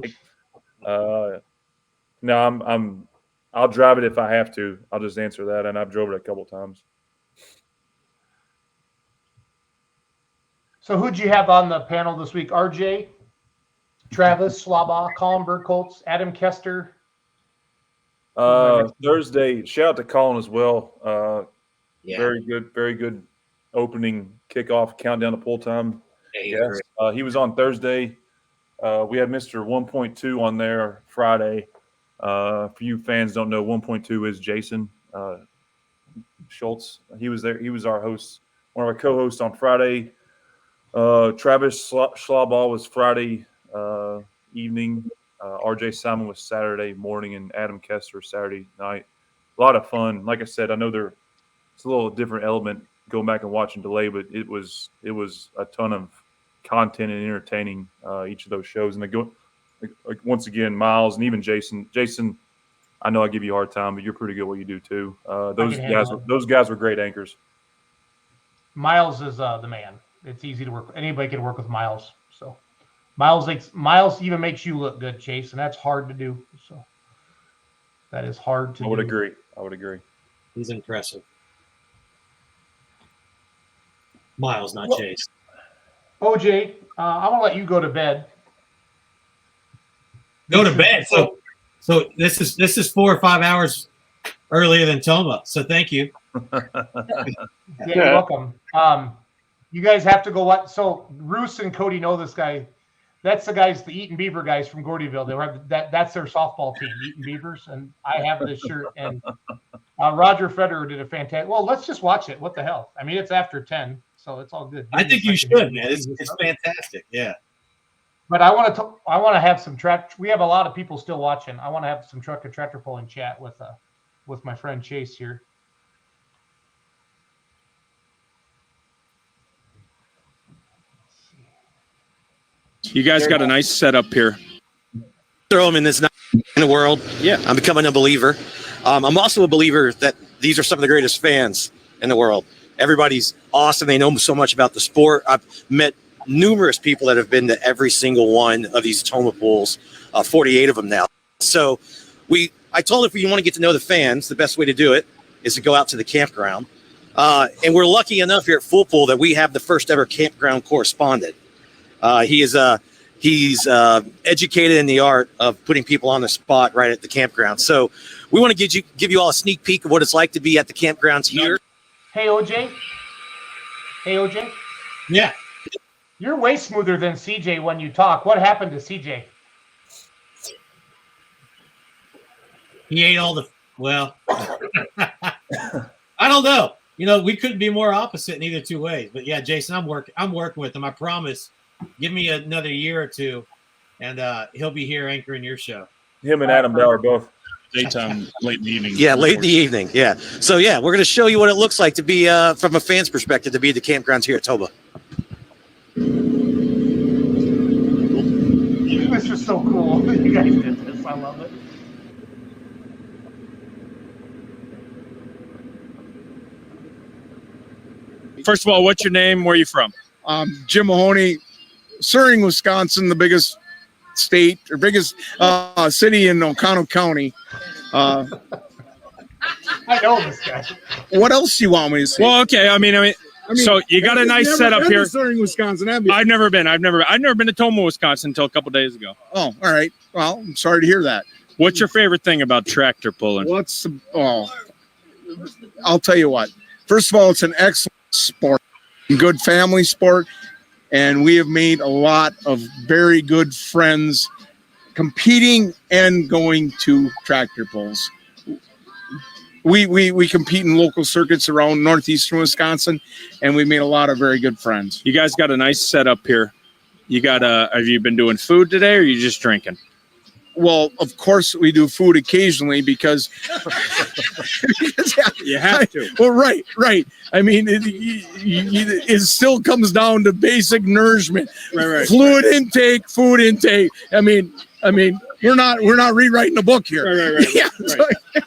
no, I'll drive it if I have to. I'll just answer that, and I've drove it a couple times. So who'd you have on the panel this week? RJ, Travis, Slaba, Colin Burkholz, Adam Kester. Thursday, shout out to Colin as well. Yeah. Very good opening kickoff countdown to pull time. Yeah, he was on Thursday. We had Mr. 1.2 on there Friday. For you fans don't know, 1.2 is Jason Schultz. He was there. He was our host, one of our co-hosts on Friday. Travis Schlaball was Friday evening. RJ Simon was Saturday morning, and Adam Kessler Saturday night. A lot of fun. Like I said, I know it's a little different element going back and watching delay, but it was a ton of content and entertaining each of those shows. And they go like once again, Miles and even Jason. Jason, I know I give you a hard time, but you're pretty good at what you do too. Those guys were great anchors. Miles is the man. It's easy to work. Anybody can work with Miles. So Miles even makes you look good, Chase, and that's hard to do. So that is hard to do. I would agree. He's impressive. Miles, not Chase. OJ, I want to let you go to bed. Go to bed. So this is 4 or 5 hours earlier than Toma. So thank you. Yeah, you're welcome. You guys have to go watch. So Roos and Cody know this guy. That's the Eaton Beaver guys from Gordyville. They were that's their softball team, Eaton Beavers, and I have this shirt. And Roger Federer did a fantastic. Well, let's just watch it. What the hell? I mean, it's after 10, so it's all good. I think you should, man. It's fantastic. Yeah. But I want to have some track. We have a lot of people still watching. I want to have some truck and tractor pulling chat with my friend Chase here. You guys got a nice setup here. Throw them in this in the world. Yeah. I'm becoming a believer. I'm also a believer that these are some of the greatest fans in the world. Everybody's awesome. They know so much about the sport. I've met numerous people that have been to every single one of these Toma pools, 48 of them now. So I told if you want to get to know the fans, the best way to do it is to go out to the campground. And we're lucky enough here at Full Pool that we have the first ever campground correspondent. He's educated in the art of putting people on the spot right at the campground. So we want to give you all a sneak peek of what it's like to be at the campgrounds here. Hey, OJ. Yeah. You're way smoother than CJ when you talk. What happened to CJ? He ate all the well. I don't know. We couldn't be more opposite in either two ways. But yeah, Jason, I'm working with him. I promise. Give me another year or two, and he'll be here anchoring your show. Him and Adam Bell are both daytime, late in the evening. Yeah, late in the evening. Yeah. So yeah, we're going to show you what it looks like to be from a fan's perspective to be at the campgrounds here at Toma. This is so cool. You guys did this. I love it. First of all, what's your name? Where are you from? Jim Mahoney, Suring, Wisconsin, the biggest state or biggest city in Oquawka County. I know this guy. What else do you want me to say? Well, okay. I mean, so you got a nice setup here. Suring, Wisconsin, have you? I've never been to Toma, Wisconsin until a couple days ago. Oh, all right. Well, I'm sorry to hear that. What's your favorite thing about tractor pulling? I'll tell you what. First of all, it's an excellent sport, good family sport, and we have made a lot of very good friends competing and going to tractor pulls. We compete in local circuits around northeastern Wisconsin, and we made a lot of very good friends. You guys got a nice setup here. You got have you been doing food today, or are you just drinking? Well, of course we do food occasionally because you have to. Well, right. I mean, it still comes down to basic nourishment, right. Fluid intake, food intake. I mean, we're not rewriting the book here. Right. Yeah. Right.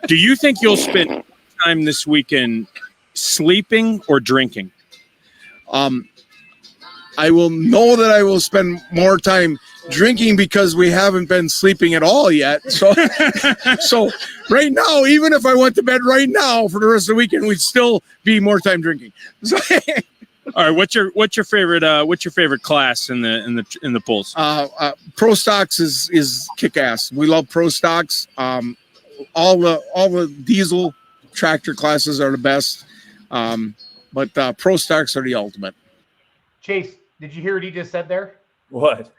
Do you think you'll spend time this weekend sleeping or drinking? I will know that I will spend more time drinking because we haven't been sleeping at all yet. So, so right now, even if I went to bed right now for the rest of the weekend, we'd still be more time drinking. So, all right, what's your favorite class in the pools? Pro Stocks is kick ass. We love Pro Stocks. All the diesel tractor classes are the best, but Pro Stocks are the ultimate. Chase, did you hear what he just said there? What?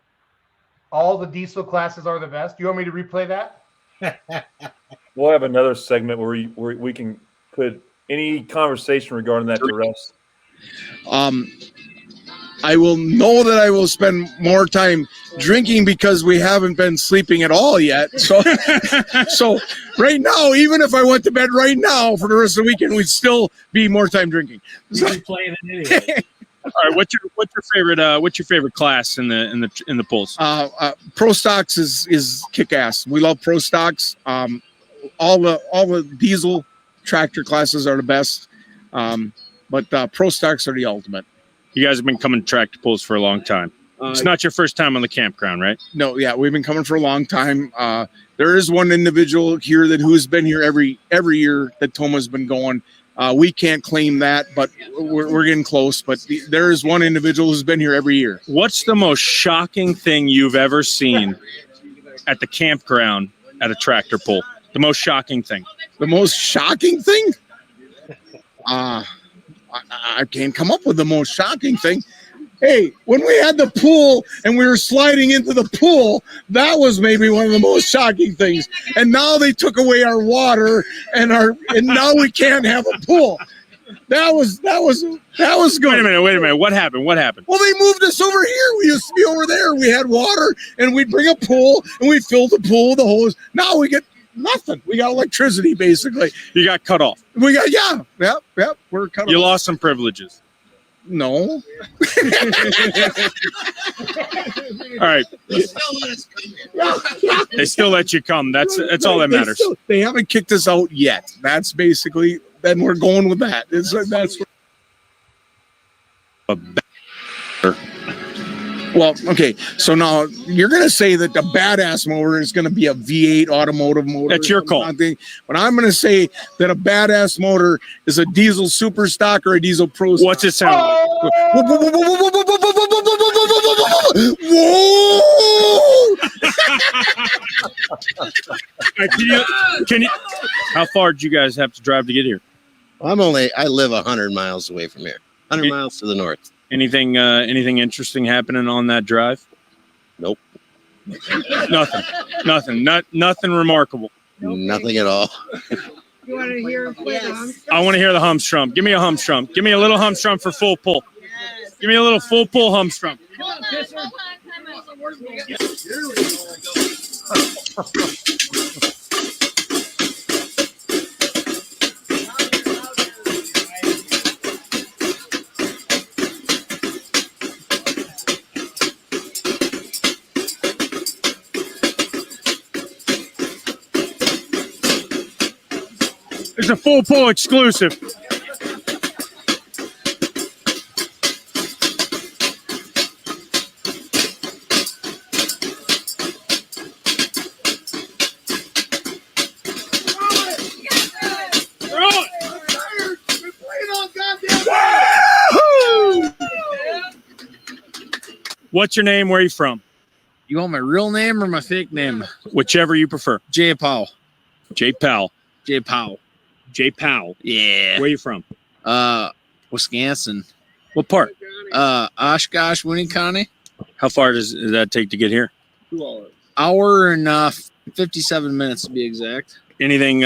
All the diesel classes are the best. Do you want me to replay that? We'll have another segment where we can put any conversation regarding that to rest. I will know that I will spend more time drinking because we haven't been sleeping at all yet. So, so right now, even if I went to bed right now for the rest of the weekend, we'd still be more time drinking. You'd be playing it anyway. All right, what's your favorite class in the pools? Pro Stocks is kick ass. We love Pro Stocks. All the diesel tractor classes are the best, but Pro Stocks are the ultimate. You guys have been coming to tractor pools for a long time. It's not your first time on the campground, right? No, yeah, we've been coming for a long time. There is one individual here who's been here every year that Toma's been going. We can't claim that, but we're getting close. But there is one individual who's been here every year. What's the most shocking thing you've ever seen at the campground at a tractor pull? The most shocking thing. The most shocking thing? I can't come up with the most shocking thing. Hey, when we had the pool and we were sliding into the pool, that was maybe one of the most shocking things. And now they took away our water and now we can't have a pool. That was good. Wait a minute. What happened? Well, they moved us over here. We used to be over there. We had water and we'd bring a pool and we'd fill the pool with the hose. Now we get nothing. We got electricity basically. You got cut off. We got yep. We're cut off. You lost some privileges. No. All right. They still let you come. That's all that matters. They haven't kicked us out yet. That's basically. Then we're going with that. That's. Well, okay. So now you're going to say that the badass motor is going to be a V8 automotive motor. That's your call. But I'm going to say that a badass motor is a diesel super stock or a diesel pro stock. What's it sound like? Whoa! Can you? How far did you guys have to drive to get here? I live 100 miles away from here. 100 miles to the north. Anything interesting happening on that drive? Nope. Nothing. Nothing remarkable. Nothing at all. You want to hear him play the hum? I want to hear the hum strum. Give me a hum strum. Give me a little hum strum for full pull. Give me a little full pull hum strum. It's a full pull exclusive. What's your name? Where are you from? You want my real name or my fake name? Whichever you prefer. J. Powell. J. Powell. J. Powell. J. Powell. Yeah. Where are you from? Wisconsin. What part? Oshkosh, Winneconne. How far does that take to get here? 2 hours. Hour and 57 minutes to be exact. Anything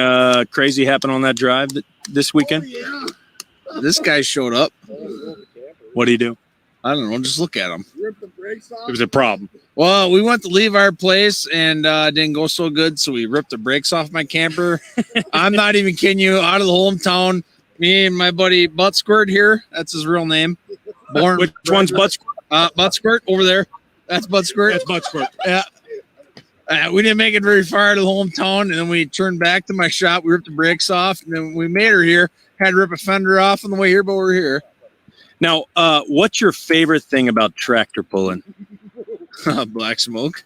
crazy happen on that drive this weekend? Oh, yeah. This guy showed up. What did he do? I don't know. Just look at him. It was a problem. Well, we went to leave our place and didn't go so good, so we ripped the brakes off my camper. I'm not even kidding you. Out of the hometown, me and my buddy Butt Squirt here. That's his real name. Which one's Butt Squirt? Butt Squirt over there. That's Butt Squirt. That's Butt Squirt. Yeah. We didn't make it very far to the hometown, and then we turned back to my shop. We ripped the brakes off, and then we made her here. Had to rip a fender off on the way here, but we're here. Now, what's your favorite thing about tractor pulling? Black smoke.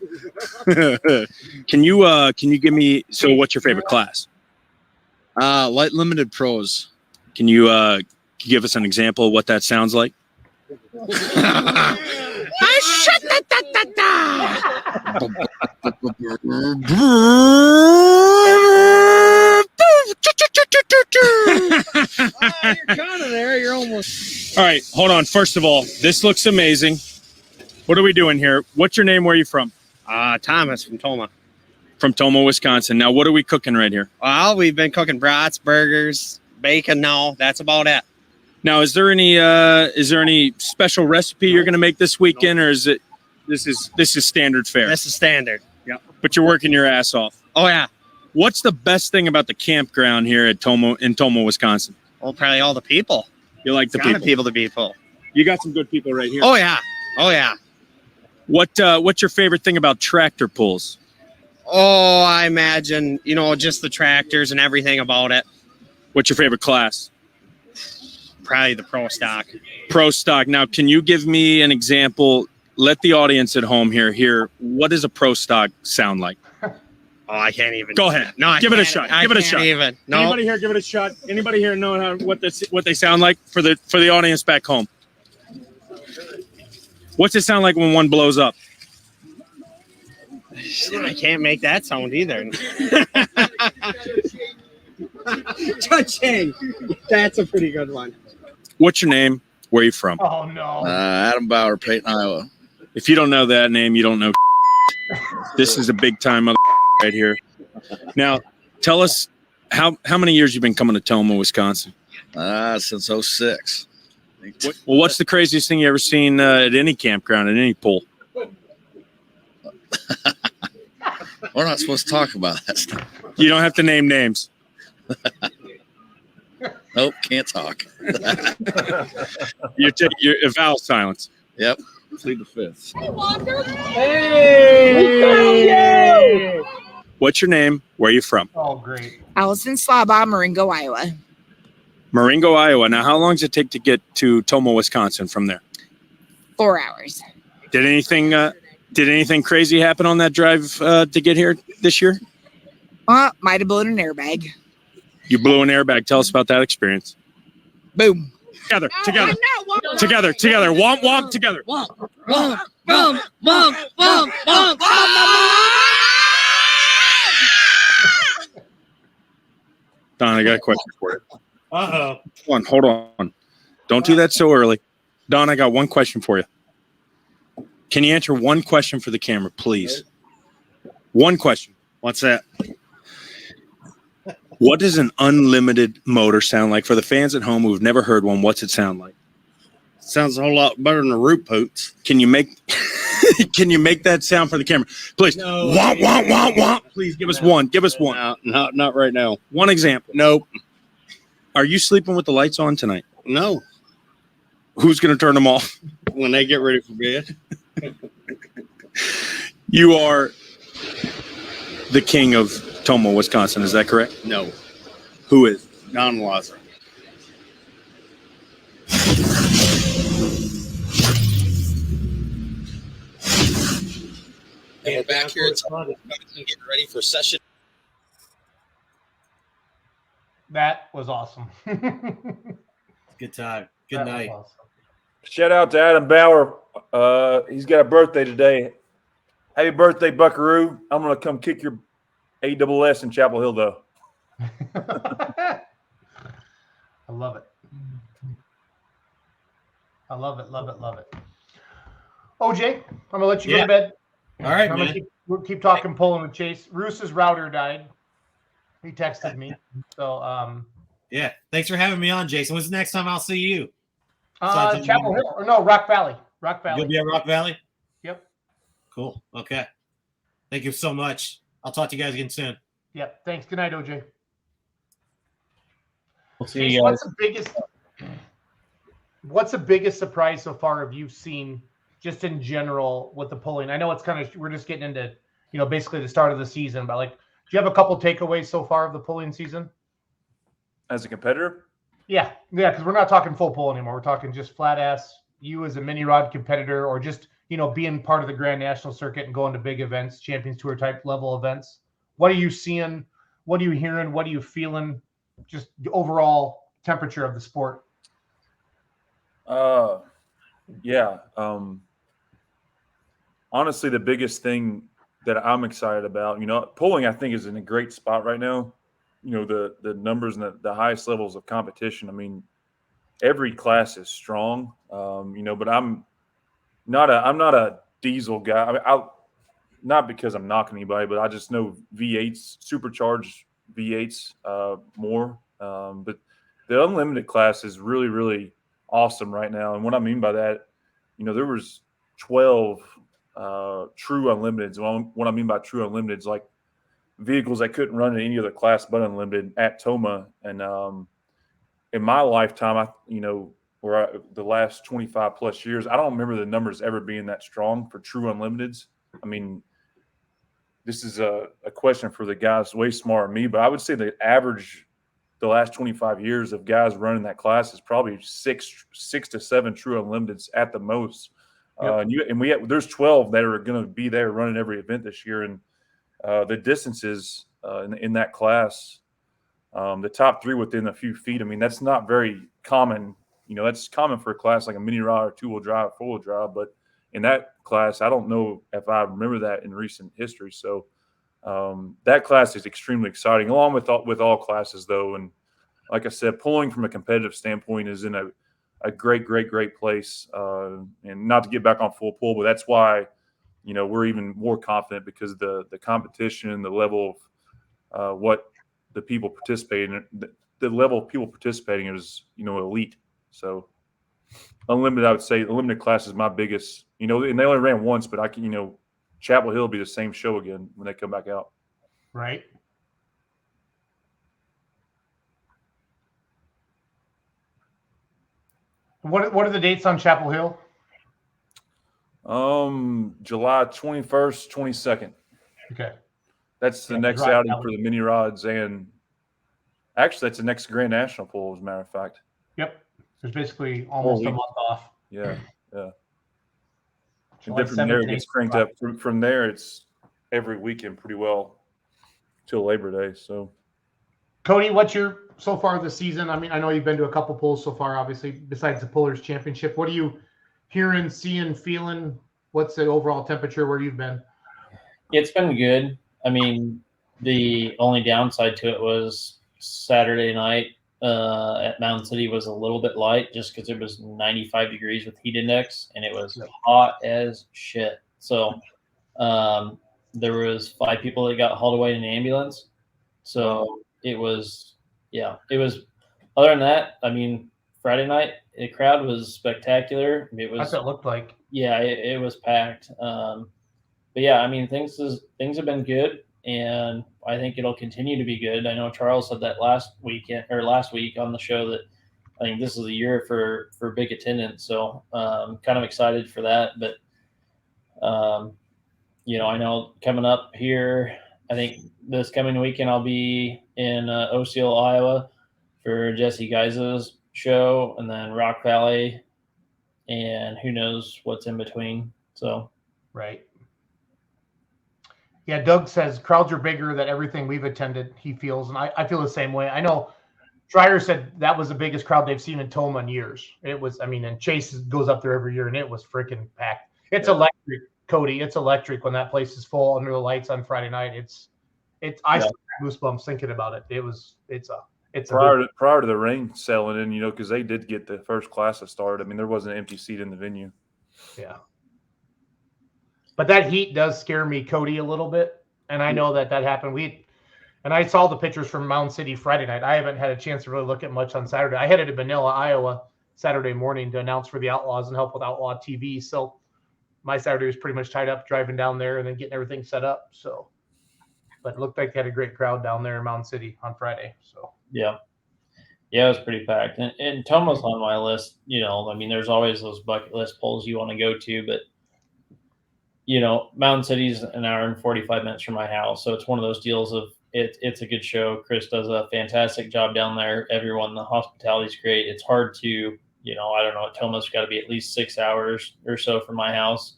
Can you give me? So, what's your favorite class? Light limited pros. Can you give us an example of what that sounds like? You're kind of there. You're almost. All right, hold on. First of all, this looks amazing. What are we doing here? What's your name? Where are you from? Thomas from Toma. from Tomo, Wisconsin. Now, what are we cooking right here? Well, we've been cooking brats, burgers, bacon. No, that's about it. Now, is there any special recipe you're going to make this weekend, or is it this is standard fare? This is standard. Yeah. But you're working your ass off. Oh yeah. What's the best thing about the campground here at Tomo, Wisconsin? Well, probably all the people. You like the people? The people. You got some good people right here. Oh yeah. Oh yeah. What's your favorite thing about tractor pulls? Oh, I imagine, just the tractors and everything about it. What's your favorite class? Probably the pro stock. Pro stock. Now, can you give me an example? Let the audience at home hear what does a pro stock sound like? Oh, I can't even. Go ahead. No, give it a shot. Give it a shot. Even. No. Anybody here give it a shot? Anybody here know what they sound like for the audience back home? What's it sound like when one blows up? I can't make that sound either. Cha-ching. That's a pretty good one. What's your name? Where are you from? Oh no. Adam Bauer, Peyton, Iowa. If you don't know that name, you don't know. This is a big time right here. Now, tell us how many years you've been coming to Tomo, Wisconsin? Since 06. Well, what's the craziest thing you ever seen at any campground, at any pool? We're not supposed to talk about that stuff. You don't have to name names. Nope, can't talk. You're a vow silence. Yep. Plead the fifth. Hey! What's your name? Where are you from? Oh, great. Allison Slaba, Marengo, Iowa. Marengo, Iowa. Now, how long does it take to get to Tomo, Wisconsin from there? 4 hours. Did anything crazy happen on that drive to get here this year? Might have blown an airbag. You blew an airbag. Tell us about that experience. Boom. Together. Together. Womp, together. Womp, womp, womp, womp, womp, womp, Don, I got a question for you. Uh-oh. Hold on. Don't do that so early. Don, I got one question for you. Can you answer one question for the camera, please? One question. What's that? What does an unlimited motor sound like? For the fans at home who've never heard one, what's it sound like? Sounds a whole lot better than a root poots. Can you make that sound for the camera? Please. No. Womp, womp, womp, womp. Please give us one. Give us one. No, not right now. One example. Nope. Are you sleeping with the lights on tonight? No. Who's going to turn them off? When they get ready for bed. You are the king of Tomo, Wisconsin. Is that correct? No. Who is? Don Wazer. We're back here at getting ready for session. That was awesome. Good time. Good night. Awesome. Shout out to Adam Bauer. He's got a birthday today. Happy birthday, Buckaroo. I'm going to come kick your ASS in Chapel Hill, though. I love it. I love it, love it, love it. OJ, I'm going to let you go to bed. All right, I'm man. We'll keep talking polling with Chase. Roos's router died. He texted me. So, yeah. Thanks for having me on, Jason. When's the next time I'll see you? Chapel Hill, or no, Rock Valley. Rock Valley. You'll be at Rock Valley? Yep. Cool. Okay. Thank you so much. I'll talk to you guys again soon. Yep. Thanks. Good night, OJ. We'll see Chase, you guys. What's the biggest surprise so far have you seen just in general with the polling? I know it's kind of, we're just getting into, basically the start of the season, but do you have a couple takeaways so far of the polling season? As a competitor? Yeah, because we're not talking full poll anymore. We're talking just flat ass, you as a mini rod competitor, or just, being part of the Grand National Circuit and going to big events, Champions Tour type level events. What are you seeing? What are you hearing? What are you feeling? Just the overall temperature of the sport. Yeah. Honestly, the biggest thing that I'm excited about, polling, I think, is in a great spot right now. The numbers and the highest levels of competition. I mean, every class is strong, but I'm not a diesel guy. I mean, not because I'm knocking anybody, but I just know V8s, supercharged V8s more. But the unlimited class is really, really awesome right now. And what I mean by that, there was 12 true unlimiteds. What I mean by true unlimiteds, like vehicles that couldn't run in any other class but unlimited at Toma. And in my lifetime, the last 25 plus years, I don't remember the numbers ever being that strong for true unlimiteds. I mean, this is a question for the guys way smarter than me, but I would say the average the last 25 years of guys running that class is probably six to seven true unlimiteds at the most. Yep. There's 12 that are going to be there running every event this year. And the distances in that class, the top three within a few feet, I mean, that's not very common. That's common for a class like a mini rod or two-wheel drive, four-wheel drive. But in that class, I don't know if I remember that in recent history. So that class is extremely exciting, along with all classes, though. And like I said, pulling from a competitive standpoint is in a great place. And not to get back on full pull, but that's why we're even more confident, because the competition, the level of what the people participating, the level of people participating is elite. So unlimited, I would say unlimited class is my biggest. And they only ran once, but I can Chapel Hill will be the same show again when they come back out. Right. What are the dates on Chapel Hill? July 21st, 22nd. Okay. That's the next outing for the mini rods, and actually that's the next Grand National pool, as a matter of fact. Yep. There's basically almost a month off. Yeah. And July then from there, it 17th. gets cranked up. From there, it's every weekend pretty well till Labor Day. So, Cody, what's your so far this season? I mean, I know you've been to a couple pulls so far, obviously, besides the Pullers Championship. What are you hearing, seeing, feeling? What's the overall temperature where you've been? It's been good. I mean, the only downside to it was Saturday night at Mountain City was a little bit light, just because it was 95 degrees with heat index, and it was hot as shit. So there was 5 people that got hauled away in an ambulance. So it was. Other than that, I mean, Friday night the crowd was spectacular. It was. That's what it looked like. Yeah, it was packed. But yeah, I mean, things have been good, and I think it'll continue to be good. I know Charles said that last week on the show that I think this is a year for big attendance. So kind of excited for that. But I know coming up here, I think this coming weekend I'll be in Osceola, Iowa for Jesse Geise's show, and then Rock Valley, and who knows what's in between. So right. Yeah, Doug says crowds are bigger than everything we've attended, he feels, and I feel the same way. I know Dreyer said that was the biggest crowd they've seen in Toma in years. It was, and Chase goes up there every year, and it was freaking packed. It's electric, Cody. It's electric when that place is full under the lights on Friday night. I still have goosebumps thinking about it. It's prior to the rain selling in, because they did get the first class started. I mean, there wasn't an empty seat in the venue. Yeah. But that heat does scare me, Cody, a little bit. And I know that happened. And I saw the pictures from Mountain City Friday night. I haven't had a chance to really look at much on Saturday. I headed to Manila, Iowa, Saturday morning to announce for the Outlaws and help with Outlaw TV. So my Saturday was pretty much tied up driving down there and then getting everything set up. So, but it looked like they had a great crowd down there in Mountain City on Friday. So yeah, it was pretty packed. And Toma's on my list. I mean, there's always those bucket list polls you want to go to, but Mountain City's an hour and 45 minutes from my house. So it's one of those deals of it's a good show. Chris does a fantastic job down there. Everyone, the hospitality's great. It's hard to, I don't know, Toma's got to be at least 6 hours or so from my house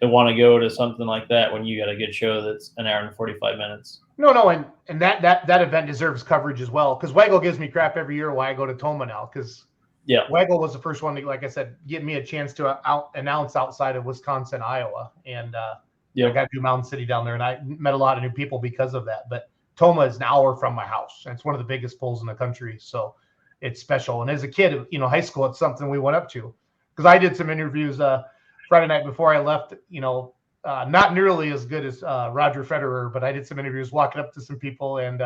to want to go to something like that when you got a good show that's an hour and 45 minutes. No, and that event deserves coverage as well, because Waggle gives me crap every year why I go to Toma now, because Waggle was the first one to, like I said, give me a chance to announce outside of Wisconsin, Iowa, and I got to do Mountain City down there, and I met a lot of new people because of that. But Toma is an hour from my house, and it's one of the biggest polls in the country, so it's special. And as a kid, high school, it's something we went up to, because I did some interviews Friday night before I left, not nearly as good as Roger Federer, but I did some interviews walking up to some people and,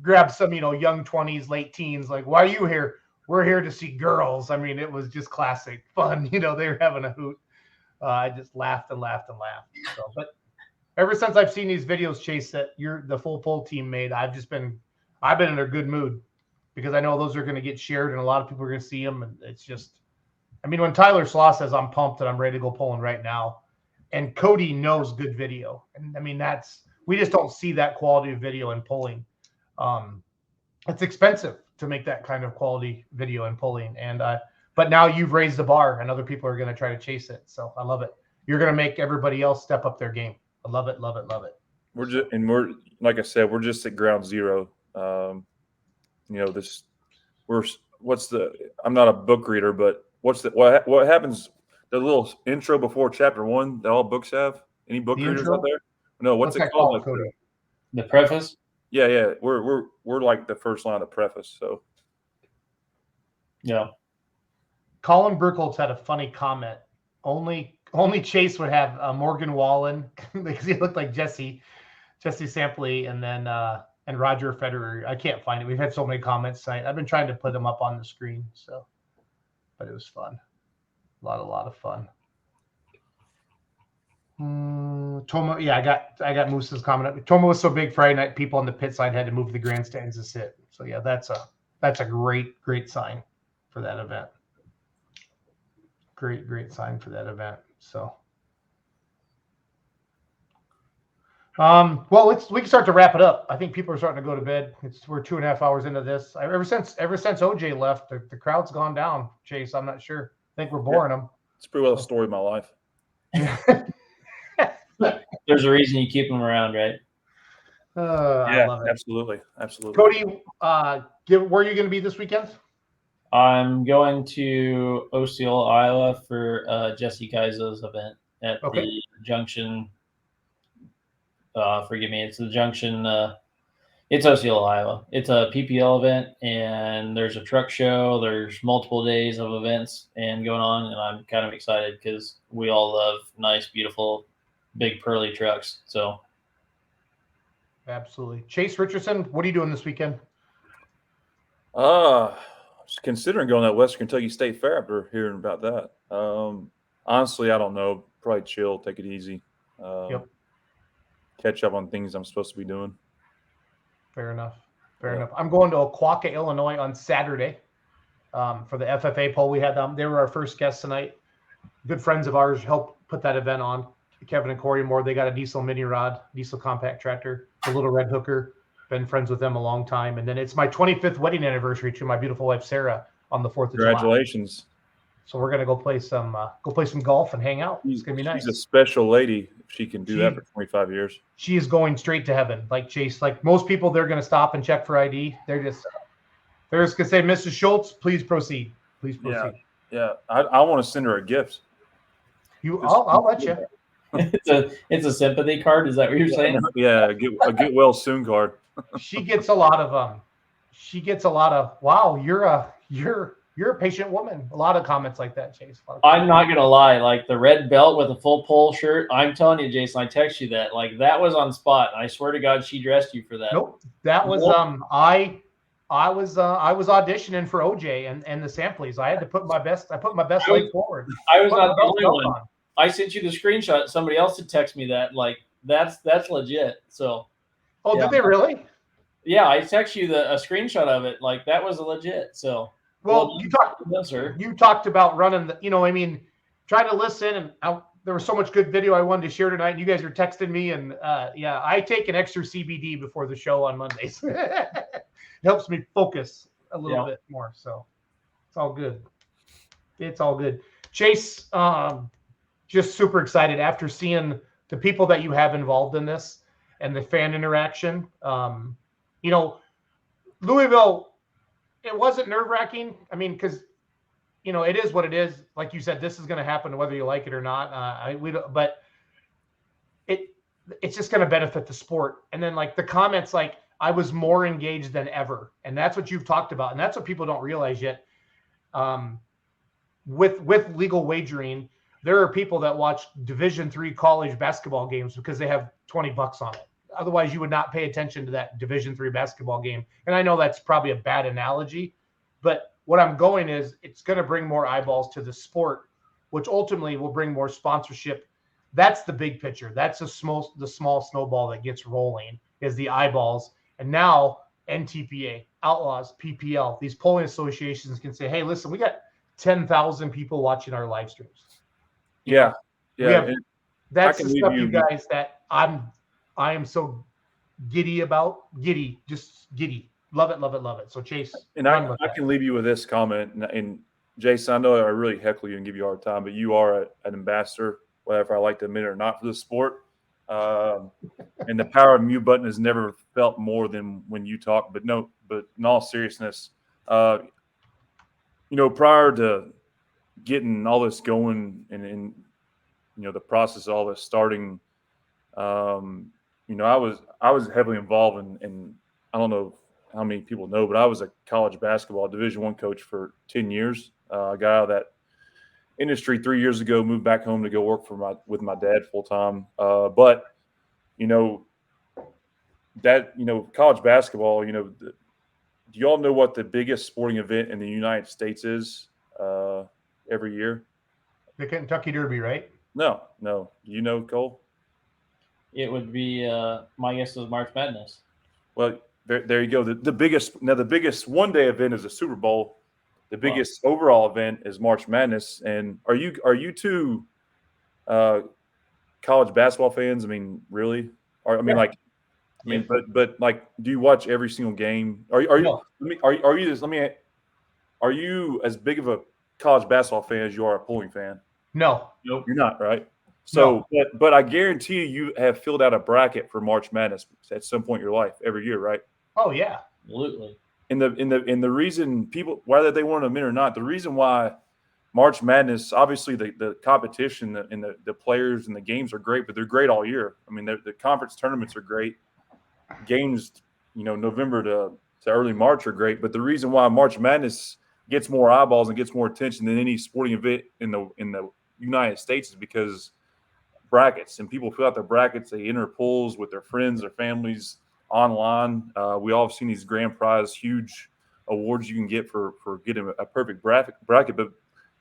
grabbed some, young 20s, late teens, like, why are you here? We're here to see girls. I mean, it was just classic fun. They were having a hoot. I just laughed and laughed and laughed. So, but ever since I've seen these videos, Chase, that the full pull team made, I've been in a good mood because I know those are going to get shared and a lot of people are going to see them. And it's just, when Tyler Slaw says I'm pumped and I'm ready to go pulling right now, and Cody knows good video. And we just don't see that quality of video in pulling. It's expensive to make that kind of quality video in pulling. And, but now you've raised the bar and other people are going to try to chase it. So I love it. You're going to make everybody else step up their game. I love it, love it, love it. We're like I said, we're just at ground zero. I'm not a book reader, but what happens? The little intro before chapter 1 that all books have. Any book readers out there? No, what's it called? The preface. Yeah. We're like the first line of preface. So yeah. Colin Burkholz had a funny comment. Only Chase would have Morgan Wallen because he looked like Jesse Sampley, and then and Roger Federer. I can't find it. We've had so many comments tonight. I've been trying to put them up on the screen, but it was fun. A lot of fun. Toma, yeah, I got Moose's comment. Toma was so big Friday night, people on the pit side had to move the grandstands to sit. So yeah, that's a great sign for that event. Great sign for that event. So, well, we can start to wrap it up. I think people are starting to go to bed. We're 2.5 hours into this. Ever since OJ left, the crowd's gone down. Chase, I'm not sure. I think we're boring them. It's pretty well the story of my life. There's a reason you keep them around, right? Yeah, I love it. Absolutely. Cody, where are you going to be this weekend? I'm going to Osceola, Iowa for Jesse Kaiser's event at the Junction. Forgive me, it's the Junction. It's Osceola, Iowa. It's a PPL event, and there's a truck show. There's multiple days of events and going on, and I'm kind of excited because we all love nice, beautiful, big pearly trucks. So, absolutely. Chase Richardson, what are you doing this weekend? Just considering going to that Western Kentucky State Fair after hearing about that. Honestly, I don't know. Probably chill, take it easy. Catch up on things I'm supposed to be doing. Fair enough. I'm going to Oquawka, Illinois on Saturday for the FFA poll. We had them. They were our first guests tonight. Good friends of ours helped put that event on. Kevin and Corey Moore. They got a diesel mini rod, diesel compact tractor, a little red hooker. Been friends with them a long time. And then it's my 25th wedding anniversary to my beautiful wife, Sarah, on the 4th of July. Congratulations. So we're going to go play some golf and hang out. It's going to be nice. She's a special lady. She can do that for 25 years. She is going straight to heaven. Like Chase, like most people, they're going to stop and check for ID. They're just going to say, Mrs. Schultz, please proceed. Please proceed. Yeah. I want to send her a gift. I'll let you. It's a sympathy card. Is that what you're saying? Yeah. A get well soon card. She gets a lot of wow, you're a patient woman. A lot of comments like that, Chase. I'm not gonna lie, like the red belt with a full pole shirt. I'm telling you, Jason, I text you that. Like that was on spot. I swear to God, she dressed you for that. Nope, that was I was auditioning for OJ and the Samplies. I had to put my best. I put my best leg forward. I was not the only one. I sent you the screenshot. Somebody else had texted me that. Like that's legit. So. Oh, yeah. Did they really? Yeah, I text you a screenshot of it. Like that was legit. So. Well, you talked about running trying to listen, and there was so much good video I wanted to share tonight. And you guys are texting me, and I take an extra CBD before the show on Mondays. It helps me focus a little bit more. So it's all good. It's all good. Chase, just super excited after seeing the people that you have involved in this and the fan interaction. Louisville. It wasn't nerve-wracking. I mean, because, it is what it is. Like you said, this is going to happen whether you like it or not. But it's just going to benefit the sport. And then, like, the comments, like, I was more engaged than ever. And that's what you've talked about. And that's what people don't realize yet. With legal wagering, there are people that watch Division III college basketball games because they have $20 on it. Otherwise, you would not pay attention to that Division III basketball game. And I know that's probably a bad analogy, but what I'm going is it's going to bring more eyeballs to the sport, which ultimately will bring more sponsorship. That's the big picture. That's the small snowball that gets rolling is the eyeballs. And now NTPA, Outlaws, PPL, these polling associations can say, hey, listen, we got 10,000 people watching our live streams. Yeah. That's the stuff, you guys, that I am so giddy about. Just giddy. Love it, love it, love it. So Chase, and I can leave you with this comment. And Jason, I know I really heckle you and give you a hard time, but you are an ambassador, whether I like to admit it or not, for the sport. And the power of mute button has never felt more than when you talk. But in all seriousness, prior to getting all this going and the process of all this starting, I was heavily involved in I don't know how many people know, but I was a college basketball Division I coach for 10 years. I got out of that industry 3 years ago, moved back home to go work with my dad full time. But college basketball, do you all know what the biggest sporting event in the United States is every year? The Kentucky Derby, right? No. You know, Cole? It would be my guess is March Madness. Well, there you go. The biggest one-day event is the Super Bowl. The biggest overall event is March Madness. And are you two college basketball fans? I mean, really? But do you watch every single game? Are you as big of a college basketball fan as you are a polling fan? No. Nope. You're not, right? So, no. But I guarantee you have filled out a bracket for March Madness at some point in your life every year, right? Oh yeah, absolutely. And the reason people, whether they want to admit or not, the reason why March Madness, obviously the competition and the players and the games are great, but they're great all year. I mean, the conference tournaments are great. Games, November to early March are great. But the reason why March Madness gets more eyeballs and gets more attention than any sporting event in the United States is because brackets, and people fill out their brackets. They enter pools with their friends, their families online. We all have seen these grand prize, huge awards you can get for getting a perfect bracket. But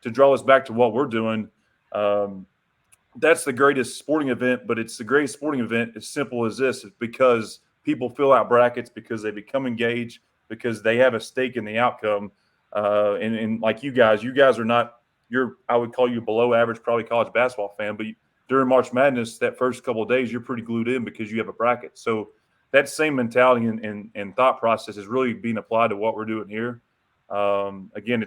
to draw us back to what we're doing, that's the greatest sporting event. But it's the greatest sporting event as simple as this: it's because people fill out brackets, because they become engaged, because they have a stake in the outcome. And like you guys are not. I would call you below average, probably college basketball fan, but during March Madness, that first couple of days, you're pretty glued in because you have a bracket. So that same mentality and thought process is really being applied to what we're doing here. Again,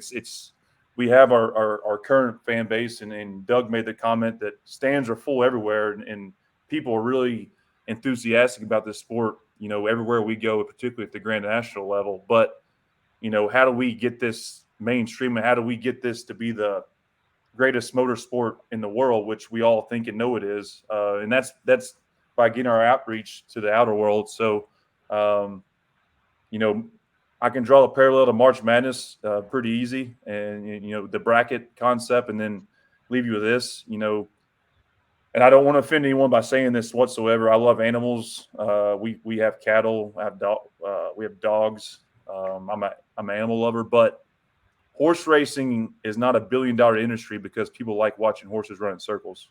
we have our current fan base, and Doug made the comment that stands are full everywhere, and people are really enthusiastic about this sport, everywhere we go, particularly at the Grand National level. But, how do we get this mainstream, and how do we get this to be the greatest motorsport in the world, which we all think and know it is, and that's by getting our outreach to the outer world. So, I can draw the parallel to March Madness pretty easy, and the bracket concept, and then leave you with this. And I don't want to offend anyone by saying this whatsoever. I love animals. We have cattle. We have dogs. I'm an animal lover, but horse racing is not $1 billion industry because people like watching horses run in circles.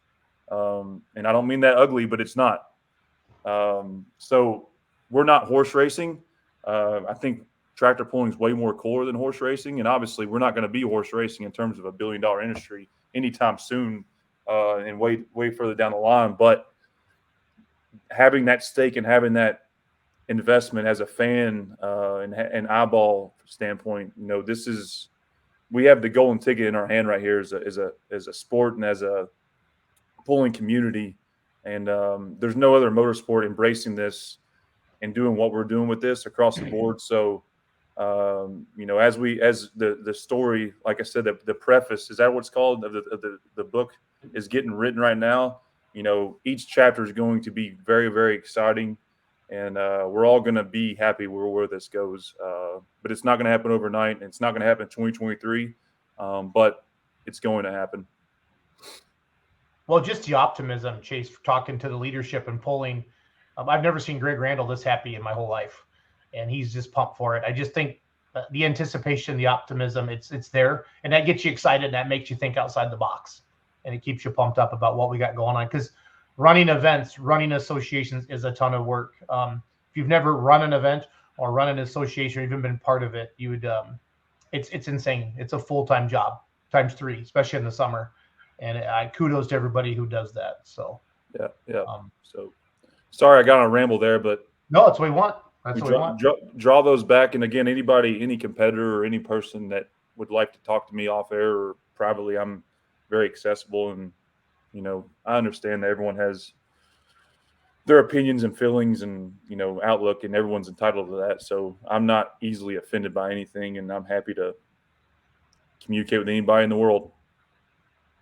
And I don't mean that ugly, but it's not. So we're not horse racing. I think tractor pulling is way more cooler than horse racing. And obviously we're not going to be horse racing in terms of $1 billion industry anytime soon, and way further down the line. But having that stake and having that investment as a fan, and eyeball standpoint, we have the golden ticket in our hand right here as a sport and as a pulling community. And there's no other motorsport embracing this and doing what we're doing with this across the board. So, as the story, like I said, the preface, is that what it's called, of the book is getting written right now. Each chapter is going to be very, very exciting, and we're all going to be happy where this goes. But it's not going to happen overnight, and it's not going to happen in 2023, but it's going to happen. Well, just the optimism, Chase, talking to the leadership and pulling. I've never seen Greg Randall this happy in my whole life, and he's just pumped for it. I just think the anticipation, the optimism, it's there, and that gets you excited. And that makes you think outside the box, and it keeps you pumped up about what we got going on. Because running events, running associations is a ton of work. If you've never run an event or run an association or even been part of it, you would. It's insane. It's a full-time job times 3, especially in the summer. And I kudos to everybody who does that. So yeah. So sorry I got on a ramble there, but no, that's what we want. That's what we want. Draw those back. And again, anybody, any competitor or any person that would like to talk to me off air or privately, I'm very accessible. And, you know, I understand that everyone has their opinions and feelings and, you know, outlook, and everyone's entitled to that. So I'm not easily offended by anything, and I'm happy to communicate with anybody in the world.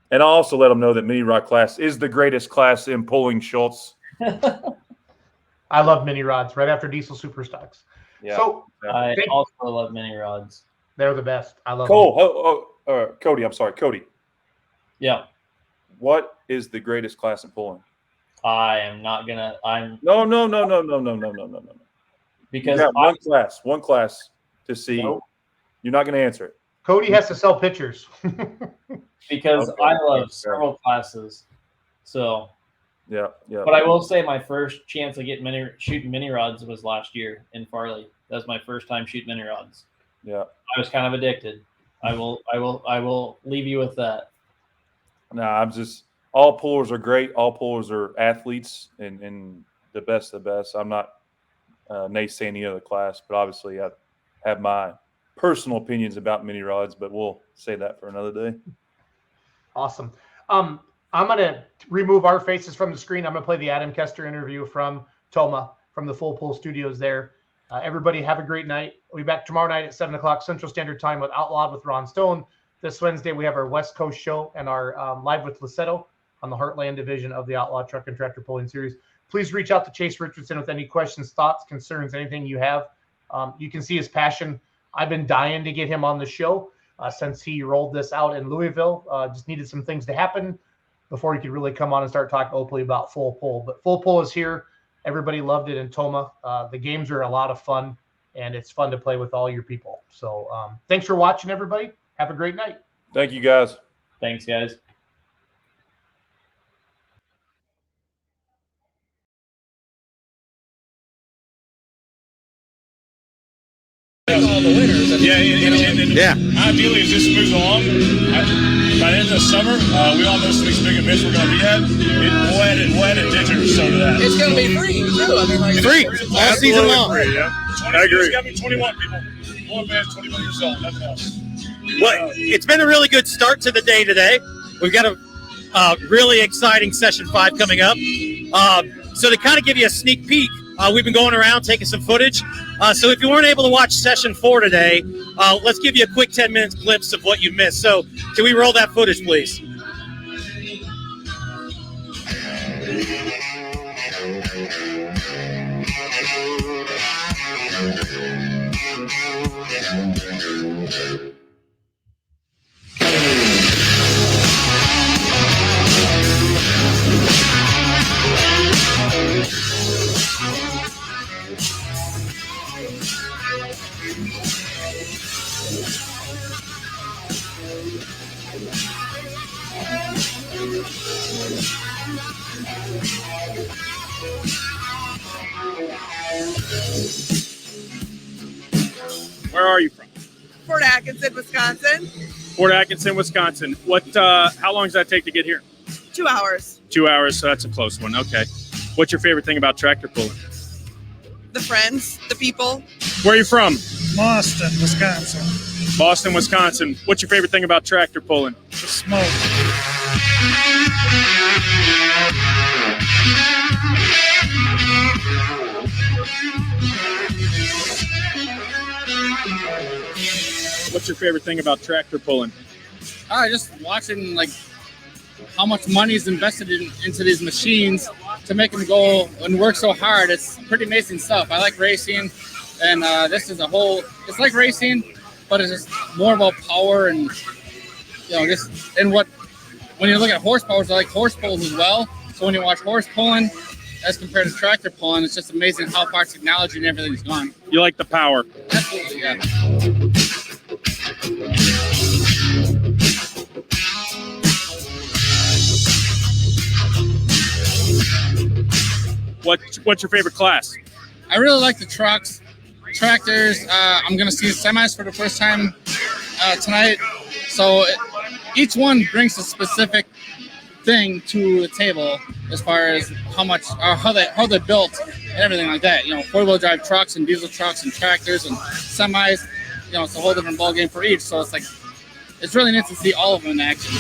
And I'll also let them know that mini rod class is the greatest class in pulling, Schultz. I love mini rods right after diesel super stocks. Yeah. So I also love mini rods. They're the best. I love them. Cody, I'm sorry. Cody. Yeah. What is the greatest class in pulling? I am not gonna. No. Because you got one class to see. Nope. You're not going to answer it. Cody has to sell pictures. Because okay. I love several classes. So. Yeah. But I will say my first chance to get shooting mini rods was last year in Farley. That was my first time shooting mini rods. Yeah. I was kind of addicted. I will leave you with that. No, I'm just. All pullers are great. All pullers are athletes and the best of the best. I'm not naysaying any other class, but obviously I have my personal opinions about mini rods, but we'll say that for another day. Awesome. I'm going to remove our faces from the screen. I'm going to play the Adam Kester interview from Toma from the Full Pull Studios there. Everybody have a great night. We'll be back tomorrow night at 7 o'clock Central Standard Time with Outlawed with Ron Stone. This Wednesday, we have our West Coast show and our Live with Lissetto on the Heartland division of the Outlaw Truck and Tractor Pulling Series. Please reach out to Chase Richardson with any questions, thoughts, concerns, anything you have. You can see his passion. I've been dying to get him on the show since he rolled this out in Louisville. Just needed some things to happen before he could really come on and start talking openly about Full Pull. But Full Pull is here. Everybody loved it in Toma. The games are a lot of fun, and it's fun to play with all your people. So thanks for watching, everybody. Have a great night. Thank you, guys. Thanks, guys. All the winners. Ideally, as this moves along, by the end of the summer, we all know some of these big events we're going to be at. We'll add a digit or so to that. It's going to be free, too. I mean, like free all season long. Free, yeah. I agree. It's got to be 21 people. Full advance, 21 years old. Nothing else. Well, it's been a really good start to the day today. We've got a really exciting session 5 coming up. So to kind of give you a sneak peek, we've been going around taking some footage. So if you weren't able to watch session 4 today, let's give you a quick 10 minutes glimpse of what you missed. So can we roll that footage, please? Where are you from? Fort Atkinson, Wisconsin. Fort Atkinson, Wisconsin. What? How long does that take to get here? 2 hours. 2 hours, so that's a close one. Okay. What's your favorite thing about tractor pulling? The friends, the people. Where are you from? Boston, Wisconsin. Boston, Wisconsin. What's your favorite thing about tractor pulling? The smoke. What's your favorite thing about tractor pulling? Just watching like how much money is invested into these machines to make them go and work so hard. It's pretty amazing stuff. I like racing, and this is it's like racing, but it's just more about power and just and what when you look at horse powers, I like horse pulls as well. So when you watch horse pulling as compared to tractor pulling, it's just amazing how far technology and everything's gone. You like the power? Absolutely, yeah. What's your favorite class? I really like the trucks, tractors. I'm going to see semis for the first time tonight. So each one brings a specific thing to the table as far as how they're built and everything like that. You know, 4-wheel drive trucks and diesel trucks and tractors and semis. You know, it's a whole different ball game for each. So it's really neat to see all of them in action.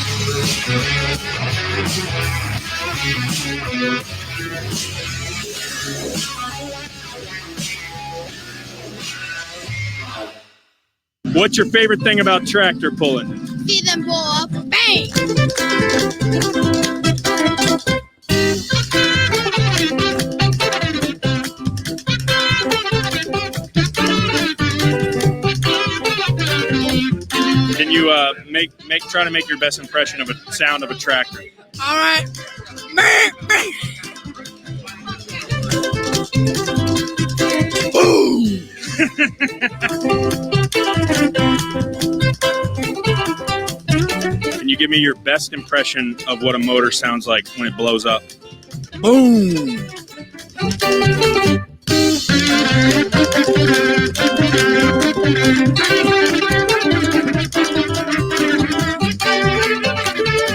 What's your favorite thing about tractor pulling? See them blow up. Bang! Can you try to make your best impression of a sound of a tractor? All right. Boom! Can you give me your best impression of what a motor sounds like when it blows up? Boom!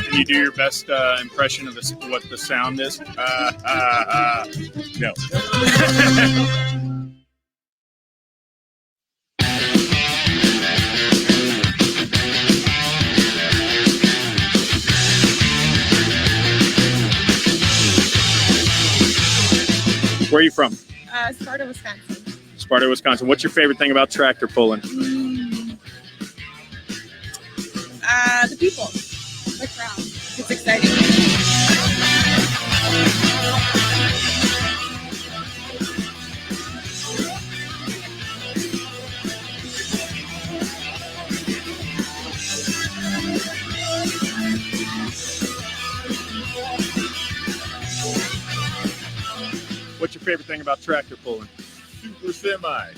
Can you do your best impression of what the sound is? No. Where are you from? Sparta, Wisconsin. Sparta, Wisconsin. What's your favorite thing about tractor pulling? The people. The crowd. It's exciting. What's your favorite thing about tractor pulling? Super semi.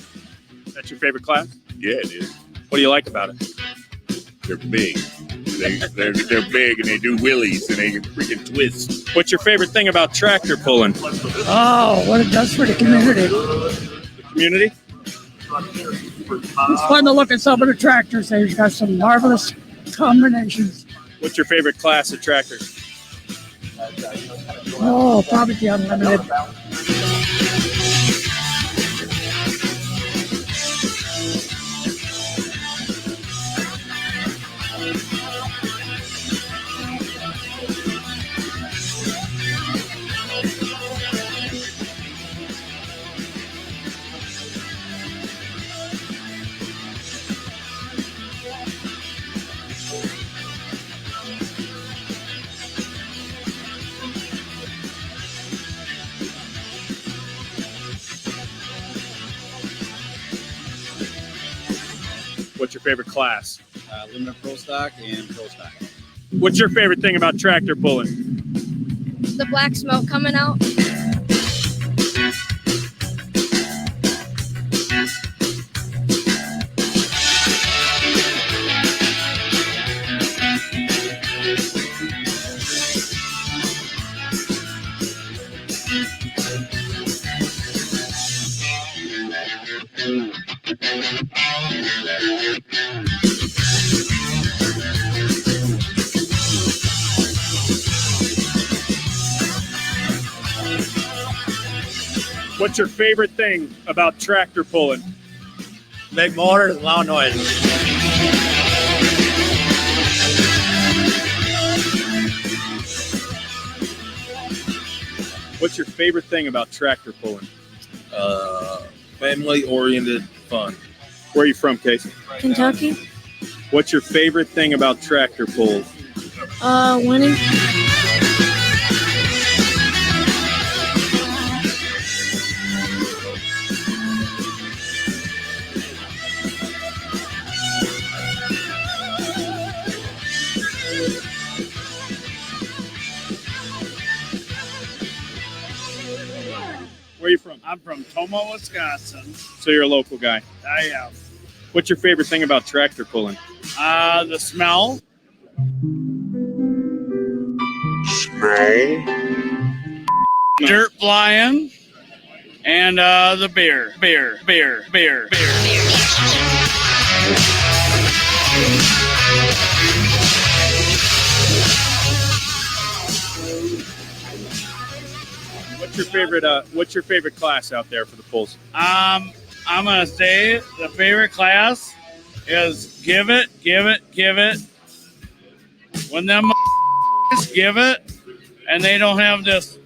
That's your favorite class? Yeah, it is. What do you like about it? They're big. They're big and they do wheelies and they freaking twist. What's your favorite thing about tractor pulling? Oh, what it does for the community. The community? It's fun to look at some of the tractors. They've got some marvelous combinations. What's your favorite class of tractors? Oh, probably the unlimited. What's your favorite class? Limited Pro Stock and Pro Stock. What's your favorite thing about tractor pulling? The black smoke coming out. What's your favorite thing about tractor pulling? Big motors, loud noise. What's your favorite thing about tractor pulling? Family-oriented fun. Where are you from, Casey? Kentucky. What's your favorite thing about tractor pulls? Winning. I'm from Tomah, Wisconsin. So you're a local guy. I am. What's your favorite thing about tractor pulling? The smell. Dirt flying. And the beer. What's your favorite class out there for the pulls? I'm gonna say the favorite class is give it. When them give it, and they don't have this